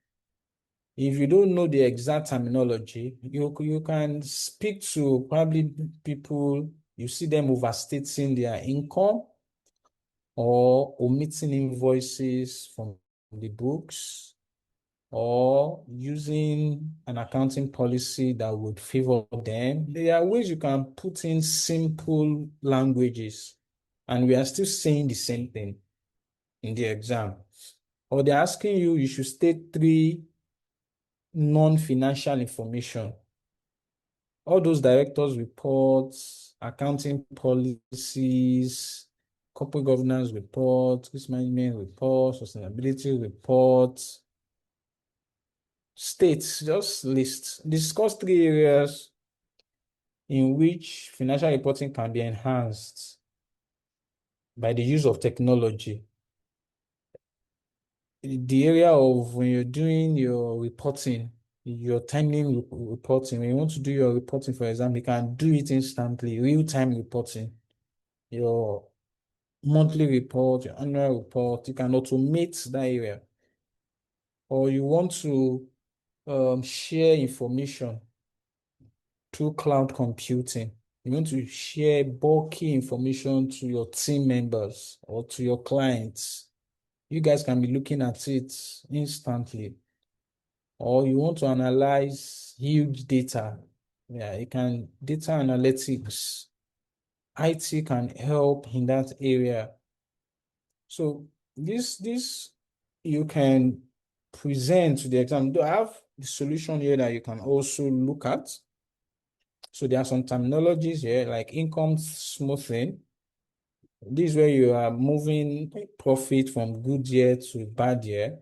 If you don't know the exact terminology, you can speak to probably people, you see them overstating their income or omitting invoices from the books or using an accounting policy that would favor them. There are ways you can put in simple languages and we are still saying the same thing in the exam. or they're asking you, you should state 3 non-financial information. All those directors' reports, accounting policies, corporate governance report, risk management report, sustainability report, states, just list. Discuss 3 areas in which financial reporting can be enhanced by the use of technology. The area of when you're doing your reporting, your timely reporting, when you want to do your reporting, for example, you can do it instantly, real-time reporting. Your monthly report, your annual report, you can automate that area. Or you want to share information through cloud computing. You want to share bulky information to your team members or to your clients. You guys can be looking at it instantly. Or you want to analyze huge data. Yeah, you can data analytics. IT can help in that area. So this you can present to the exam. Do I have the solution here that you can also look at? So there are some terminologies here like income smoothing. This is where you are moving profit from good year to bad year,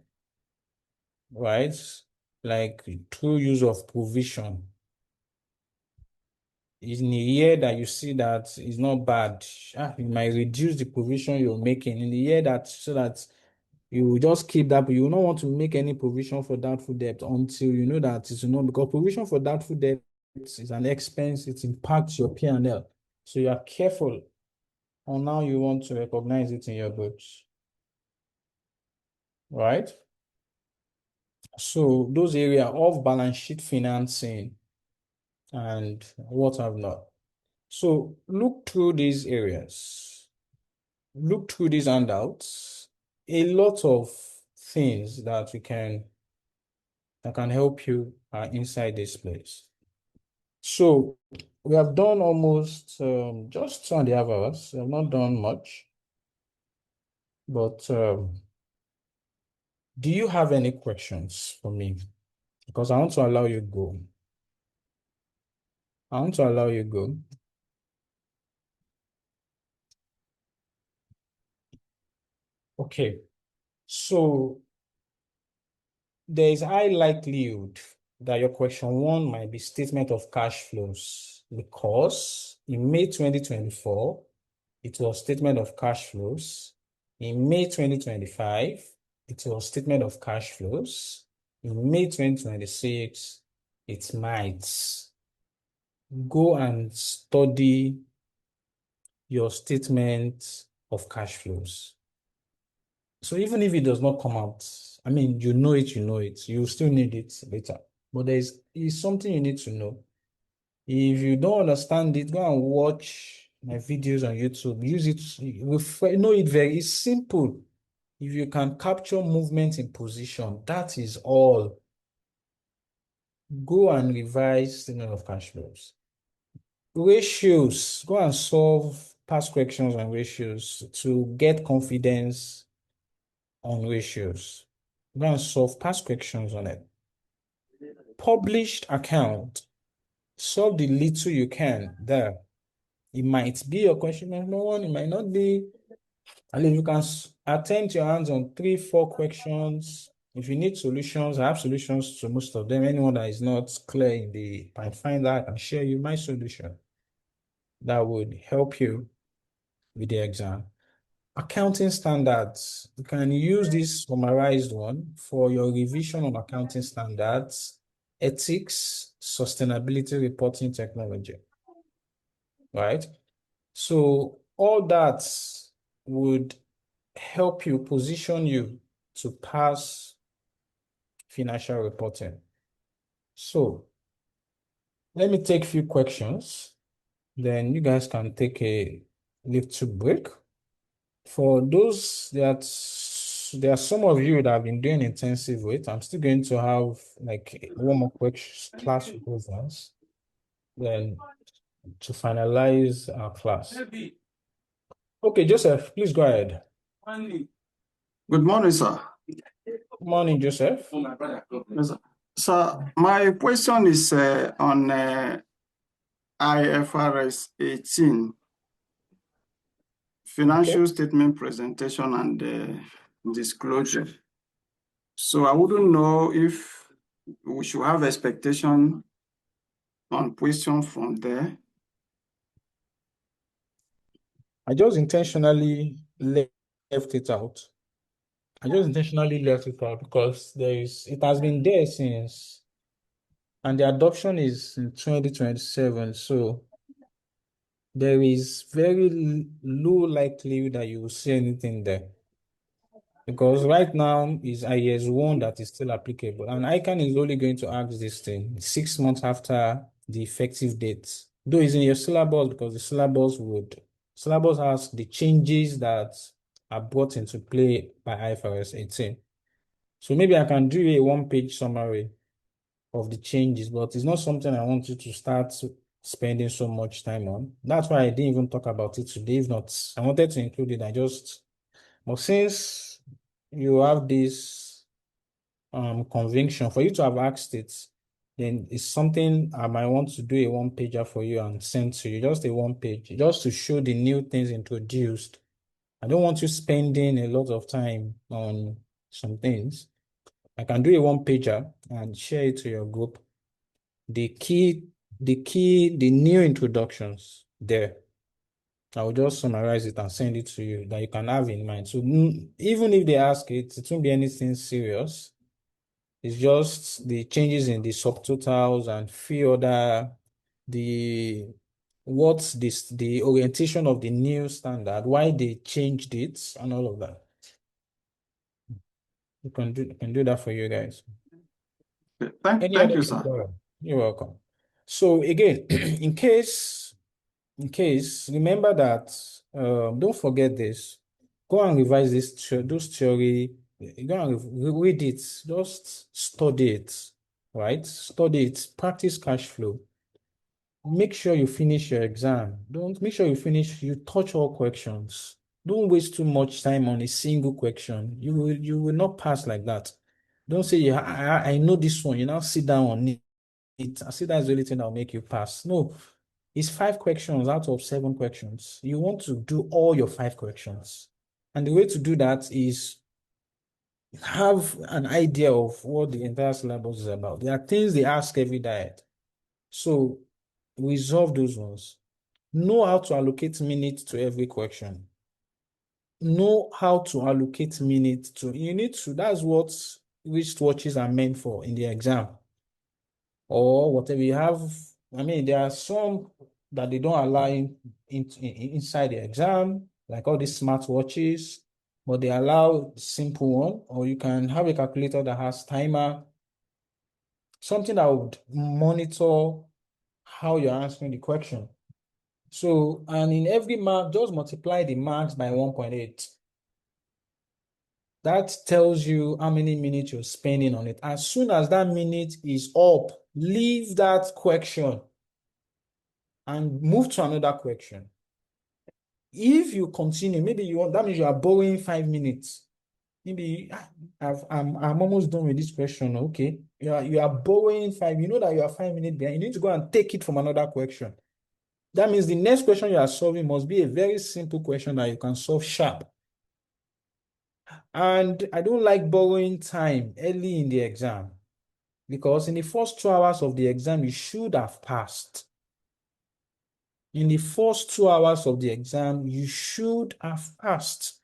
right? Like through use of provision. In a year that you see that is not bad, you might reduce the provision you're making. In the year that so that you will just keep that, but you will not want to make any provision for doubtful debt until you know that it's not, because provision for doubtful debt is an expense, it impacts your P&L. So you are careful on how you want to recognize it in your books. Right? So those areas of balance sheet financing and what have not. So look through these areas. Look through these handouts. A lot of things that can help you are inside this place. So we have done almost just 2.5 hours. We have not done much. But do you have any questions for me? Because I want to allow you go. I want to allow you go. Okay. So there is high likelihood that your question 1 might be statement of cash flows, because in May 2024, it was statement of cash flows. In May 2025, it was statement of cash flows. In May 2026, it might. Go and study your statement of cash flows. So even if it does not come out, I mean, you know it, you still need it later. But it's something you need to know. If you don't understand it, go and watch my videos on YouTube. Use it. Know it very it's simple. If you can capture movement in position, that is all. Go and revise statement of cash flows. Ratios. Go and solve past questions on ratios to get confidence on ratios. Go and solve past questions on it. Published account. Solve the little you can there. It might be your question number 1, it might not be. And if you can attend your hands on 3, 4 questions, if you need solutions, I have solutions to most of them. Anyone that is not clear in the Finder, I can share you my solution that would help you with the exam. Accounting standards. You can use this summarized one for your revision on accounting standards, ethics, sustainability reporting technology, right? So all that would help you position you to pass financial reporting. So let me take a few questions. Then you guys can take a little break. For those there are some of you that have been doing intensive with, I'm still going to have like one more quick class with those ones. Then to finalize our class. Okay, Joseph, please go ahead. Good morning, sir. Morning, Joseph. Yes, sir. So my question is on IFRS 18, financial statement presentation and disclosure. So I wouldn't know if we should have expectation on question from there. I just intentionally left it out. Because it has been there since, and the adoption is in 2027. So there is very low likelihood that you will see anything there. Because right now is IS 1 that is still applicable. And ICAN is only going to ask this thing 6 months after the effective date. Though it's in your syllabus, because the syllabus has the changes that are brought into play by IFRS 18. So maybe I can do a one-page summary of the changes, but it's not something I want you to start spending so much time on. That's why I didn't even talk about it today. If not, I wanted to include it. But since you have this conviction, for you to have asked it, then it's something I might want to do a one-pager for you and send to you, just a one page, just to show the new things introduced. I don't want you spending a lot of time on some things. I can do a one-pager and share it to your group. The new introductions there. I will just summarize it and send it to you that you can have in mind. So even if they ask it, it won't be anything serious. It's just the changes in the subtotals and few other the what's this the orientation of the new standard, why they changed it, and all of that. You can do that for you guys. Any Thank other you, sir. tutorial? You're welcome. So again, in case, remember that don't forget this. Go and revise those theory. Go and read it. Just study it, right? Study it. Practice cash flow. Make sure you finish your exam. Don't make sure you touch all questions. Don't waste too much time on a single question. You will not pass like that. Don't say, yeah, I know this one. You now sit down on it. I see that's the only thing that'll make you pass. No, it's 5 questions out of 7 questions. You want to do all your 5 questions. And the way to do that is have an idea of what the entire syllabus is about. There are things they ask every diet. So resolve those ones. Know how to allocate minutes to every question. Know how to allocate minutes that's what wristwatches are meant for in the exam. Or whatever you have. I mean, there are some that they don't allow inside the exam, like all these smartwatches, but they allow simple one, or you can have a calculator that has timer, something that would monitor how you're answering the question. So, and in every mark, just multiply the marks by 1.8. That tells you how many minutes you're spending on it. As soon as that minute is up, leave that question and move to another question. If you continue, maybe that means you are borrowing 5 minutes. Maybe I'm almost done with this question. Okay. You are borrowing 5. You know that you are 5 minutes behind. You need to go and take it from another question. That means the next question you are solving must be a very simple question that you can solve sharp. And I don't like borrowing time early in the exam, because in the first 2 hours of the exam, you should have passed. In the first 2 hours of the exam, you should have passed.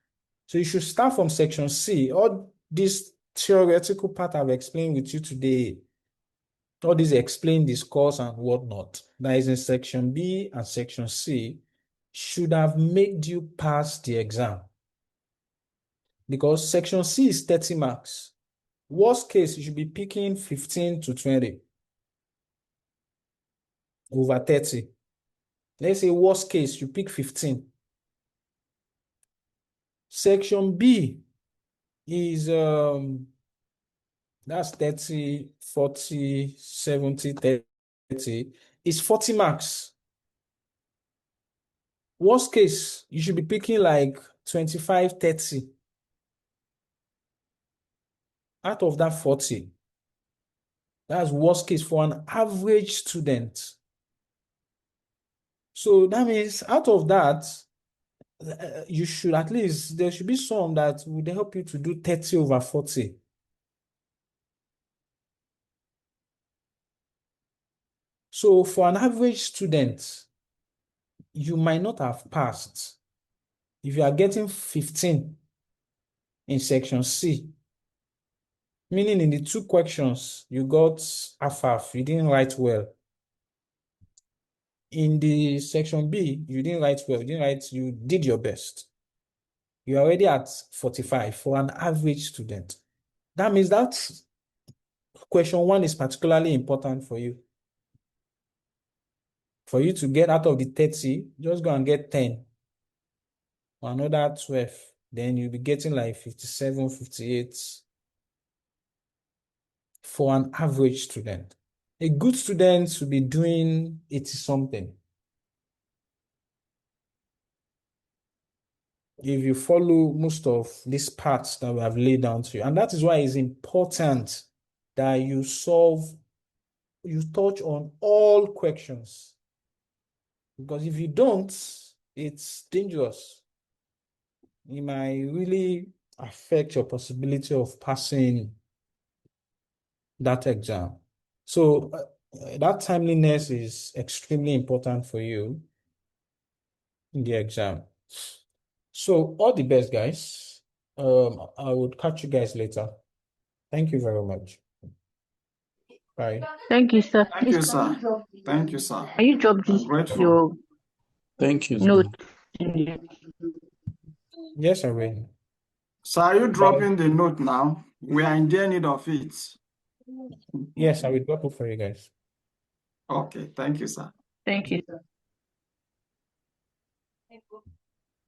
So you should start from section C. All this theoretical part I've explained with you today, all this explain, discuss, and whatnot, that is in section B and section C, should have made you pass the exam. Because section C is 30 marks. Worst case, you should be picking 15 to 20 over 30. Let's say worst case, you pick 15. Section B is that's 30, 40, 70, 30. It's 40 marks. Worst case, you should be picking like 25, 30. out of that 40. That's worst case for an average student. So that means out of that, you should at least, there should be some that would help you to do 30 over 40. So for an average student, you might not have passed. If you are getting 15 in section C, meaning in the 2 questions, you got half, you didn't write well. In the section B, you didn't write well, you did your best. You're already at 45 for an average student. That means that question 1 is particularly important for you. For you to get out of the 30, just go and get 10 or another 12. Then you'll be getting like 57, 58 for an average student. A good student should be doing 80 something. If you follow most of these parts that we have laid down to you, and that is why it's important that you touch on all questions. Because if you don't, it's dangerous. It might really affect your possibility of passing that exam. So that timeliness is extremely important for you in the exam. So all the best, guys. I would catch you guys later. Thank you very much. Bye. Thank you, sir. Thank you, sir. Thank you, sir. Can you drop this, Grateful. your Thank you, sir. note in the Yes, I will. So are you dropping the note now? We are in dear need of it. Yes, I will drop it for you guys. Okay, thank you, sir. Thank you, sir.